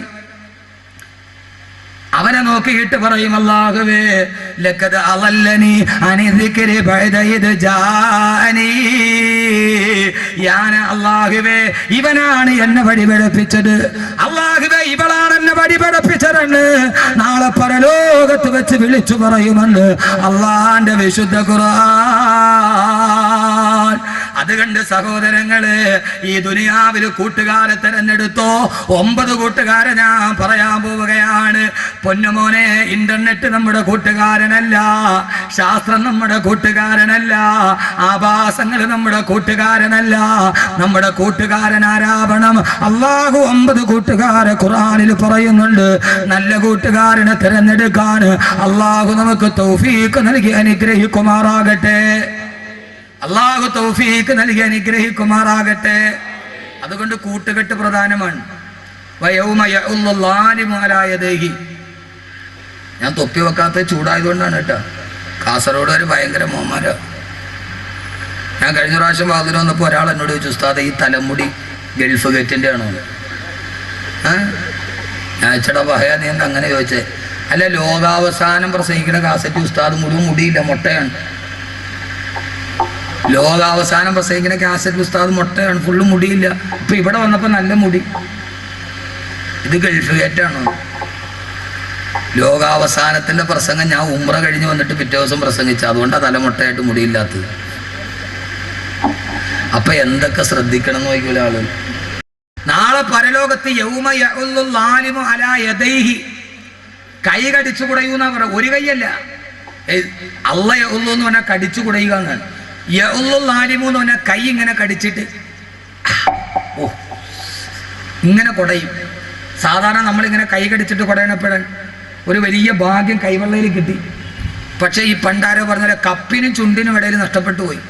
അവനെ നോക്കിയിട്ട് പറയും, അല്ലാഹുവേ ലഖദ് അളല്ലനി അനി ദിക്രി ബഅദ ഇദ് ജാഅനി, അല്ലാഹുവേ ഇവനാണ് എന്നെ വഴിപടപ്പിച്ചത്, അല്ലാഹുവേ ഇവളാണ് എന്നെ വഴിപടപ്പിച്ചതെന്ന് നാളെ പരലോകത്ത് വെച്ച് വിളിച്ചു പറയുമെന്ന് അല്ലാഹുവിന്റെ വിശുദ്ധ ഖുർആൻ. അതുകൊണ്ട് സഹോദരങ്ങള്, ഈ ദുനിയാവിൽ കൂട്ടുകാരെ തെരഞ്ഞെടുത്തോ. 9 കൂട്ടുകാരെ ഞാൻ പറയാൻ പോവുകയാണ്. പൊന്നുമോനെ, ഇന്റർനെറ്റ് നമ്മുടെ കൂട്ടുകാരനല്ല, ശാസ്ത്രം നമ്മുടെ കൂട്ടുകാരനല്ല, ആഭാസങ്ങൾ നമ്മുടെ കൂട്ടുകാരനല്ല. നമ്മുടെ കൂട്ടുകാരൻ ആരാവണം? അല്ലാഹു 9 കൂട്ടുകാരെ ഖുർആനിൽ പറയുന്നുണ്ട്. നല്ല കൂട്ടുകാരനെ തിരഞ്ഞെടുക്കാൻ അല്ലാഹു നമുക്ക് തൗഫീഖ് നൽകി അനുഗ്രഹിക്കുമാറാകട്ടെ. അല്ലാഹു തൗഫീഖ് നൽകി അനുഗ്രഹിക്കുമാറാകട്ടെ. അതുകൊണ്ട് കൂട്ടുകെട്ട് പ്രധാനമാണ്. വയൗമ യഉല്ലു ളാലിമു അലാ യദൈഹി. ഞാൻ തൊപ്പി വെക്കാത്ത ചൂടായതുകൊണ്ടാണ് കേട്ടോ. കാസർഗോഡ് ഒരു ഭയങ്കര മോമാരാ. ഞാൻ കഴിഞ്ഞ പ്രാവശ്യം വാതിൽ വന്നപ്പോൾ ഒരാൾ എന്നോട് ചോദിച്ചു, ഉസ്താദ് ഈ തലമുടി ഗൾഫ് ഗേറ്റിൻ്റെ ആണോ? ഞാൻ ചേട്ടാ പറയാ, നീ എന്താ അങ്ങനെ ചോദിച്ചേ? അല്ല, ലോകാവസാനം പ്രസംഗിക്കുന്ന കാസറ്റ് ഉസ്താദ് മുഴുവൻ മുടിയില്ല, മൊട്ടയാണ്. ലോകാവസാനം പ്രസംഗിക്കുന്ന കാസറ്റ് ഉസ്താദ് മൊട്ടയാണ്, ഫുള്ള് മുടിയില്ല. ഇപ്പൊ ഇവിടെ വന്നപ്പോൾ നല്ല മുടി. ഇത് ഗൾഫ് ഗേറ്റാണോ? ലോകാവസാനത്തിന്റെ പ്രസംഗം ഞാൻ ഉംറ കഴിഞ്ഞ് വന്നിട്ട് പിറ്റേ ദിവസം പ്രസംഗിച്ചു, അതുകൊണ്ടാണ് തലമുട്ടയായിട്ട് മുടിയില്ലാത്തത്. അപ്പൊ എന്തൊക്കെ ശ്രദ്ധിക്കണം എന്ന് നോക്കിയ ആള്. നാളെ പരലോകത്ത് യൗമ യഉല്ലു ളാലിമു അലാ യദൈഹി, കൈ കടിച്ചു കുടയൂന്നാ പറ. ഒരു കൈയല്ല, അല്ല യഉല്ലു എന്ന് പറഞ്ഞാൽ കടിച്ചു കുടയുക എന്നാണ്. യഉല്ലു ളാലിമു എന്ന് പറഞ്ഞാൽ കൈ ഇങ്ങനെ കടിച്ചിട്ട് ഇങ്ങനെ കുടയും. സാധാരണ നമ്മളിങ്ങനെ കൈ കടിച്ചിട്ട് കുടയണപ്പെടാൻ ഒരു വലിയ ഭാഗ്യം കൈവെള്ളയിൽ കിട്ടി. പക്ഷേ ഈ പണ്ടാരോ പറഞ്ഞാൽ കപ്പിനും ചുണ്ടിനും ഇടയിൽ നഷ്ടപ്പെട്ടു പോയി.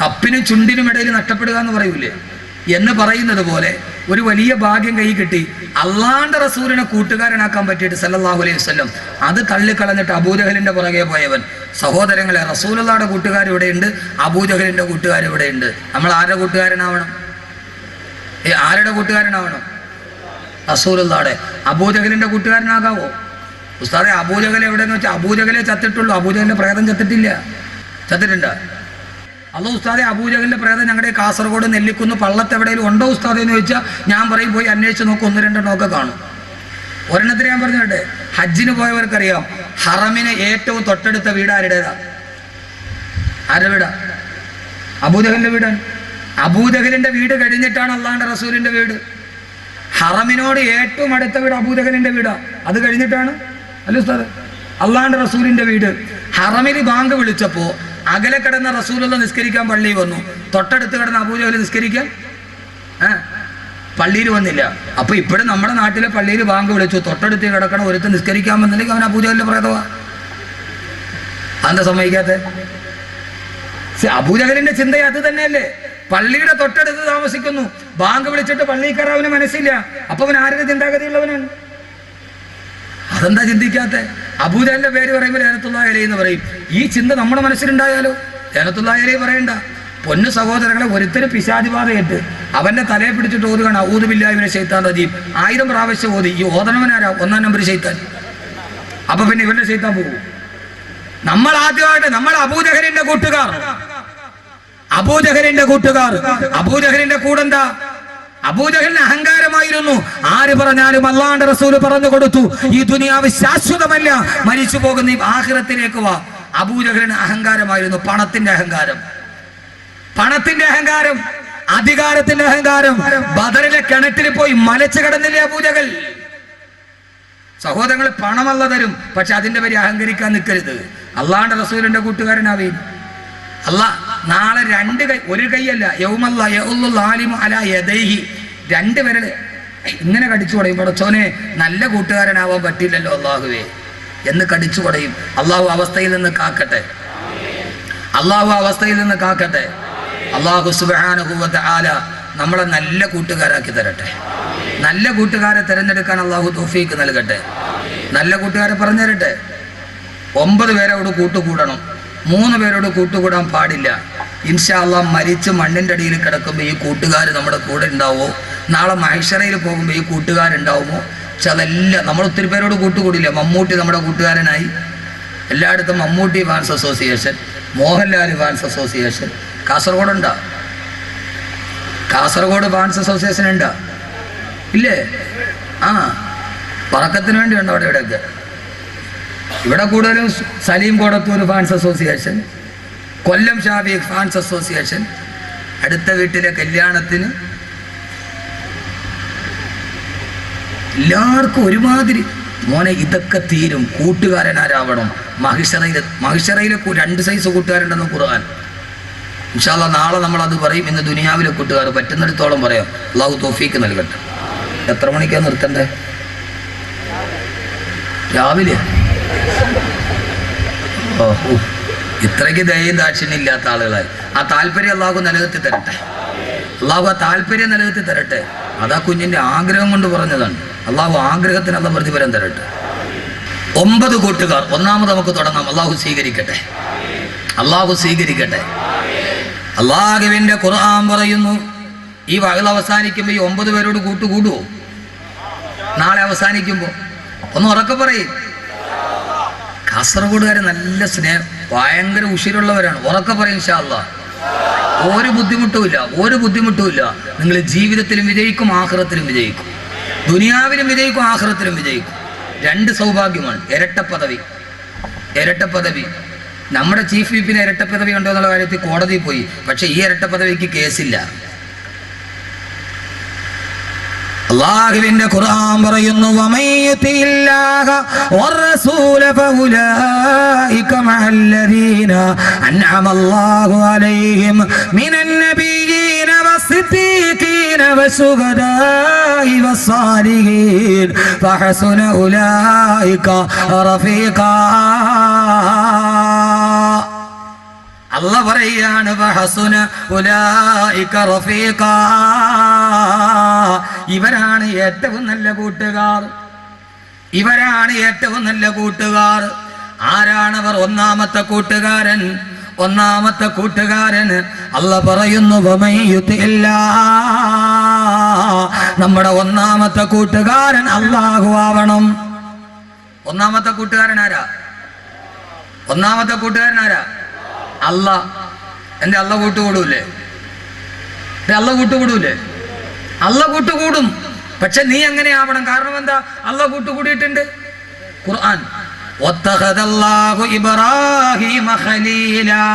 കപ്പിനും ചുണ്ടിനും ഇടയിൽ നഷ്ടപ്പെടുക എന്ന് പറയൂലേ, എന്ന് പറയുന്നത് പോലെ ഒരു വലിയ ഭാഗ്യം കൈ കിട്ടി. അള്ളാന്റെ റസൂലിനെ കൂട്ടുകാരനാക്കാൻ പറ്റിയിട്ട് സല്ലല്ലാഹു അലൈഹി വസല്ലം അത് തള്ളിക്കളഞ്ഞിട്ട് അബൂജഹലിന്റെ പുറകെ പോയവൻ. സഹോദരങ്ങളെ, റസൂലുള്ളാഹിയുടെ കൂട്ടുകാർ ഇവിടെയുണ്ട്, അബൂജഹലിന്റെ കൂട്ടുകാർ ഇവിടെയുണ്ട്. നമ്മൾ ആരുടെ കൂട്ടുകാരനാവണം? ആരുടെ കൂട്ടുകാരനാവണം? റസൂലുള്ളാഹിയുടെ. അബൂജഹലിന്റെ കൂട്ടുകാരനാകാവോ? ഉസ്താദെ, അബൂജഹൽ എവിടെയെന്ന് വെച്ചാൽ അബൂജഹലെ ചത്തിട്ടുള്ളൂ, അബൂജഹലിന്റെ പ്രേതം ചത്തിട്ടില്ല. ചത്തിട്ടുണ്ടോ? അല്ലോ ഉസ്താദെ, അബൂജഹലിന്റെ പ്രേതം ഞങ്ങളുടെ കാസർഗോഡ് നെല്ലിക്കുന്ന് പള്ളത്ത് എവിടെയെങ്കിലും ഉണ്ടോ ഉസ്താദെ എന്ന് ചോദിച്ചാൽ ഞാൻ പറയും പോയി അന്വേഷിച്ച് നോക്കും, 1-2 ഒക്കെ കാണും. ഒരെണ്ണത്തിന് ഞാൻ പറഞ്ഞോട്ടെ, ഹജ്ജിന് പോയവർക്കറിയാം, ഹറമിന് ഏറ്റവും തൊട്ടടുത്ത വീട് ആരുടേതാ? ആരുടെ വീടാ? അബൂജഹലിന്റെ വീടാണ്. അബൂജഹലിന്റെ വീട് കഴിഞ്ഞിട്ടാണ് അള്ളാഹുവിന്റെ റസൂലിന്റെ വീട്. ഹറമിനോട് ഏറ്റവും അടുത്ത വീട് അബൂജഹലിന്റെ വീടാ, അത് കഴിഞ്ഞിട്ടാണ് അല്ല ഉസ്താദ് അള്ളാഹുവിന്റെ റസൂലിന്റെ വീട്. ഹറമിൽ ബാങ്ക് വിളിച്ചപ്പോ അകലെ കിടന്ന റസൂലുള്ള നിസ്കരിക്കാൻ പള്ളിയിൽ വന്നു, തൊട്ടടുത്ത് കിടന്ന അബൂജഹൽ നിസ്കരിക്കാൻ പള്ളിയിൽ വന്നില്ല. അപ്പൊ ഇപ്പോഴും നമ്മുടെ നാട്ടിലെ പള്ളിയിൽ ബാങ്ക് വിളിച്ചു, തൊട്ടടുത്ത് കിടക്കണം ഒരുത്ത് നിസ്കരിക്കാൻ വന്നില്ലെങ്കിൽ അവൻ അബൂജഹലിന്റെ പ്രേതവാ. അതെന്താ സമ്മതിക്കാത്ത? അബൂജഹലിന്റെ ചിന്ത അത് തന്നെയല്ലേ. പള്ളിയുടെ തൊട്ടടുത്ത് താമസിക്കുന്നു, ബാങ്ക് വിളിച്ചിട്ട് പള്ളിയിൽ കയറാൻ അവന് മനസ്സില്ല. അപ്പൊ അവൻ ആരുടെ ചിന്താഗതിയുള്ളവനാണ്? അതെന്താ ചിന്തിക്കാത്ത? അബൂജഹലിന്റെ പേര് പറയുമ്പോൾ ലഅനത്തുല്ലാഹി അലൈഹി എന്ന് പറയും. ഈ ചിന്ത നമ്മുടെ മനസ്സിലുണ്ടായാലോ ലഅനത്തുല്ലാഹി അലൈഹി പറയണ്ട. പൊന്നു സഹോദരങ്ങളെ, ഒരുത്തര് പിശാചിബാധയേറ്റ് അവന്റെ തലയെ പിടിച്ചിട്ട് ഓതുകയാണ് ഔദു ബില്ലാഹി മിനശ് ശൈത്താനിർ റജീം. 1000 പ്രാവശ്യം ഓതി. ഈ ഓതണവനാരാ? 1-ാം നമ്പർ ശൈത്താൻ. അപ്പൊ പിന്നെ ഇവന്റെ ശൈത്താൻ പോകും. നമ്മൾ ആദ്യമായിട്ട് നമ്മൾ അബൂജഹലിന്റെ കൂട്ടുകാർ, അബൂജഹലിന്റെ കൂടെന്താ? അബൂജഹലിന് അഹങ്കാരമായിരുന്നു. ആര് പറഞ്ഞാലും അല്ലാഹുവിന്റെ റസൂൽ പറഞ്ഞു കൊടുത്തു, ഈ ദുനിയാവ് ശാശ്വതമല്ല, മരിച്ചു പോകുന്ന ഈ ആഖിറത്തിലേക്ക് വാ. അബൂജഹലിന് അഹങ്കാരമായിരുന്നു. പണത്തിന്റെ അഹങ്കാരം, അധികാരത്തിന്റെ അഹങ്കാരം. ബദറിലെ കിണറ്റിൽ പോയി മലച്ചു കിടന്നില്ലേ അബൂജഹൽ? സഹോദരങ്ങൾ, പണമല്ല തരും, പക്ഷെ അതിന്റെ പേര് അഹങ്കരിക്കാൻ നിൽക്കരുത്. അള്ളാഹുവിന്റെ റസൂലിന്റെ കൂട്ടുകാരനാവേ. അല്ലാഹ് നാളെ 2 കൈ, ഒരു കൈയല്ല, യൗമല്ലാ യഉല്ലുൽ ആലിമു അലാ യദൈഹി, 2 വിരൽ ഇങ്ങനെ കടിച്ചു പറയും, പടച്ചോനെ നല്ല കൂട്ടുകാരനാവാൻ പറ്റില്ലല്ലോ അള്ളാഹുവേ എന്ന് കടിച്ചു പറയും. അള്ളാഹു അവസ്ഥയിൽ നിന്ന് കാക്കട്ടെ, അള്ളാഹു സുബ്ഹാനഹു വ തആല നമ്മളെ നല്ല കൂട്ടുകാരാക്കി തരട്ടെ. നല്ല കൂട്ടുകാരെ തിരഞ്ഞെടുക്കാൻ അള്ളാഹു തൗഫീക്ക് നൽകട്ടെ. നല്ല കൂട്ടുകാരെ പറഞ്ഞു തരട്ടെ. 9 പേരോട് കൂട്ടുകൂടണം, 3 പേരോട് കൂട്ടുകൂടാൻ പാടില്ല. ഇൻഷാ അല്ലാഹ് മരിച്ച് മണ്ണിൻ്റെ അടിയിൽ കിടക്കുമ്പോൾ ഈ കൂട്ടുകാർ നമ്മുടെ കൂടെ ഉണ്ടാവുമോ? നാളെ മഹ്ശറയിൽ പോകുമ്പോൾ ഈ കൂട്ടുകാരുണ്ടാവുമോ? പക്ഷെ അതെല്ലാം നമ്മൾ ഒത്തിരി പേരോട് കൂട്ടുകൂടില്ല. മമ്മൂട്ടി നമ്മുടെ കൂട്ടുകാരനായി. എല്ലായിടത്തും Mammootty fans association, Mohanlal fans association. Kasaragod fans association ഉണ്ടോ? ഇല്ലേ? പറക്കത്തിന് വേണ്ടിയുണ്ടോ അവിടെ ഇവിടെയൊക്കെ? ഇവിടെ കൂടുതലും സലീം കോടത്തൂർ ഫാൻസ് അസോസിയേഷൻ, കൊല്ലം ഷാഫി ഫാൻസ് അസോസിയേഷൻ. അടുത്ത വീട്ടിലെ കല്യാണത്തിന് എല്ലാവർക്കും ഒരുമാതിരി. മോനെ, ഇതൊക്കെ തീരും. കൂട്ടുകാരനാരാവണം. മഹിഷറയിലെ 2 സൈസ് കൂട്ടുകാരുണ്ടെന്ന് ഖുർആൻ. ഇൻഷാ അല്ലാഹ് നാളെ നമ്മളത് പറയും. ഇന്ന് ദുനിയാവിലെ കൂട്ടുകാർ പറ്റുന്നിടത്തോളം പറയാം. അള്ളാഹു തൗഫീക്ക് നൽകട്ടെ. എത്ര മണിക്കാണ് നിർത്തണ്ടേ? രാവിലെ? ഇത്രയ്ക്ക് ദയയും ദാക്ഷിണ്യം ഇല്ലാത്ത ആളുകളായി. ആ താല്പര്യം അള്ളാഹു നിലനിർത്തി തരട്ടെ. അതാ കുഞ്ഞിന്റെ ആഗ്രഹം കൊണ്ട് പറഞ്ഞതാണ്. അള്ളാഹു ആഗ്രഹത്തിന് അള്ളാഹു പ്രതിഫലം തരട്ടെ. 9 കൂട്ടുകാർ. 1-ാമത് നമുക്ക് തുടങ്ങാം. അള്ളാഹു സ്വീകരിക്കട്ടെ. അള്ളാഹുവിന്റെ ഖുർആൻ പറയുന്നു, ഈ വഅൽ അവസാനിക്കുമ്പോൾ ഈ 9 പേരോട് കൂട്ടുകൂടുവോ? നാളെ അവസാനിക്കുമ്പോ ഒന്ന് ഉറക്കെ പറയും. കാസർഗോഡുകാർ നല്ല സ്നേഹം, ഭയങ്കര ഉഷിരുള്ളവരാണ്. ഉറക്കെ പറയും ഇൻഷാ അല്ലാഹ്. ഒരു ബുദ്ധിമുട്ടുമില്ല. നിങ്ങൾ ജീവിതത്തിലും വിജയിക്കും, ആഖിറത്തിലും വിജയിക്കും. ദുനിയാവിലും വിജയിക്കും, ആഖിറത്തിലും വിജയിക്കും. 2 സൗഭാഗ്യമാണ്. ഇരട്ട പദവി. നമ്മുടെ ചീഫ് വിപ്പിന് ഇരട്ട പദവി ഉണ്ടോ എന്നുള്ള കാര്യത്തിൽ കോടതിയിൽ പോയി. പക്ഷെ ഈ ഇരട്ട പദവിക്ക് കേസില്ല. അല്ലാഹുവിന്റെ ഖുർആൻ പറയുന്നു, വമയ്യുതില്ലാഹ വറസൂല ഫഉലൈക മഅല്ലദീന അൻഅമല്ലാഹു അലൈഹിം മിനൻ നബിയ്യീന വസ്സിദ്ദീഖീന വശുഹദാഇ വസ്സാലിഹീൻ ഫഹസുന ഉലൈക റഫീഖാ. അല്ലാഹ് പറയാണ്, ഫഹസുന ഉലൈക റഫീഖാ. ഇവരാണ് ഏറ്റവും നല്ല കൂട്ടുകാർ. ആരാണവർ? 1-ാമത്തെ കൂട്ടുകാരൻ. അല്ലാഹ് പറയുന്നു, നമ്മുടെ 1-ാമത്തെ കൂട്ടുകാരൻ അല്ലാഹു ആവണം. 1-ാമത്തെ കൂട്ടുകാരനാരാ? അല്ലാഹ്. എൻ്റെ അല്ലാഹ് കൂട്ടുകൂടൂലേ? അല്ലാഹ് കൂട്ടുകൂടും. പക്ഷെ നീ എങ്ങനെ ആവണം? കാരണം എന്താ? അല്ലാഹ് കൂട്ടുകൂടിയിട്ടുണ്ട്. ഖുർആൻ, വത്തഖദല്ലാഹു ഇബ്രാഹീമ ഖലീലാ.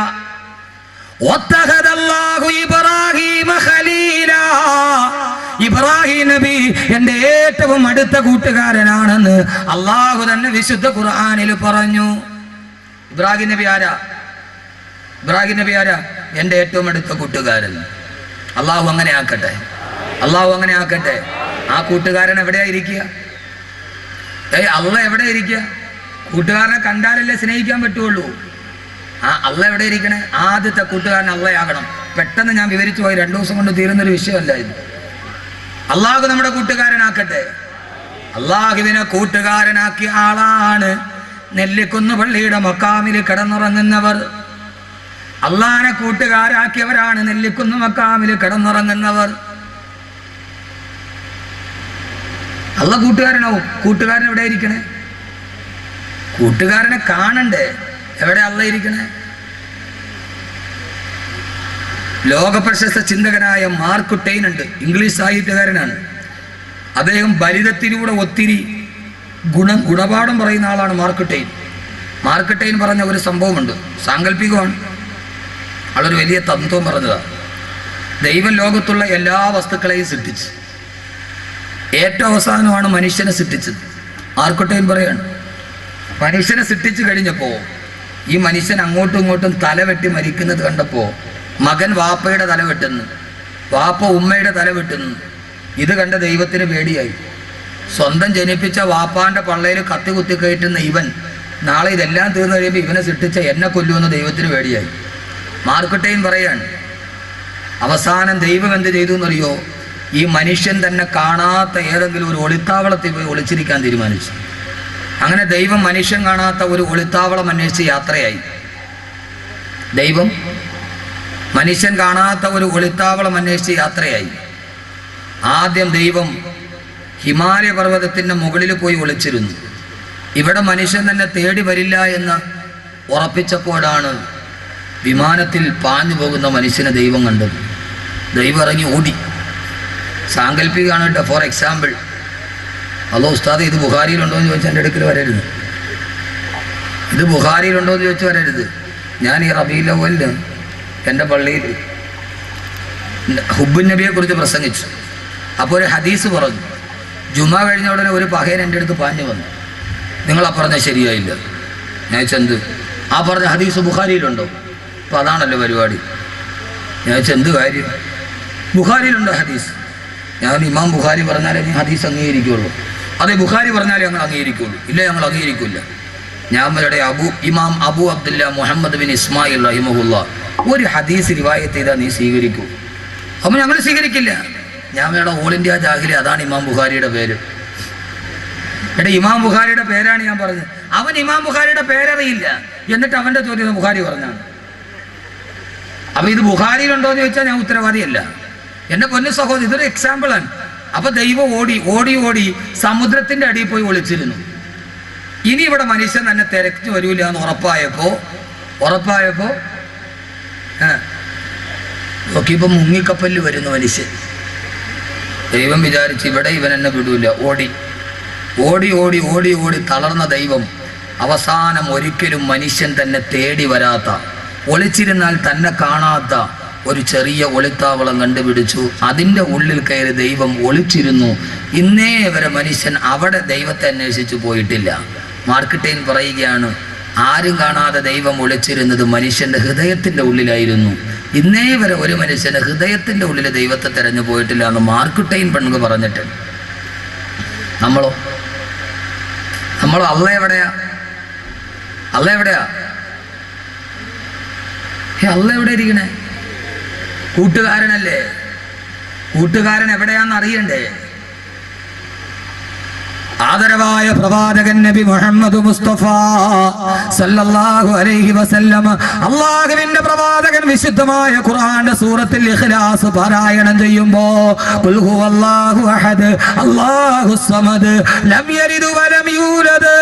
ഇബ്രാഹിം നബി എൻ്റെ ഏറ്റവും അടുത്ത കൂട്ടുകാരനാണെന്ന് അല്ലാഹു തന്നെ വിശുദ്ധ ഖുർആനിൽ പറഞ്ഞു. ഇബ്രാഹിം നബി ആരാ? എൻ്റെ ഏറ്റവും അടുത്ത കൂട്ടുകാരൻ. അല്ലാഹു അങ്ങനെ ആക്കട്ടെ. ആ കൂട്ടുകാരൻ എവിടെയായിരിക്കുക? അല്ലാഹ് എവിടെ ഇരിക്കുക? കൂട്ടുകാരനെ കണ്ടാലല്ലേ സ്നേഹിക്കാൻ പറ്റുള്ളൂ. അല്ലാഹ് എവിടെ ഇരിക്കണേ? ആദ്യത്തെ കൂട്ടുകാരൻ അല്ലാഹയാകണം. പെട്ടെന്ന് ഞാൻ വിവരിച്ചു പോയി, 2 ദിവസം കൊണ്ട് തീരുന്നൊരു വിഷയമല്ല ഇത്. അല്ലാഹു നമ്മുടെ കൂട്ടുകാരനാക്കട്ടെ. അള്ളാഹുവിനെ കൂട്ടുകാരനാക്കിയ ആളാണ് നെല്ലിക്കുന്ന് പള്ളിയുടെ മക്കാമിൽ കിടന്നുറങ്ങുന്നവർ. അള്ളാഹിനെ കൂട്ടുകാരാക്കിയവരാണ് നെല്ലിക്കുന്ന് മക്കാമിൽ കിടന്നുറങ്ങുന്നവർ. അള്ളാഹ് കൂട്ടുകാരനാവും. കൂട്ടുകാരൻ എവിടെ ഇരിക്കണേ? കൂട്ടുകാരനെ കാണണ്ടേ? എവിടെ അള്ളാഹ് ഇരിക്കണേ? ലോകപ്രശസ്ത ചിന്തകനായ മാർക്ക് ട്വെയിൻ ഉണ്ട്, ഇംഗ്ലീഷ് സാഹിത്യകാരനാണ്. അദ്ദേഹം ബലിതത്തിലൂടെ ഒത്തിരി ഗുണപാഠം പറയുന്ന ആളാണ് മാർക്ക് ട്വെയിൻ. മാർക്ക് ട്വെയിൻ പറഞ്ഞ ഒരു സംഭവമുണ്ട്, സാങ്കല്പികമാണ്. ആളൊരു വലിയ തത്വം പറഞ്ഞതാണ്. ദൈവം ലോകത്തുള്ള എല്ലാ വസ്തുക്കളെയും സൃഷ്ടിച്ചു. ഏറ്റവും അവസാനമാണ് മനുഷ്യനെ സൃഷ്ടിച്ചത്. മാർക്ക് ട്വെയിൻ പറയാണ്, മനുഷ്യനെ സൃഷ്ടിച്ചു കഴിഞ്ഞപ്പോൾ ഈ മനുഷ്യൻ അങ്ങോട്ടും ഇങ്ങോട്ടും തല വെട്ടി മരിക്കുന്നത് കണ്ടപ്പോൾ മകൻ വാപ്പയുടെ തല വെട്ടുന്നു, വാപ്പ ഉമ്മയുടെ തല വെട്ടുന്നു. ഇത് കണ്ട ദൈവത്തിന് പേടിയായി. സ്വന്തം ജനിപ്പിച്ച വാപ്പാന്റെ പള്ളയിൽ കത്തി കുത്തി കയറ്റുന്ന ഇവൻ നാളെ ഇതെല്ലാം തീർന്നു കഴിയുമ്പോൾ ഇവനെ സൃഷ്ടിച്ച എന്നെ കൊല്ലുമെന്ന് ദൈവത്തിന് പേടിയായി. മാർക്ക് ട്വെയിൻ പറയാണ്, അവസാനം ദൈവം എന്ത് ചെയ്തു എന്നറിയോ? ഈ മനുഷ്യൻ തന്നെ കാണാത്ത ഏതെങ്കിലും ഒരു ഒളിത്താവളത്തിൽ പോയി ഒളിച്ചിരിക്കാൻ തീരുമാനിച്ചു. അങ്ങനെ ദൈവം മനുഷ്യൻ കാണാത്ത ഒരു ഒളിത്താവളം അന്വേഷിച്ച് യാത്രയായി. ദൈവം മനുഷ്യൻ കാണാത്ത ഒരു ഒളിത്താവളം അന്വേഷിച്ച് യാത്രയായി. ആദ്യം ദൈവം ഹിമാലയ പർവ്വതത്തിൻ്റെ മുകളിൽ പോയി ഒളിച്ചിരുന്നു. ഇവിടെ മനുഷ്യൻ തന്നെ തേടി വരില്ല എന്ന് ഉറപ്പിച്ചപ്പോഴാണ് വിമാനത്തിൽ പാഞ്ഞു പോകുന്ന മനുഷ്യനെ ദൈവം കണ്ടത്. ദൈവം ഇറങ്ങി ഓടി. സാങ്കല്പികമാണ് കേട്ടോ. ഫോർ എക്സാമ്പിൾ, അല്ലോ ഉസ്താദ് ഇത് ബുഖാരിയിലുണ്ടോ എന്ന് ചോദിച്ചാൽ എൻ്റെ അടുക്കൽ വരരുത്. ഇത് ബുഖാരിയിലുണ്ടോ എന്ന് ചോദിച്ച് വരരുത്. ഞാൻ ഈ റബീഉൽ അവ്വലിന് എൻ്റെ പള്ളിയിൽ ഹുബ്ബുൻ നബിയെ കുറിച്ച് പ്രസംഗിച്ചു. അപ്പോൾ ഒരു ഹദീസ് പറഞ്ഞു. ജുമാ കഴിഞ്ഞ ഉടനെ ഒരു പഹയൻ എൻ്റെ അടുത്ത് പാഞ്ഞു വന്നു, നിങ്ങളാ പറഞ്ഞ ശരിയായില്ല. ഞാൻ ചെന്ത് ആ പറഞ്ഞ ഹദീസ് ബുഖാരിയിലുണ്ടോ? അപ്പോൾ അതാണല്ലോ പരിപാടി. ഞാൻ ചെന്ത് കാര്യം? ബുഖാരിയിലുണ്ടോ ഹദീസ്? ഞാൻ ഇമാം ബുഖാരി പറഞ്ഞാലേ നീ ഹദീസ് അംഗീകരിക്കുകയുള്ളൂ. അതെ, ബുഖാരി പറഞ്ഞാലേ ഞങ്ങൾ അംഗീകരിക്കുകയുള്ളൂ. ഇല്ല, ഞങ്ങൾ അംഗീകരിക്കില്ല. ഞാൻ ഇവിടെ ഇമാം അബു അബ്ദുല്ല മുഹമ്മദ് ബിൻ ഇസ്മായിൽ റഹിമഹുല്ല ഒരു ഹദീസ് റിവായത്ത് ചെയ്താൽ നീ സ്വീകരിക്കൂ. അപ്പോൾ ഞങ്ങൾ സ്വീകരിക്കില്ല. ഞാൻ ഇവിടെ ഓൾ ഇന്ത്യ ജാഹിലി, അതാണ് ഇമാം ബുഖാരിയുടെ പേര്. എടാ, ഇമാം ബുഖാരിയുടെ പേരാണ് ഞാൻ പറഞ്ഞത്. അവൻ ഇമാം ബുഖാരിയുടെ പേരറിയില്ല, എന്നിട്ട് അവൻ്റെ ചോദ്യം ബുഖാരി പറഞ്ഞാണ്. അപ്പം ഇത് ബുഖാരിയിലുണ്ടോ എന്ന് ചോദിച്ചാൽ ഞാൻ ഉത്തരവാദിയല്ല. എൻ്റെ പൊന്നു സഹോദരി, ഇതൊരു എക്സാമ്പിളാണ്. അപ്പം ദൈവം ഓടി ഓടി ഓടി സമുദ്രത്തിൻ്റെ അടിയിൽ പോയി ഒളിച്ചിരുന്നു. ഇനി ഇവിടെ മനുഷ്യൻ തന്നെ തിരക്കിച്ച് വരൂല എന്ന് ഉറപ്പായപ്പോൾ നോക്കിയപ്പോൾ മുങ്ങിക്കപ്പലിൽ വരുന്നു മനുഷ്യൻ. ദൈവം വിചാരിച്ച് ഇവിടെ ഇവൻ എന്നെ വിടൂല. ഓടി ഓടി ഓടി ഓടി ഓടി തളർന്ന ദൈവം അവസാനം ഒരിക്കലും മനുഷ്യൻ തന്നെ തേടി വരാത്ത, ഒളിച്ചിരുന്നാൽ തന്നെ കാണാത്ത ഒരു ചെറിയ ഒളിത്താവളം കണ്ടുപിടിച്ചു. അതിൻ്റെ ഉള്ളിൽ കയറി ദൈവം ഒളിച്ചിരുന്നു. ഇന്നേ വരെ മനുഷ്യൻ അവിടെ ദൈവത്തെ അന്വേഷിച്ചു പോയിട്ടില്ല. മാർക്ക് ട്വെയിൻ പറയുകയാണ്, ആരും കാണാതെ ദൈവം ഒളിച്ചിരുന്നത് മനുഷ്യൻ്റെ ഹൃദയത്തിൻ്റെ ഉള്ളിലായിരുന്നു. ഇന്നേ വരെ ഒരു മനുഷ്യൻ്റെ ഹൃദയത്തിൻ്റെ ഉള്ളിൽ ദൈവത്തെ തിരഞ്ഞു പോയിട്ടില്ല എന്ന് മാർക്ക് ട്വെയിൻ പണ്ട് പറഞ്ഞിട്ടുണ്ട്. നമ്മളോ അള്ള എവിടെയാ? അള്ള എവിടെയാ? അള്ള എവിടെ ഇരിക്കണേ? കൂട്ടുകാരനല്ലേ? കൂട്ടുകാരൻ എവിടെയാന്ന് അറിയണ്ടേ? ആദരവായ പ്രവാചകൻ നബി മുഹമ്മദ് മുസ്തഫ സല്ലല്ലാഹു അലൈഹി വസല്ലം, അല്ലാഹുവിന്റെ പ്രവാചകൻ വിശുദ്ധമായ ഖുർആന്റെ സൂറത്തുൽ ഇഖ്ലാസ് പാരായണം ചെയ്യുമ്പോൾ ഖുൽ ഹുവല്ലാഹു അഹദ് അല്ലാഹുസ് സമദ് ലം യലിദ് വലം യൂലദ്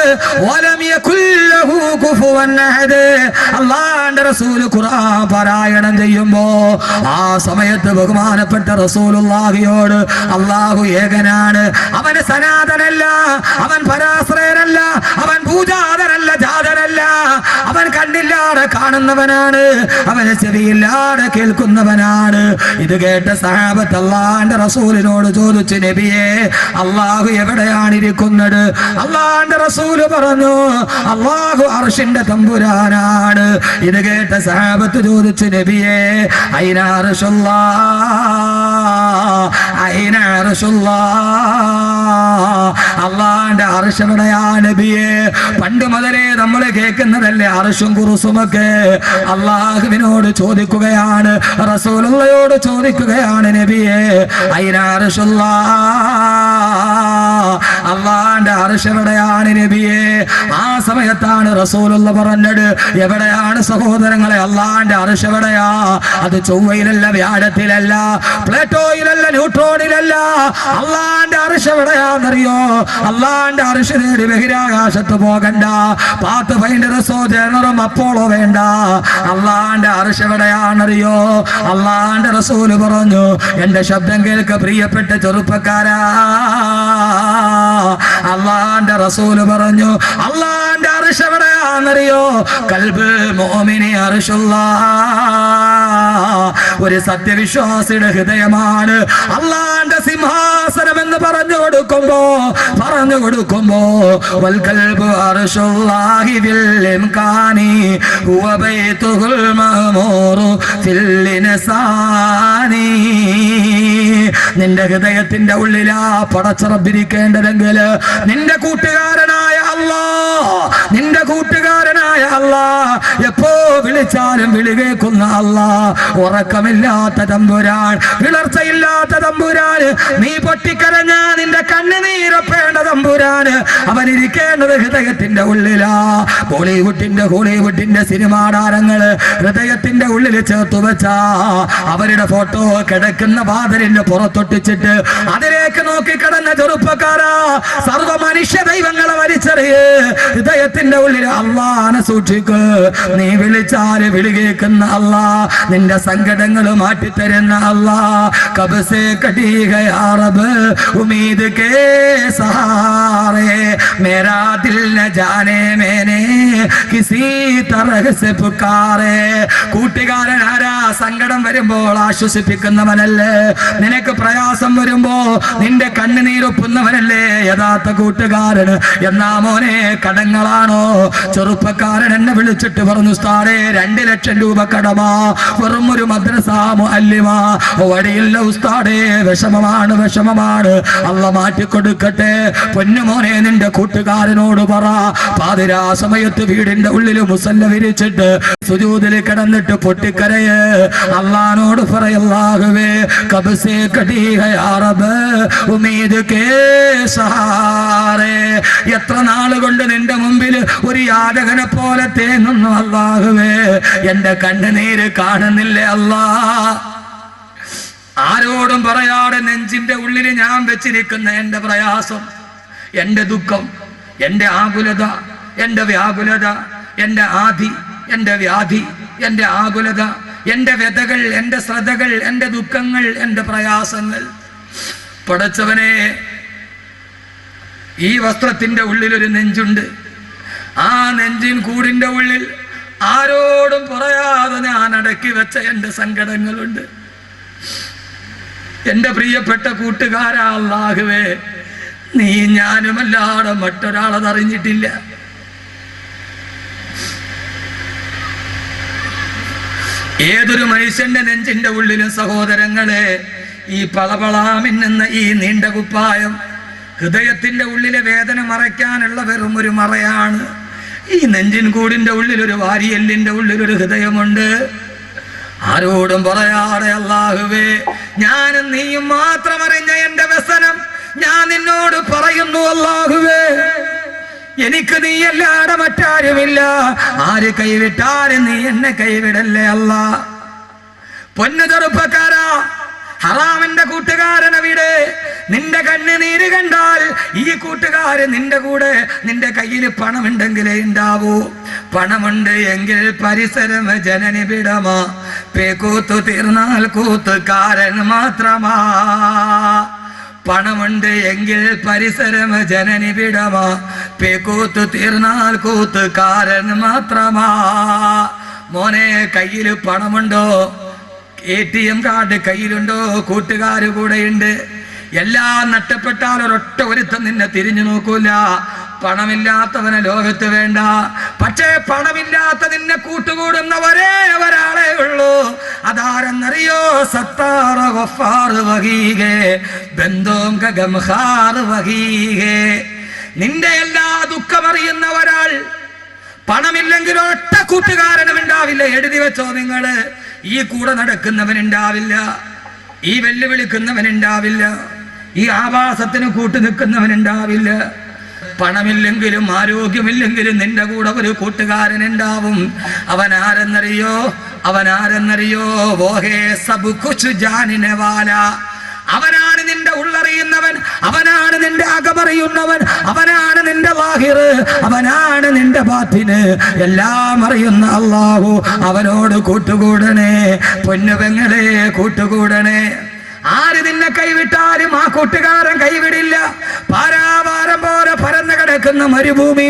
വലം യകുൽ ലഹു കുഫുവൻ അഹദ്, അല്ലാഹുവിന്റെ റസൂൽ ഖുർആൻ പാരായണം ചെയ്യുമ്പോൾ ആ സമയത്ത് ബഹുമാനപ്പെട്ട റസൂലുള്ളാഹിയോട് അല്ലാഹു ഏകനാണ്, അവൻ സനാതനല്ല, അവൻ പരാശ്രയനല്ല, അവൻ പൂജാതനല്ല, ജാതനല്ല, അവൻ കണ്ടില്ലാതെ കാണുന്നവനാണ്, അവന് ചെവിയില്ലാതെ കേൾക്കുന്നവനാണ്. ഇത് കേട്ട സഹാബത്ത് അല്ലാഹുവിന്റെ റസൂലിനോട് ചോദിച്ചു, നബിയെ അല്ലാഹു എവിടെയാണ് ഇരിക്കുന്നത്? അല്ലാഹുവിന്റെ റസൂല് പറഞ്ഞു, അല്ലാഹു അർശിന്റെ തമ്പുരാനാണ്. ഇത് കേട്ട സഹാബത്ത് ചോദിച്ചു, നബിയെ അയ്ന അർശുല്ലാഹ്, അയ്ന അർശുല്ലാഹ്, അള്ളാന്റെ അർശ് എവിടെയാണ് നബിയെ? പണ്ട് മുതലേ നമ്മൾ കേൾക്കുന്നതല്ലേ അർശും കുറുസുമൊക്കെ. അള്ളാഹുവിനോട് ചോദിക്കുകയാണ്, റസൂലുള്ളയോട് ചോദിക്കുകയാണ്, നബിയെ അയ്ന അർശുല്ലാഹ്, അള്ളാന്റെ അർശ് എവിടെയാണ് നബിയെ? ആ സമയത്താണ് റസൂലുള്ള പറഞ്ഞത്, എവിടെയാണ് സഹോദരങ്ങളെ അള്ളാന്റെ അർശ് എവിടെയാ? അത് ചൊവ്വയിലല്ല, വ്യാഴത്തിലല്ല, പ്ലേറ്റോയിലല്ല, ന്യൂട്രോണിലല്ല. അള്ളാന്റെ അർശ് എവിടെയാണെന്നറിയോ? അള്ളാന്റെ അർശ് നേടി ബഹിരാകാശത്ത് പോകണ്ട, പാത്ത് ഫൈൻഡറസോ ജനറും അപ്പോളോ വേണ്ട. അള്ളാന്റെ അർശ് എവിടെയാണെന്നറിയോ? അള്ളാന്റെ റസൂല് പറഞ്ഞു, എന്റെ ശബ്ദം കേൾക്ക പ്രിയപ്പെട്ട ചെറുപ്പക്കാരാ, അള്ളാന്റെ റസൂല് പറഞ്ഞു, അള്ളാന്റെ അർശ് എവിടെയാണെന്നറിയോ? ഖൽബ് മുഅ്മിനി അർശുല്ലാഹ്. ഒരു സത്യവിശ്വാസിയുടെ ഹൃദയമാണ് അള്ളാന്റെ സിംഹാസനം എന്ന് പറഞ്ഞു കൊടുക്കുമ്പോ വൽ ഖൽബു അർശുല്ലാഹി ബിൽ ഇംകാനി ഹുവ ബൈതുൽ മഅ്മൂറു ഫിൽ ഇൻസാനി. നിന്റെ ഹൃദയത്തിന്റെ ഉള്ളിലാ പടച്ചറബിരിക്കേണ്ടതെങ്കിൽ നിന്റെ കൂട്ടുകാരനായ അല്ലാഹ്, എപ്പോ വിളിച്ചാലും വിളി കേൾക്കുന്ന അല്ലാഹ്, ഉറക്കമില്ലാത്ത തമ്പുരാൻ, വിളർച്ചയില്ലാത്ത തമ്പുരാൻ, നീ പൊട്ടിക്കരഞ്ഞ നിന്റെ കണ്ണുനീരപ്പേണ്ട തമ്പുരാൻ, അവനിരിക്കേണ്ടത് ഹൃദയത്തിന്റെ ഉള്ളിലാ. ഹോളിവുഡിന്റെ സിനിമാ താരങ്ങള് ഹൃദയത്തിന്റെ ഉള്ളിൽ ചേർത്തു വെച്ചാ അവരുടെ ഫോട്ടോ കിടക്കുന്ന വാതിലിന്റെ പുറത്തൊട്ടിച്ചിട്ട് അതിലേക്ക് നോക്കി കിടന്ന ചെറുപ്പക്കാരാ, സർവ മനുഷ്യ ദൈവങ്ങളെ വലിച്ചെറിയേ, ഹൃദയത്തിന്റെ ഉള്ളിൽ അള്ളാനെ സൂക്ഷിക്ക്. നീ വിളിച്ചാല് വിളി കേൾക്കുന്ന അല്ലാഹ്, നിന്റെ സങ്കടങ്ങൾ മാറ്റിത്തരുന്ന അല്ലാഹ്. കബ്സേ കടി ഗയാ റബ്ബ് ഉമ്മീദ് കേ സഹാറേ, മേരാ ദിൽ ന ജാനേ മേനെ കിസി തരഹ് സെ പുകാരേ. കൂട്ടുകാരൻ ആരാ? സങ്കടം വരുമ്പോൾ ആശ്വസിപ്പിക്കുന്നവനല്ലേ? നിനക്ക് പ്രയാസം വരുമ്പോ നിന്റെ കണ്ണുനീരൊപ്പുന്നവനല്ലേ യഥാർത്ഥ കൂട്ടുകാരൻ? എന്നാ മോനെ കടങ്ങളാണോ? ചെറുപ്പക്കാരൻ എന്നെ വിളിച്ചിട്ട് പറഞ്ഞു, ഉസ്താദേ 2 ലക്ഷം രൂപ കടമാ, വെറും ഒരു മദ്രസ മുഅല്ലിമാ, വടിയില്ല ഉസ്താദേ, വിഷമമാണ്. അല്ലാഹ് മാറ്റിക്കൊടുക്കട്ടെ. പൊന്നുമോനെ നിന്റെ കൂട്ടുകാരനോട് പറ, പാതിരാ സമയത്ത് വീടിന്റെ ഉള്ളിൽ മുസല്ല വിരിച്ചിട്ട് സുജൂദിൽ കിടന്നിട്ട് പൊട്ടിക്കരയേ, അള്ളാനോട് പറയല്ലാഹുവേ, കബ്സേ കടി ഗയാ റബ്ബ് ഉമ്മീദ് കേ സഹാറേ. എത്ര നാളുകൊണ്ട് നിന്റെ മുമ്പിൽ ഒരു യാചകനെ പോലെ തേങ്ങുന്നു അല്ലാഹുവേ, എന്റെ കണ്ണുനീര് കാണുന്നില്ലേ അല്ലാഹ്? ആരോടും പറയാതെ നെഞ്ചിന്റെ ഉള്ളിൽ ഞാൻ വെച്ചിരിക്കുന്ന എന്റെ പ്രയാസം, എന്റെ ദുഃഖം, എന്റെ ആകുലത, എന്റെ വ്യാകുലത, എന്റെ ആധി, എന്റെ വ്യാധി, എന്റെ ആകുലത, എന്റെ വ്യതകൾ, എന്റെ ശ്രദ്ധകൾ, എന്റെ ദുഃഖങ്ങൾ, എന്റെ പ്രയാസങ്ങൾ. പടച്ചവനെ, ഈ വസ്ത്രത്തിന്റെ ഉള്ളിൽ ഒരു നെഞ്ചുണ്ട്. ആ നെഞ്ചിൻ കൂടിന്റെ ഉള്ളിൽ ആരോടും പറയാതെ ഞാൻ അടക്കി വെച്ച എന്റെ സങ്കടങ്ങളുണ്ട്. എന്റെ പ്രിയപ്പെട്ട കൂട്ടുകാരാ, അല്ലാഹുവേ, നീ ഞാനുമല്ലാതെ മറ്റൊരാളതറിഞ്ഞിട്ടില്ല. ഏതൊരു മനുഷ്യന്റെ നെഞ്ചിന്റെ ഉള്ളിലും സഹോദരങ്ങളെ, ഈ പളപളാമിന്നുന്ന ഈ നീണ്ട കുപ്പായം ഹൃദയത്തിന്റെ ഉള്ളിലെ വേദന മറയ്ക്കാനുള്ള വെറും ഒരു മറയാണ്. ഈ നെഞ്ചിൻ കൂടിന്റെ ഉള്ളിൽ ഒരു വാരിയെല്ലിന്റെ ഉള്ളിൽ ഒരു ഹൃദയമുണ്ട്. ആരോടും പറയാതെ അല്ലാഹുവേ, ഞാനും നീയും മാത്രം അറിഞ്ഞ എന്റെ വ്യസനം ഞാൻ നിന്നോട് പറയുന്നു അല്ലാഹുവേ. എനിക്ക് നീയല്ലാതെ മറ്റാരുമില്ല. ആര് കൈവിട്ടാലും നീ എന്നെ കൈവിടല്ലേ അല്ലാഹ്. പൊന്നു ചെറുപ്പക്കാരാ, ഹറാമിന്റെ കൂട്ടുകാരനവിടെ? നിന്റെ കണ്ണുനീര് കണ്ടാൽ ഈ കൂട്ടുകാരൻ നിന്റെ കൂടെ, നിന്റെ കയ്യിൽ പണമുണ്ടെങ്കിലേ ഉണ്ടാവൂ. പണമുണ്ട് എങ്കിൽ പരിസരം ജനനി വിടമാ, പേക്കൂത്തു തീർന്നാൽ കൂത്തുകാരൻ മാത്രമാ. പണമുണ്ട് എങ്കിൽ പരിസരം ജനനി വിടമാ, പേക്കൂത്തു തീർന്നാൽ കൂത്തുകാരൻ മാത്രമാ. മോനെ, കയ്യിൽ പണമുണ്ടോ? ATM card കയ്യിലുണ്ടോ? കൂട്ടുകാര് കൂടെയുണ്ട്. എല്ലാം നഷ്ടപ്പെട്ടാൽ ഒരൊറ്റ ഒരുത്തം നിന്നെ തിരിഞ്ഞു നോക്കൂല. പണമില്ലാത്തവനെ ലോകത്ത് വേണ്ട. പക്ഷേ പണമില്ലാത്ത നിന്നെ കൂട്ടുകൂടുന്ന ഒരാളെ ഉള്ളൂ. അതാരെന്നറിയോ? സത്താറ ഗഫാർ വഹീഗേ ബന്ധോം ഗംഹാർ വഹീഗേ. നിന്റെ എല്ലാ ദുഃഖമറിയുന്ന ഒരാൾ. പണമില്ലെങ്കിൽ ഒറ്റ കൂട്ടുകാരനും ഉണ്ടാവില്ല. എഴുതി വെച്ചോ നിങ്ങള്. ഈ കൂടെ നടക്കുന്നവനുണ്ടാവില്ല, ഈ വെല്ലുവിളിക്കുന്നവനുണ്ടാവില്ല, ഈ ആവാസത്തിന് കൂട്ടു നിൽക്കുന്നവനുണ്ടാവില്ല. പണമില്ലെങ്കിലും ആരോഗ്യമില്ലെങ്കിലും നിന്റെ കൂടെ ഒരു കൂട്ടുകാരൻ ഉണ്ടാവും. അവനാരെന്നറിയോ വോഹേ സബ് കുച്ച് ജാനിനെ വാല. അവനാണ് നിന്റെ ഉള്ളറിയുന്നവൻ, അവനാണ് നിന്റെ അകമറിയുന്നവൻ, അവനാണ് നിന്റെ ലാഹിർ, അവനാണ് നിന്റെ ബാത്തിന്. എല്ലാം അറിയുന്ന അല്ലാഹു. അവനോട് കൂട്ടുകൂടണേ പൊന്നുപെങ്ങളെ, കൂട്ടുകൂടണേ. ആര് നിന്നെ കൈവിട്ടാലും ആ കൂട്ടുകാരൻ കൈവിടില്ല. പാരാവാരം പോലെ പരന്നു കിടക്കുന്ന മരുഭൂമി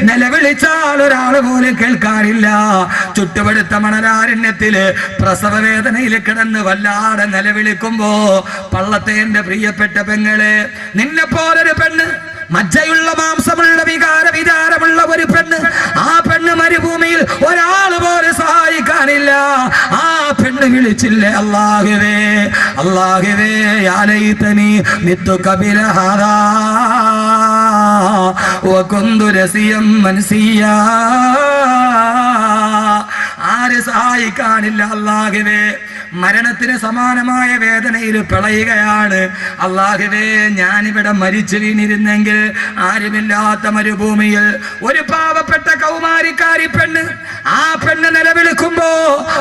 നിലവിളിച്ചാൽ ഒരാൾ പോലും കേൾക്കാറില്ല. ചുട്ടുപടുത്ത മണലാരണ്യത്തില് പ്രസവ വേദനയിൽ കിടന്ന് വല്ലാതെ നിലവിളിക്കുമ്പോ പള്ളത്തെ എന്റെ പ്രിയപ്പെട്ട പെങ്ങളെ, നിന്നെ പോലൊരു പെണ്ണ്, മജ്ജയുള്ള മാംസമുള്ള വിചാരമുള്ള ഒരു പെണ്ണ്, ആ പെണ്ണ് മരുഭൂമിയിൽ ഒരാൾ പോലും സഹായിക്കാനില്ല. ആ പെണ്ണ് വിളിച്ചില്ലേ, അല്ലാഹുവേ അല്ലാഹുവേ യാ ലൈതനി മിത്തു ഖബല ഹാദാ വകുന്തു റസിയം മൻസിയാ. ആര് സഹായിക്കാനില്ല അല്ലാഹുവേ. മരണത്തിന് സമാനമായ വേദനയിൽ പിളയുകയാണ്. അല്ലാഹുവേ, ഞാനിവിടെ മരിച്ചു വീണിരുന്നെങ്കിൽ ആരുമില്ലാത്ത മരുഭൂമിയിൽ ഒരു പാവപ്പെട്ട കൗമാരിക്കാരി പെണ്ണ്, ആ പെണ്ണ് നിലവിളിക്കുമ്പോ,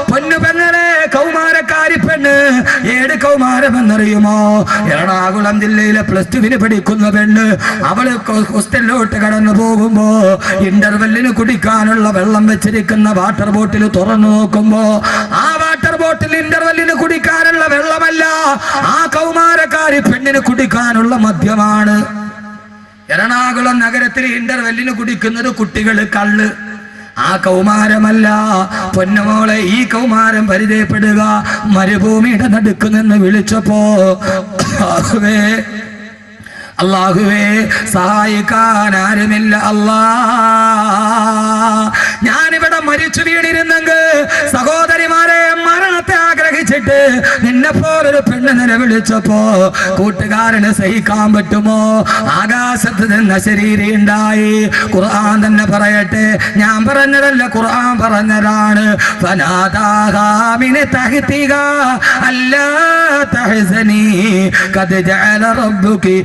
പൊന്നു പെങ്ങളെ, കൗമാരക്കാരി പെണ്ണ്, ഏത് കൗമാരമെന്നറിയുമോ? എറണാകുളം ജില്ലയിലെ +2 പഠിക്കുന്ന പെണ്ണ്. അവള് ഹോസ്റ്റലിലോട്ട് കടന്നു പോകുമ്പോ ഇന്റർവെല്ലിന് കുടിക്കാനുള്ള വെള്ളം വെച്ചിരിക്കുന്ന വാട്ടർ ബോട്ടിൽ തുറന്നു നോക്കുമ്പോ ആ വാട്ടർ ബോട്ടിൽ ഇന്റർവെല്ലിന് കുടിക്കാനുള്ള വെള്ളമല്ല, ആ കൗമാരക്കാരി പെണ്ണിന് കുടിക്കാനുള്ള മദ്യമാണ്. എറണാകുളം നഗരത്തിൽ ഇന്റർവെല്ലിന് കുടിക്കുന്നത് കുട്ടികൾ കള്ള്, ആ കൗമാരമല്ല. പൊന്നുമോളെ, ഈ കൗമാരം പരിചയപ്പെടുക. മരുഭൂമിയുടെ നടുക്ക് നിന്ന് വിളിച്ചപ്പോ അല്ലാഹുവേ സഹായിക്കാൻ ആരുമില്ല അല്ലാ. ഞാനിവിടെ മരിച്ചു വീണിരുന്നെങ്കിൽ, സഹോദരിമാരെ, മരണത്തെ ആഗ്രഹിച്ചിട്ട് നിന്നെ പോലൊരു പെണ്ണ് നിലവിളിച്ചപ്പോ കൂട്ടുകാരന് സഹിക്കാൻ പറ്റുമോ? ആകാശത്ത് നിന്ന് ശരീരം ഉണ്ടായി. ഖുർആൻ തന്നെ പറയട്ടെ, ഞാൻ പറഞ്ഞതല്ല, ഖുർആൻ പറഞ്ഞതാണ്. ഫനാദാഹാ മിൻ തഹ്തിഹാ അല്ലാ തഹ്സനി ഖദ് ജഅല റബ്ബുകി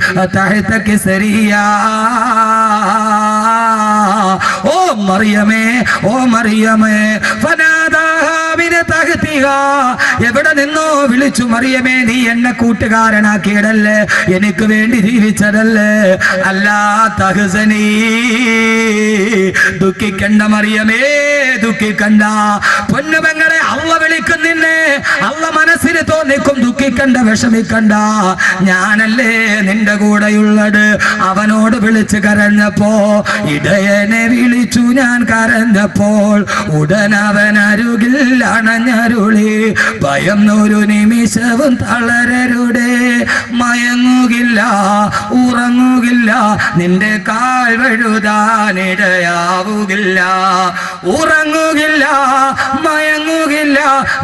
തഹ്തകി സരിയാ. ഓ മറിയമേ, ഓ മറിയമേ, ഫനാദാഹാ മിൻ തഹ്തിഹാ. എവിടെ നിന്നോ വിളിച്ചു, മറിയമേ, നീ എന്നെ കൂട്ടുകാരനാക്കിയതല്ലേ, എനിക്ക് വേണ്ടി ജീവിച്ചതല്ലേ. അല്ലാ തഹ്സനി, ദുഃഖിക്കണ്ട മറിയമേ, ദുഃഖിക്കണ്ട. പൊന്നുപെങ്ങളെ, അള്ള വിളിക്കുന്നിന്നെ, അള്ള മനസ്സിന് തോന്നിക്കും, ദുഃഖിക്കണ്ട, വിഷമിക്കണ്ട. ഞാനല്ലേ നിന്റെ കൂടെയുള്ളത്. അവനോട് വിളിച്ച് കരഞ്ഞപ്പോ, ഇടയനെ വിളിച്ചു ഞാൻ കരഞ്ഞപ്പോൾ, ഉടനവൻ അരുകിൽ അണഞ്ഞരുളി, ഭയം ഒരു നിമിഷവും തളരരുടെ, മയങ്ങുകില്ല ഉറങ്ങുകില്ല, നിന്റെ കാൽ വഴുതാനിടയാവുകില്ല. ഉറങ്ങുകില്ല മയങ്ങുകില്ല,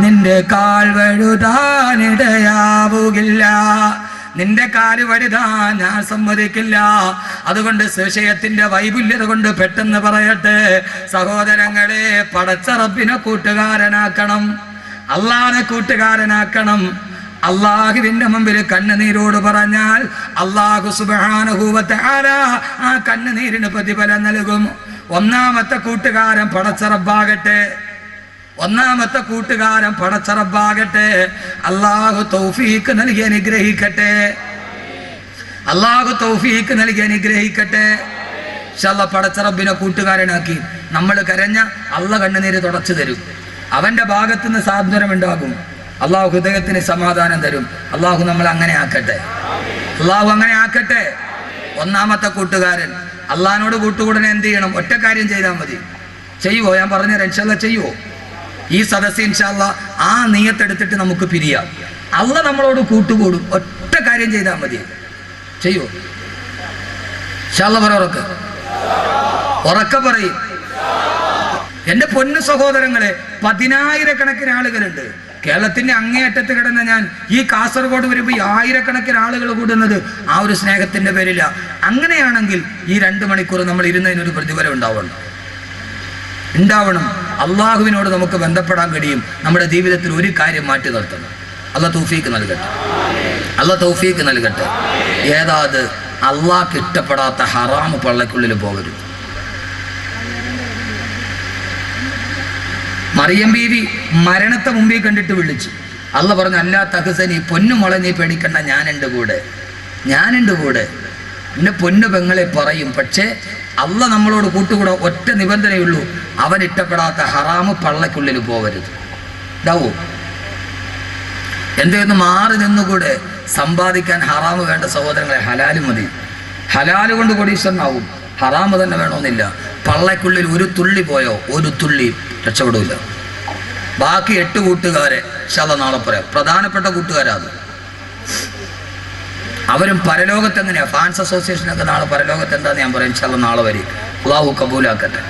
നിന്റെ കാൽ വഴുതാനിടയാവുകില്ല. നിന്റെ കാല് വഴുതാൻ ഞാൻ സമ്മതിക്കില്ല. അതുകൊണ്ട് വിഷയത്തിന്റെ വൈപുല്യത കൊണ്ട് പെട്ടെന്ന് പറയട്ടെ, സഹോദരങ്ങളെ, പടച്ച റബ്ബിനെ കൂട്ടുകാരനാക്കണം, അള്ളാനെ കൂട്ടുകാരനാക്കണം. അള്ളാഹുവിന്റെ മുമ്പിൽ കണ്ണുനീരോട് പറഞ്ഞാൽ അള്ളാഹു സുബ്ഹാനഹു വ തആല ആ കണ്ണുനീരിന് പ്രതിഫലം നൽകും. ഒന്നാമത്തെ കൂട്ടുകാരൻ പടച്ച റബ്ബാകട്ടെ, ഒന്നാമത്തെ കൂട്ടുകാരൻ പടച്ച റബ്ബാകട്ടെ. അള്ളാഹു തൗഫീഖ് നൽകി അനുഗ്രഹിക്കട്ടെ, അള്ളാഹു തൗഫീഖ് നൽകി അനുഗ്രഹിക്കട്ടെ. ഇൻഷാല്ലാ പടച്ച റബ്ബിനെ കൂട്ടുകാരനാക്കി നമ്മൾ കരഞ്ഞ അള്ള കണ്ണുനീര് തുടച്ചു തരും. അവന്റെ ഭാഗത്ത് നിന്ന് സാന്ത്വനം ഉണ്ടാകും. അള്ളാഹു ഹൃദയത്തിന് സമാധാനം തരും. അള്ളാഹു നമ്മൾ അങ്ങനെ ആക്കട്ടെ, അള്ളാഹു അങ്ങനെ ആക്കട്ടെ. ഒന്നാമത്തെ കൂട്ടുകാരൻ. അള്ളാഹിനോട് കൂട്ടുകൂടനെ എന്ത് ചെയ്യണം? ഒറ്റ കാര്യം ചെയ്താൽ മതി. ചെയ്യുവോ? ഞാൻ പറഞ്ഞുതരാം. ഇൻഷാല്ലാ ചെയ്യുവോ? ഈ സദസ്സ് ഇൻഷാല്ലാ ആ നിയത്തെടുത്തിട്ട് നമുക്ക് പിരിയാം. അള്ള നമ്മളോട് കൂട്ടുകൂടും. ഒറ്റ കാര്യം ചെയ്താൽ മതി. ചെയ്യുവോ? ഇൻഷാല്ലാ പറ, ഉറക്കെ പറയും. എന്റെ പൊന്നു സഹോദരങ്ങളെ, 10,000-കണക്കിന് ആളുകളുണ്ട്. കേരളത്തിന്റെ അങ്ങേയറ്റത്ത് കിടന്ന ഞാൻ ഈ കാസർഗോഡ് വരുമ്പോൾ 1000-കണക്കിന് ആളുകൾ കൂടുന്നത് ആ ഒരു സ്നേഹത്തിന്റെ പേരില്ല. അങ്ങനെയാണെങ്കിൽ ഈ 2 മണിക്കൂർ നമ്മൾ ഇരുന്നതിനൊരു പ്രതിഫലം ഉണ്ടാവണം. അള്ളാഹുവിനോട് നമുക്ക് ബന്ധപ്പെടാൻ കഴിയും. നമ്മുടെ ജീവിതത്തിൽ ഒരു കാര്യം മാറ്റി നിർത്തണം. അള്ളാഹ് തൗഫീക്ക് നൽകട്ടെ, അള്ളാഹ് തൗഫീക്ക് നൽകട്ടെ. ഏതാത് അള്ളാഹ്ക്ക് ഇഷ്ടപ്പെടാത്ത ഹറാമ് പള്ളക്കുള്ളിൽ പോകരുത്. മറിയം ബീവി മരണത്തെ മുമ്പിൽ കണ്ടിട്ട് വിളിച്ചു. അള്ളാഹ് പറഞ്ഞു, അല്ലാ തഹ്സനി, പൊന്നു മോളെ നീ പേടിക്കണ്ട, ഞാനുണ്ട് കൂടെ, ഞാനുണ്ട് കൂടെ. പിന്നെ പൊന്നു പെങ്ങളെ പറയും. പക്ഷേ അള്ളാഹ് നമ്മളോട് കൂട്ടുകൂടാ. ഒറ്റ നിബന്ധനയുള്ളൂ, അവൻ ഇഷ്ടപ്പെടാത്ത ഹറാമ് പള്ളക്കുള്ളിൽ പോകരുത്. ഇതാവോ എന്തെന്ന് മാറി നിന്നുകൂടെ സമ്പാദിക്കാൻ ഹറാമ് വേണ്ട സഹോദരങ്ങളെ, ഹലാല് മതി. ഹലാല് കൊണ്ട് കൊടീശ്വരനാവും, ഹറാമ് തന്നെ വേണമെന്നില്ല. പള്ളക്കുള്ളിൽ ഒരു തുള്ളി പോയോ, ഒരു തുള്ളി രക്ഷപ്പെടില്ല. ബാക്കി 8 കൂട്ടുകാരെ ഇൻഷാല്ലാ നാളെ പറയാം. പ്രധാനപ്പെട്ട കൂട്ടുകാരാ അത്. അവരും പരലോകത്ത് എങ്ങനെയാ, ഫാൻസ് അസോസിയേഷനൊക്കെ നാളെ പരലോകത്ത് എന്താന്ന് ഞാൻ പറയാം ഇൻഷാല്ലാ നാളെ വരെ. അള്ളാഹു കബൂലാക്കട്ടെ,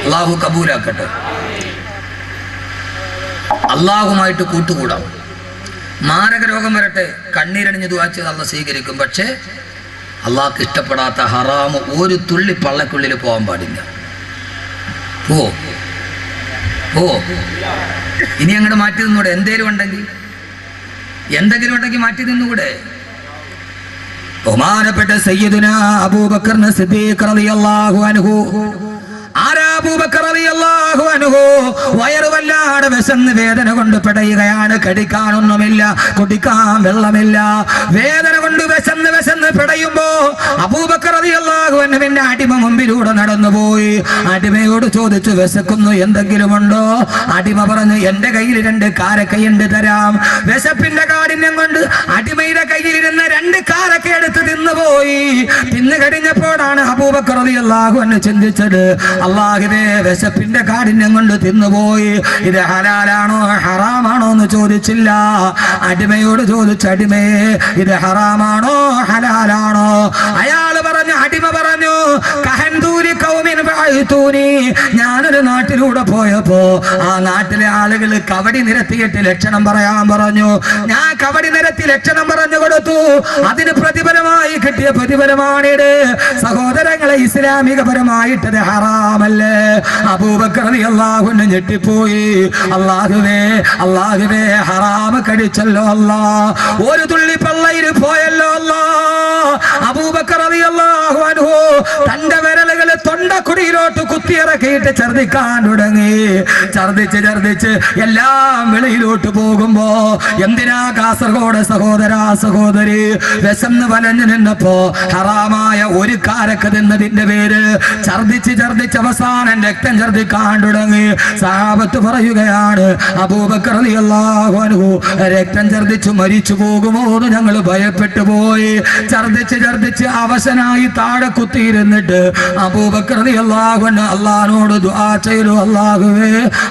അള്ളാഹു കബൂലാക്കട്ടെ. അള്ളാഹുമായിട്ട് കൂട്ടുകൂടാം. മാരക രോഗം വരട്ടെ, കണ്ണീരണിഞ്ഞ് ദുആ ചെയ്ത് അള്ളാഹ് സ്വീകരിക്കും. പക്ഷേ അള്ളാഹ്ക്ക് ഇഷ്ടപ്പെടാത്ത ഹറാമ് ഒരു തുള്ളി പള്ളക്കുള്ളിൽ പോകാൻ പാടില്ല. ഓ ഓ ഇനി അങ്ങോട്ട് മാറ്റി നിന്നൂടെ? എന്തെങ്കിലും ഉണ്ടെങ്കിൽ മാറ്റി നിന്നുകൂടെ? ബഹുമാനപ്പെട്ട സയ്യിദുനാ അബൂബക്കർ സിദ്ദീഖ് റളിയല്ലാഹു അൻഹു, വയറ് വല്ലാതെ വിശന്ന് വേദന കൊണ്ട് പിടയുകയാണ്. കടിക്കാനൊന്നുമില്ല, കുടിക്കാൻ വെള്ളമില്ല. വേദന കൊണ്ട് വിശന്ന് പിടയുമ്പോ അബൂബക്കർ റളിയല്ലാഹു അൻഹുവിന്റെ അടിമ മുമ്പിലൂടെ നടന്നുപോയി. അടിമയോട് ചോദിച്ചു, വിശക്കുന്നു, എന്തെങ്കിലും ഉണ്ടോ? അടിമ പറഞ്ഞു, എന്റെ കയ്യിൽ 2 കാരക്കയുണ്ട്, തരാം. വിശപ്പിന്റെ കാഠിന്യം കൊണ്ട് അടിമയുടെ കയ്യിലിരുന്ന 2 കാരക്ക എടുത്ത് തിന്നുപോയി. തിന്നു കഴിഞ്ഞപ്പോഴാണ് അബൂബക്കർ റളിയല്ലാഹു അൻഹു ചിന്തിച്ചത്, അല്ലാഹുവേ, വിശപ്പിന്റെ കാഠിന്യം കൊണ്ട് തിന്നുപോയി. ഇത് ഹലാലാണോ ഹറാമാണോ എന്ന് ചോദിച്ചില്ല. അടിമയോട് ചോദിച്ചു, അടിമയെ, ഇത് ഹറാമാണോ ഹലാലാണോ? അയാള് പറഞ്ഞു, അടിമ പറഞ്ഞു, ഞാനൊരു നാട്ടിലൂടെ പോയപ്പോ ആ നാട്ടിലെ ആളുകൾ കവടി നിരത്തിയിട്ട് ലക്ഷണം പറയാൻ പറഞ്ഞു. ഞാൻ കവടി നിരത്തി ലക്ഷണം പറഞ്ഞു കൊടുത്തു. അതിന് പ്രതിഫലമായി കിട്ടിയ പ്രതിഫലമാണിത്. സഹോദരങ്ങളെ, ഇസ്ലാമികപരമായിട്ടത് ഹറാമല്ലേ? അബൂബക്കർ റളിയല്ലാഹു അൻഹു ഞെട്ടിപ്പോയി. അല്ലാഹുവേ, ഹറാമ് കഴിച്ചല്ലോ അല്ലാ, ഒരു തുള്ളി പള്ളയിൽ പോയല്ലോ അല്ലാ. അബൂബക്കർ റളിയല്ലാഹു അൻഹു തന്റെ വിരലുകൾ തൊണ്ടക്കുടിയിലോട്ട് കുത്തിയിറക്കിയിട്ട് ഛർദിക്കാൻ തുടങ്ങി. ഛർദിച്ച് എല്ലാം വെളിയിലോട്ട് പോകുമ്പോ, എന്തിനാ കാസർഗോഡ് സഹോദരി വിശന്ന് വലഞ്ഞു നിന്നപ്പോ ഹറാമായ ഒരു കാരക്ക തിന്നതിന്റെ പേര് ഛർദിച്ച് അവസാനം രക്തം ഛർദിക്കാൻ തുടങ്ങി. സഹാബത്ത് പറയുകയാണ്, അബൂബക്കർ റളിയല്ലാഹു അൻഹു രക്തം ഛർദിച്ചു മരിച്ചു പോകുമോ എന്ന് ഞങ്ങൾ ഭയപ്പെട്ടു പോയി. ഛർദിച്ച് അവശനായി താഴെ കുത്തിയിരുന്നിട്ട് അബൂബക്കർ റളിയല്ലാഹു അൻഹു അല്ലാഹുവോട് ദുആ ചെയ്തു,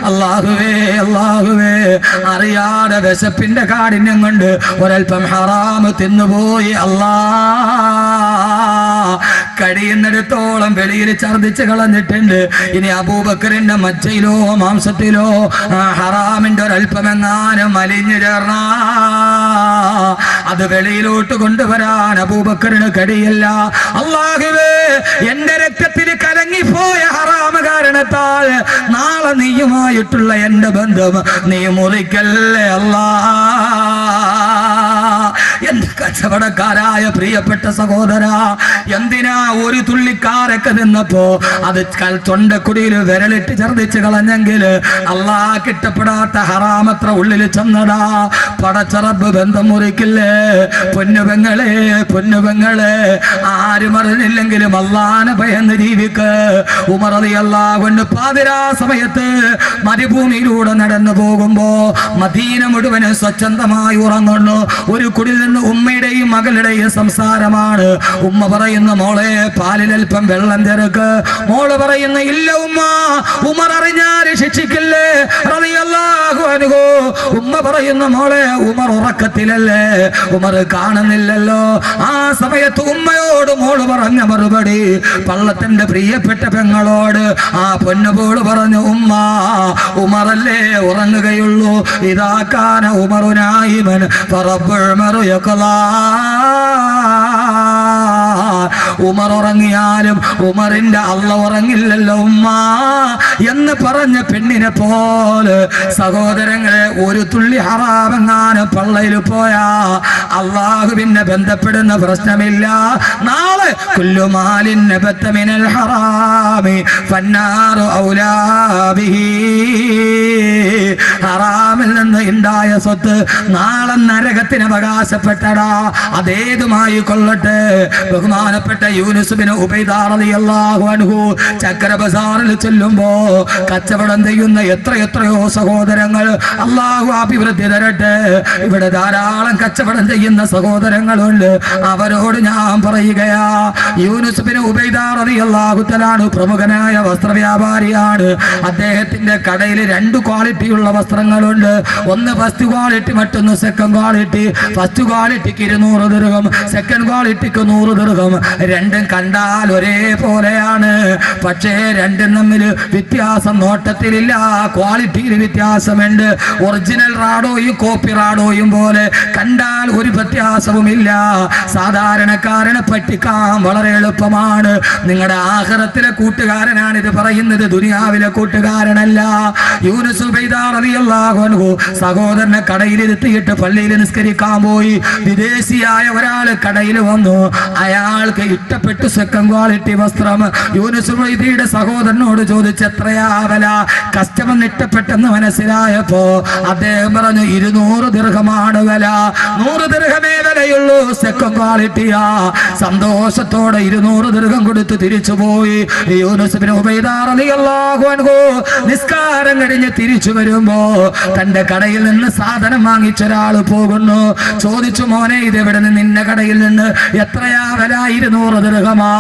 അല്ലാഹുവേ, അറിയാതെ വിശപ്പിന്റെ കാഠിന്യം കൊണ്ട് ഒരൽപ്പം ഹറാമ് തിന്നുപോയി അല്ലാ. കഴിയുന്നിടത്തോളം വെളിയിൽ ഛർദിച്ച് കളഞ്ഞിട്ടുണ്ട്. ഇനി അബൂബക്കറിന്റെ മജ്ജയിലോ മാംസത്തിലോ ഹറാമിന്റെ ഒരൽപ്പമെങ്ങാനും അലിഞ്ഞു ചേർന്ന അത് വെളിയിലോട്ട് കൊണ്ടുവരാൻ അബൂബക്കറിന് കഴിയില്ല. അല്ലാഹുവേ, എന്റെ രക്തത്തിൽ കലങ്ങിപ്പോയ ഹറാമ് കാരണത്താൽ നാളെ നീയുമായിട്ടുള്ള എന്റെ ബന്ധം നീ മുറിക്കല്ലേ അല്ലാ. എന്റെ കച്ചവടക്കാരായ പ്രിയപ്പെട്ട സഹോദര, എന്തിനാ ഒരു തുള്ളിക്കാരൊക്കെ നിന്നപ്പോ അത് തൊണ്ടക്കുടിയിൽ വിരലിട്ട് ഛർദിച്ച് കളഞ്ഞെങ്കിൽ അല്ലാഹ് ഇഷ്ടപ്പെടാത്ത ഹറാമത്ര ഉള്ളിൽ ചെന്നടാ. പടച്ചറബ് ബന്ധം മുറിക്കില്ലേ? പൊന്നുപെങ്ങളെ, ആരും അറിഞ്ഞില്ലെങ്കിലും അല്ലാഹനെ ഭയന്ന് ജീവിക്ക്. ഉമർ റളിയല്ലാഹു അൻഹു പാതിരാ സമയത്ത് മരുഭൂമിയിലൂടെ നടന്നു പോകുമ്പോ മദീന മുഴുവനും സ്വച്ഛന്തമായി ഉറങ്ങുന്നു. ഒരു കുടിൽ നിന്ന് ഉമ്മയുടെയും മകളുടെയും സംസാരമാണ്. ഉമ്മ പറയുന്ന, മോളെ പാലിലൽപ്പം വെള്ളം ചേർക്ക്. മോള് പറയുന്ന, ഇല്ല ഉമ്മ, ഉമർ അറിഞ്ഞാൽ ശിക്ഷിക്കില്ലേ റളിയല്ലാഹു അൻഹു. ഉമ്മ പറയുന്ന, മോളെ ഉമർ ഉറക്കത്തിലല്ലേ, ഉമർ കാണുന്നില്ലല്ലോ. ആ സമയത്ത് ഉമ്മയോട് മോള് പറഞ്ഞ മറുപടി പള്ളത്തിന്റെ പ്രിയപ്പെട്ട പെങ്ങളോട് ആ പൊന്നുപോള് പറഞ്ഞു, ഉമറല്ലേ ഉറങ്ങുകയുള്ളൂ. ഇതാക്കാന ഉമറുനായിമൻ ഫറബ്ബുൽ മറു യഖലാ. ഉമർ ഉറങ്ങിയാലും ഉമറിന്റെ അള്ള ഉറങ്ങില്ലല്ലോ ഉമ്മ എന്ന് പറഞ്ഞ പെണ്ണിനെ പോലെ സഹോദരങ്ങളെ, ഒരു തുള്ളി ഹറാമെങ്ങാനും പള്ളയിൽ പോയാ അള്ളാഹുവിനെ ബന്ധപ്പെടുന്ന പ്രശ്നമില്ല. നാളെ കുല്ലുമാലിൻ നബത്ത മിനൽ ഹറാമി ഫന്നാറു ഔലാ ബിഹി. ഹറാമിൽ നിന്ന് ഉണ്ടായ സ്വത്ത് നാളെ നരകത്തിന് അവകാശപ്പെട്ടടാ. അതേതുമായി കൊള്ളട്ടെ. ബഹുമാനപ്പെട്ട യൂനുസ് ബിൻ ഉബൈദ റളിയല്ലാഹു അൻഹു ചക്ര ബസാറിൽ ചെല്ലുമ്പോ കച്ചവടം ചെയ്യുന്ന എത്രയോ സഹോദരങ്ങൾ, അള്ളാഹു അഭിവൃദ്ധി തരട്ടെ. ഇവിടെ ധാരാളം കച്ചവടം ചെയ്യുന്ന സഹോദരങ്ങളുണ്ട്. അവരോട് ഞാൻ പറയുകയാ, യൂനുസ് ബിൻ ഉബൈദ റളിയല്ലാഹു തആല പ്രമുഖനായ വസ്ത്രവ്യാപാരിയാണ്. അദ്ദേഹത്തിന്റെ കടയിൽ 2 ക്വാളിറ്റിയുള്ള വസ്ത്രങ്ങളുണ്ട്. ഒന്ന് ഫസ്റ്റ് ക്വാളിറ്റി, മറ്റൊന്ന് സെക്കൻഡ് ക്വാളിറ്റി. ഫസ്റ്റ് ക്വാളിറ്റിക്ക് 200 ദിർഹം, സെക്കൻഡ് ക്വാളിറ്റിക്ക് 100 ദിർഹം. രണ്ടും കണ്ടാൽ ഒരേ പോലെയാണ്. പക്ഷേ രണ്ടും തമ്മിൽ വ്യത്യാസം നോട്ടത്തിലില്ല, ക്വാളിറ്റിയിൽ വ്യത്യാസമുണ്ട്. ഒറിജിനൽ റാഡോയും കോപ്പി റാഡോയും പോലെ കണ്ടാൽ ഒരു വ്യത്യാസവുമില്ല. സാധാരണക്കാരനെ പറ്റിക്കാൻ വളരെ എളുപ്പമാണ്. നിങ്ങളുടെ ആഖിറത്തിലെ കൂട്ടുകാരനാണ് ഇത് പറയുന്നത്, ദുനിയാവിലെ കൂട്ടുകാരനല്ല. യൂനുസ് ഉബൈദ റളിയല്ലാഹു അൻഹു സഹോദരനെ കടയിലിരുത്തിയിട്ട് പള്ളിയിൽ നിസ്കരിക്കാൻ പോയി. വിദേശിയായ ഒരാൾ കടയിൽ വന്നു. അയാൾക്ക് ഇഷ്ടപ്പെട്ടു സെക്കൻഡ് ക്വാളിറ്റി വസ്ത്രം. യൂനുസ് ഉബൈദയുടെ സഹോദരനോട് ചോദിച്ചു എത്രയാ വില. കസ്റ്റമറിന് ഇഷ്ടപ്പെട്ടെന്ന് മനസ്സിലായപ്പോ അദ്ദേഹം പറഞ്ഞു 200 ദിർഹമാണ് വില. 100 ദിർഹമേ വിലയുള്ളൂ, സെക്കൻഡ് ക്വാളിറ്റിയാ. സന്തോഷത്തോടെ 200 ദിർഹം കൊടുത്ത് തിരിച്ചുപോയി. യൂനുസ് ബിൻ ഉബൈദ റളിയല്ലാഹു അൻഹു നിസ്കാരം കഴിഞ്ഞ് തിരിച്ചു വരുമ്പോ തന്റെ കടയിൽ നിന്ന് സാധനം വാങ്ങിച്ചൊരാൾ പോകുന്നു. ചോദിച്ചു, മോനെ ഇതെവിടെ നിന്ന്? നിന്റെ കടയിൽ നിന്ന്. എത്രയാ വില? 200 ദിർഹമാ.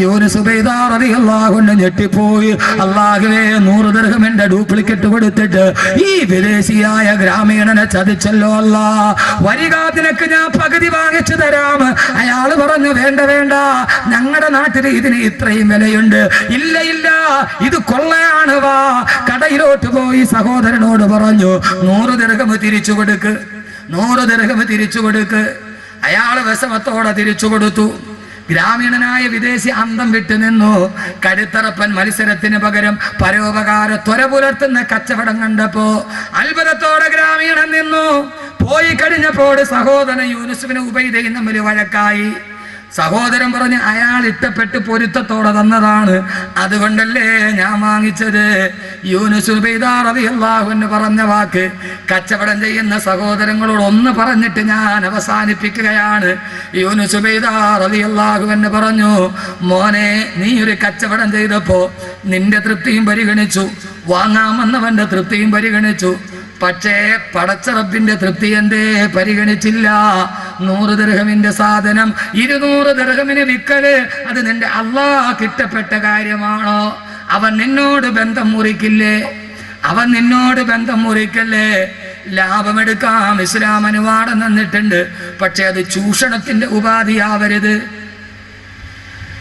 യൂനുസ് ഉബൈദ റളിയല്ലാഹു അൻഹു ഞെട്ടിപ്പോയി. അല്ലാഹുവേ, 100 ദിർഹമിന്റെ ഡ്യൂപ്ലിക്കേറ്റ് കൊടുത്തിട്ട് ഈ വിദേശിയായ ഗ്രാമീണനെ ചതിച്ചല്ലോ അല്ലാ. വരിക, നിനക്ക് ഞാൻ പകുതി വാങ്ങിച്ചു തരാം. അയാൾ പറഞ്ഞു, വേണ്ട വേണ്ട, ഞങ്ങളുടെ നാട്ടിൽ ഇതിന് ഇത്രയും വിലയുണ്ട്. ഇല്ല ഇല്ല, ഇത് കൊള്ളയാണ്, വാ. കടയിലോട്ട് പോയി സഹോദരനോട് പറഞ്ഞു, 100 ദിർഹം തിരിച്ചു കൊടുക്ക്, 100 ദിർഹം തിരിച്ചു കൊടുക്ക്. അയാൾ വിഷമത്തോടെ തിരിച്ചു കൊടുത്തു. ഗ്രാമീണനായ വിദേശി അന്തം വിട്ടു നിന്നു. കരുത്തറപ്പൻ മത്സരത്തിന് പകരം പരോപകാര ത്വര പുലർത്തുന്ന കച്ചവടം കണ്ടപ്പോ അത്ഭുതത്തോടെ ഗ്രാമീണൻ നിന്നു. പോയി കഴിഞ്ഞപ്പോൾ സഹോദരൻ യൂനുസ് ബിൻ ഉബൈദയും തമ്മിൽ വഴക്കായി. സഹോദരൻ പറഞ്ഞു, അയാൾ ഇഷ്ടപ്പെട്ട് പൊരുത്തത്തോടെ തന്നതാണ്, അതുകൊണ്ടല്ലേ ഞാൻ വാങ്ങിച്ചത്. യൂനുസ് ഉബൈദ റളിയല്ലാഹു അൻഹു പറഞ്ഞ വാക്ക് കച്ചവടം ചെയ്യുന്ന സഹോദരങ്ങളോട് ഒന്ന് പറഞ്ഞിട്ട് ഞാൻ അവസാനിപ്പിക്കുകയാണ്. യൂനുസ് ഉബൈദ റളിയല്ലാഹു അൻഹു പറഞ്ഞു, മോനെ, നീ ഒരു കച്ചവടം ചെയ്തപ്പോ നിന്റെ തൃപ്തിയും പരിഗണിച്ചു, വാങ്ങാമെന്നവന്റെ തൃപ്തിയും പരിഗണിച്ചു. പക്ഷേ പടച്ച റബ്ബിന്റെ തൃപ്തി എന്തേ പരിഗണിച്ചില്ല? 100 ദിർഹമിന്റെ സാധനം 200 ദിർഹമിന് വിക്കല്, അത് നിന്റെ അല്ലാഹ് ഇഷ്ടപ്പെട്ട കാര്യമാണോ? അവൻ നിന്നോട് ബന്ധം മുറിക്കില്ലേ? അവൻ നിന്നോട് ബന്ധം മുറിക്കല്ലേ? ലാഭമെടുക്കാം ഇസ്ലാം അനുവാദം തന്നിട്ടുണ്ട്. പക്ഷെ അത് ചൂഷണത്തിന്റെ ഉപാധിയാവരുത്.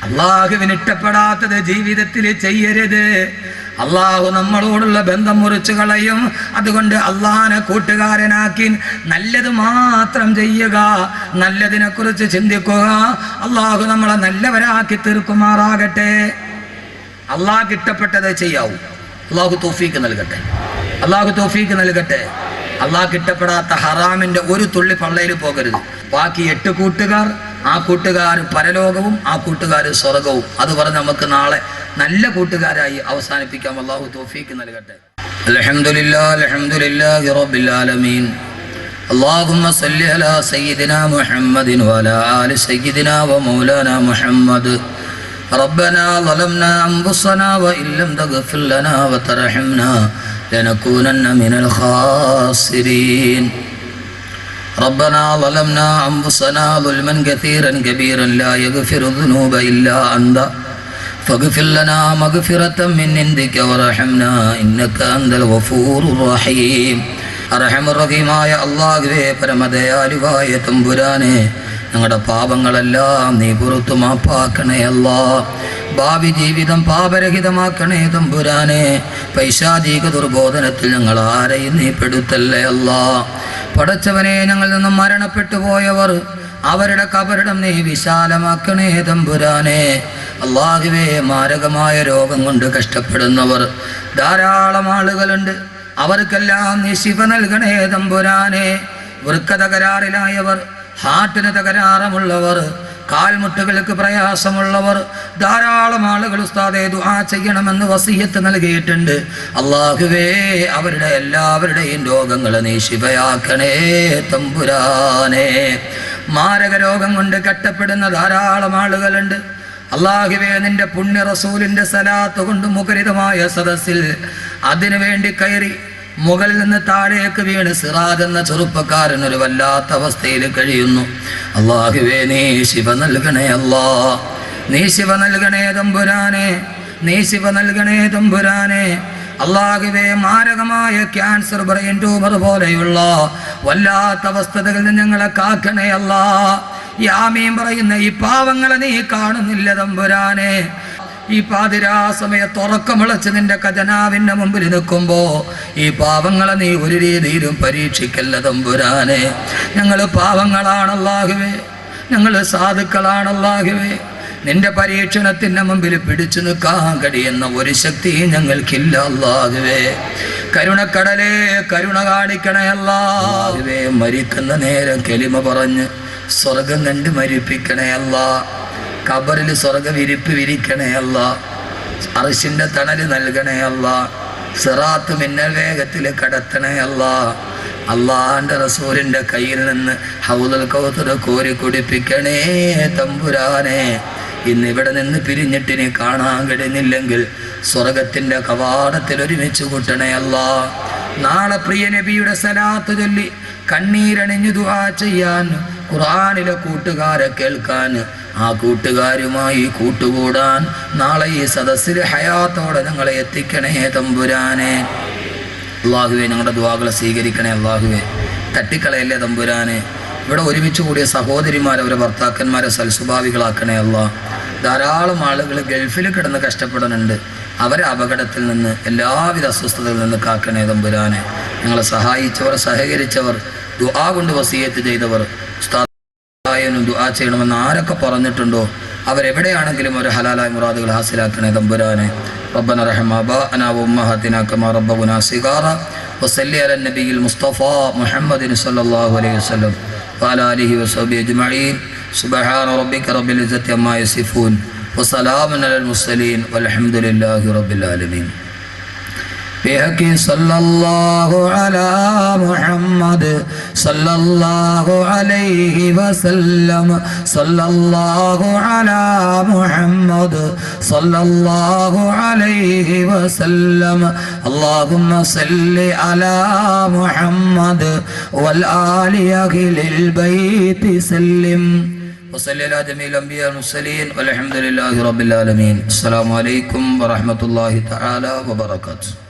അള്ളാഹുവിന് ഇഷ്ടപ്പെടാത്തത് ജീവിതത്തിൽ ചെയ്യരുത്. അള്ളാഹു നമ്മളോടുള്ള ബന്ധം മുറിച്ചു കളയും. അതുകൊണ്ട് അള്ളാഹിനെ കൂട്ടുകാരനാക്കി നല്ലത് മാത്രം ചെയ്യുക, നല്ലതിനെ കുറിച്ച് ചിന്തിക്കുക. അള്ളാഹു നമ്മളെ നല്ലവരാക്കി തീർക്കുമാറാകട്ടെ. അള്ളാഹ് ഇഷ്ടപ്പെട്ടത് ചെയ്യാവൂ. അള്ളാഹു തൗഫീക്ക് നൽകട്ടെ, അള്ളാഹു തൗഫീക്ക് നൽകട്ടെ. അള്ളാഹ് ഇഷ്ടപ്പെടാത്ത ഹറാമിന്റെ ഒരു തുള്ളി പള്ളയിൽ പോകരുത്. ബാക്കി 8 കൂട്ടുകാർ, ആ കൂട്ടുകാർ പരലോകവും ആ കൂട്ടുകാർ സ്വർഗവും. അത് പറഞ്ഞ് നമുക്ക് നാളെ നല്ല കൂട്ടുകാരായി അവസാനിപ്പിക്കാം. അല്ലാഹു തൗഫീക്ക് നൽകട്ടെ. അൽഹംദുലില്ലാഹി അൽഹംദുലില്ലാഹി റബ്ബിൽ ആലമീൻ. اللهم صل على سيدنا محمد وعلى آل سيدنا ومولانا محمد. ربنا ظلمنا أنفسنا وإن لم تغفر لنا وترحمنا لنكونن من الخاسرين. ربنا ظلمنا أنفسنا ظلما كثيرا كبيرا لا يغفر الذنوب إلا أنت فاغفر لنا مغفرة من عندك وارحمنا إنك أنت الغفور الرحيم. അർഹമുർറഹീമായ അല്ലാഹുവേ, പരമദയാലുവായ തമ്പുരാനെ, ഞങ്ങളുടെ പാപങ്ങളെല്ലാം നീ പുറത്തു മാപ്പാക്കണേ അല്ലാ. ഭാവി ജീവിതം പാപരഹിതമാക്കണേ തമ്പുരാനെ. പൈശാചിക ദുർബോധനത്തിൽ ഞങ്ങൾ ആരെയും നീ പെടുത്തല്ലേ അല്ലാ. പടച്ചവനെ, ഞങ്ങളിൽ നിന്നും മരണപ്പെട്ടു പോയവർ അവരുടെ കബറിടം നീ വിശാലമാക്കണേ തമ്പുരാനെ. അല്ലാഹുവേ, മാരകമായ രോഗം കൊണ്ട് കഷ്ടപ്പെടുന്നവർ ധാരാളം ആളുകളുണ്ട്. അവർക്കെല്ലാം നീ ശിഫ നൽകണേ തമ്പുരാനെ. വൃക്ക തകരാറിലായവർ, ഹാർട്ടിന് തകരാറുമുള്ളവർ, കാൽമുട്ടുകൾക്ക് പ്രയാസമുള്ളവർ ധാരാളം ആളുകൾ ഉസ്താദേ ദുആ ചെയ്യണമെന്ന് വസിയത്ത് നൽകിയിട്ടുണ്ട്. അല്ലാഹുവേ, അവരുടെ എല്ലാവരുടെയും രോഗങ്ങൾ നീ ശിഫയാക്കണേ തമ്പുരാനെ. മാരക രോഗം കൊണ്ട് കഷ്ടപ്പെടുന്ന ധാരാളം ആളുകളുണ്ട്. അല്ലാഹുവേ, നിന്റെ പുണ്യ റസൂലിന്റെ സലാത്ത് കൊണ്ട് മുഖരിതമായ സദസ്സിൽ അതിനു വേണ്ടി കയറി മുകളിൽ നിന്ന് താഴേക്ക് വീണ് സിറാജ് എന്ന ചെറുപ്പക്കാരൻ ഒരു വല്ലാത്ത അവസ്ഥയിൽ കഴിയുന്നു. അല്ലാഹുവേ, നീ ശിവ നൽകണേ അല്ലാ, നീ ശിവ നൽകണേ തമ്പുരാനെ, നീ ശിവ നൽകണേ തമ്പുരാനെ. അല്ലാഹുവേ, മാരകമായ ക്യാൻസർ, ബ്രെയിൻ ട്യൂമർ പോലെയുള്ള വല്ലാത്ത അവസ്ഥകളിൽ നിന്ന് ഞങ്ങളെ കാക്കണേ അല്ലാ. ഈ ആമീൻ പറയുന്ന ഈ പാവങ്ങളെ നീ കാണുന്നില്ല തമ്പുരാനെ. ഈ പാതിരാ സമയത്ത് ഉറക്കമുളച്ച് നിന്റെ ഖജനാവിന്റെ മുമ്പിൽ നിൽക്കുമ്പോ ഈ പാവങ്ങളെ നീ ഒരു രീതിയിലും പരീക്ഷിക്കല്ല തമ്പുരാനെ. ഞങ്ങൾ പാവങ്ങളാണ് അല്ലാഹുവേ, ഞങ്ങൾ സാധുക്കളാണ് അല്ലാഹുവേ. നിന്റെ പരീക്ഷണത്തിന്റെ മുമ്പിൽ പിടിച്ചു നിൽക്കാൻ കഴിയുന്ന ഒരു ശക്തിയും ഞങ്ങൾക്കില്ല അല്ലാഹുവേ. കരുണക്കടലേ, കരുണ കാണിക്കണേ അല്ലാഹുവേ. മരിക്കുന്ന നേരം കലിമ പറഞ്ഞ് സ്വർഗം കണ്ട് മരിപ്പിക്കണേ അല്ലാ. ഖബറിൽ സ്വർഗ വിരിപ്പ് വിരിക്കണേ അല്ലാ. അർശിന്റെ തണല് നൽകണേ അല്ലാ. സിറാത്ത് മിന്നൽ വേഗത്തിൽ കടത്തണേ അല്ലാ. അള്ളാന്റെ റസൂലിന്റെ കയ്യിൽ നിന്ന് ഹൗദുൽ കൗസർ കോരി കുടിപ്പിക്കണേ തമ്പുരാനെ. ഇന്ന് ഇവിടെ നിന്ന് പിരിഞ്ഞിട്ട് നീ കാണാൻ കഴിഞ്ഞില്ലെങ്കിൽ സ്വർഗത്തിന്റെ കവാടത്തിൽ ഒരുമിച്ച് കൂട്ടണേ അല്ലാ. നാളെ പ്രിയ നബിയുടെ സലാത്ത് ചൊല്ലി കണ്ണീരണിഞ്ഞു ദുആ ചെയ്യാൻ, ഖുർആനിലെ കൂട്ടുകാരെ കേൾക്കാൻ, ആ കൂട്ടുകാരുമായി കൂട്ടുകൂടാൻ നാളെ ഈ സദസ്സിൽ ഹയാത്തോടെ ഞങ്ങളെ എത്തിക്കണേ തമ്പുരാനെ. അല്ലാഹുവേ, ഞങ്ങളുടെ ദുആകളെ സ്വീകരിക്കണേ അല്ലാഹുവേ. തട്ടിക്കളയല്ലേ തമ്പുരാനെ. ഇവിടെ ഒരുമിച്ച് കൂടിയ സഹോദരിമാരെ, അവരെ ഭർത്താക്കന്മാരെ സൽസ്വഭാവികളാക്കണേ അല്ലാ. ധാരാളം ആളുകൾ ഗൾഫിൽ കിടന്ന് കഷ്ടപ്പെടുന്നുണ്ട്. അവരെ അപകടത്തിൽ നിന്ന്, എല്ലാവിധ അസ്വസ്ഥതകളിൽ നിന്ന് കാക്കണേ തമ്പുരാനെ. ഞങ്ങളെ സഹായിച്ചവർ, സഹകരിച്ചവർ, ദുആ കൊണ്ട് വസിയത്ത് ചെയ്തവർ, ഉസ്താദിനും ദുആ ചെയ്യണമെന്ന് ആരൊക്കെ പറഞ്ഞിട്ടുണ്ടോ അവരെവിടെയാണെങ്കിലും ഒരു ഹലാലായ മുറാദുകൾ ഹാസിലാക്കണേ തമ്പുരാനെ. റബ്ബന റഹ്മ ആബാഅനാ വഉമ്മഹാതിനാ കമാ റബ്ബൗനാ സിഗാറ വസല്ലി അലൻ നബിയിൽ മുസ്തഫ മുഹമ്മദിൻ സല്ലല്ലാഹു അലൈഹി വസല്ലം വഅലാ ആലിഹി വസഹ്ബിഹി അജ്മഈൻ. സുബ്ഹാന റബ്ബിക റബ്ബിൽ ഇസ്സത്തി അമ്മാ യസിഫൂൻ വസലാമുൻ അലൽ മുർസലീൻ വൽഹംദുലില്ലാഹി റബ്ബിൽ ആലമീൻ. بحق صلى الله على محمد صلى الله عليه وسلم صلى الله على محمد صلى الله عليه وسلم اللهم صل على محمد والآل أهل البيت سلم وصلى على جميع الأنبياء والمرسلين والحمد لله رب العالمين. السلام عليكم ورحمة الله تعالى وبركاته.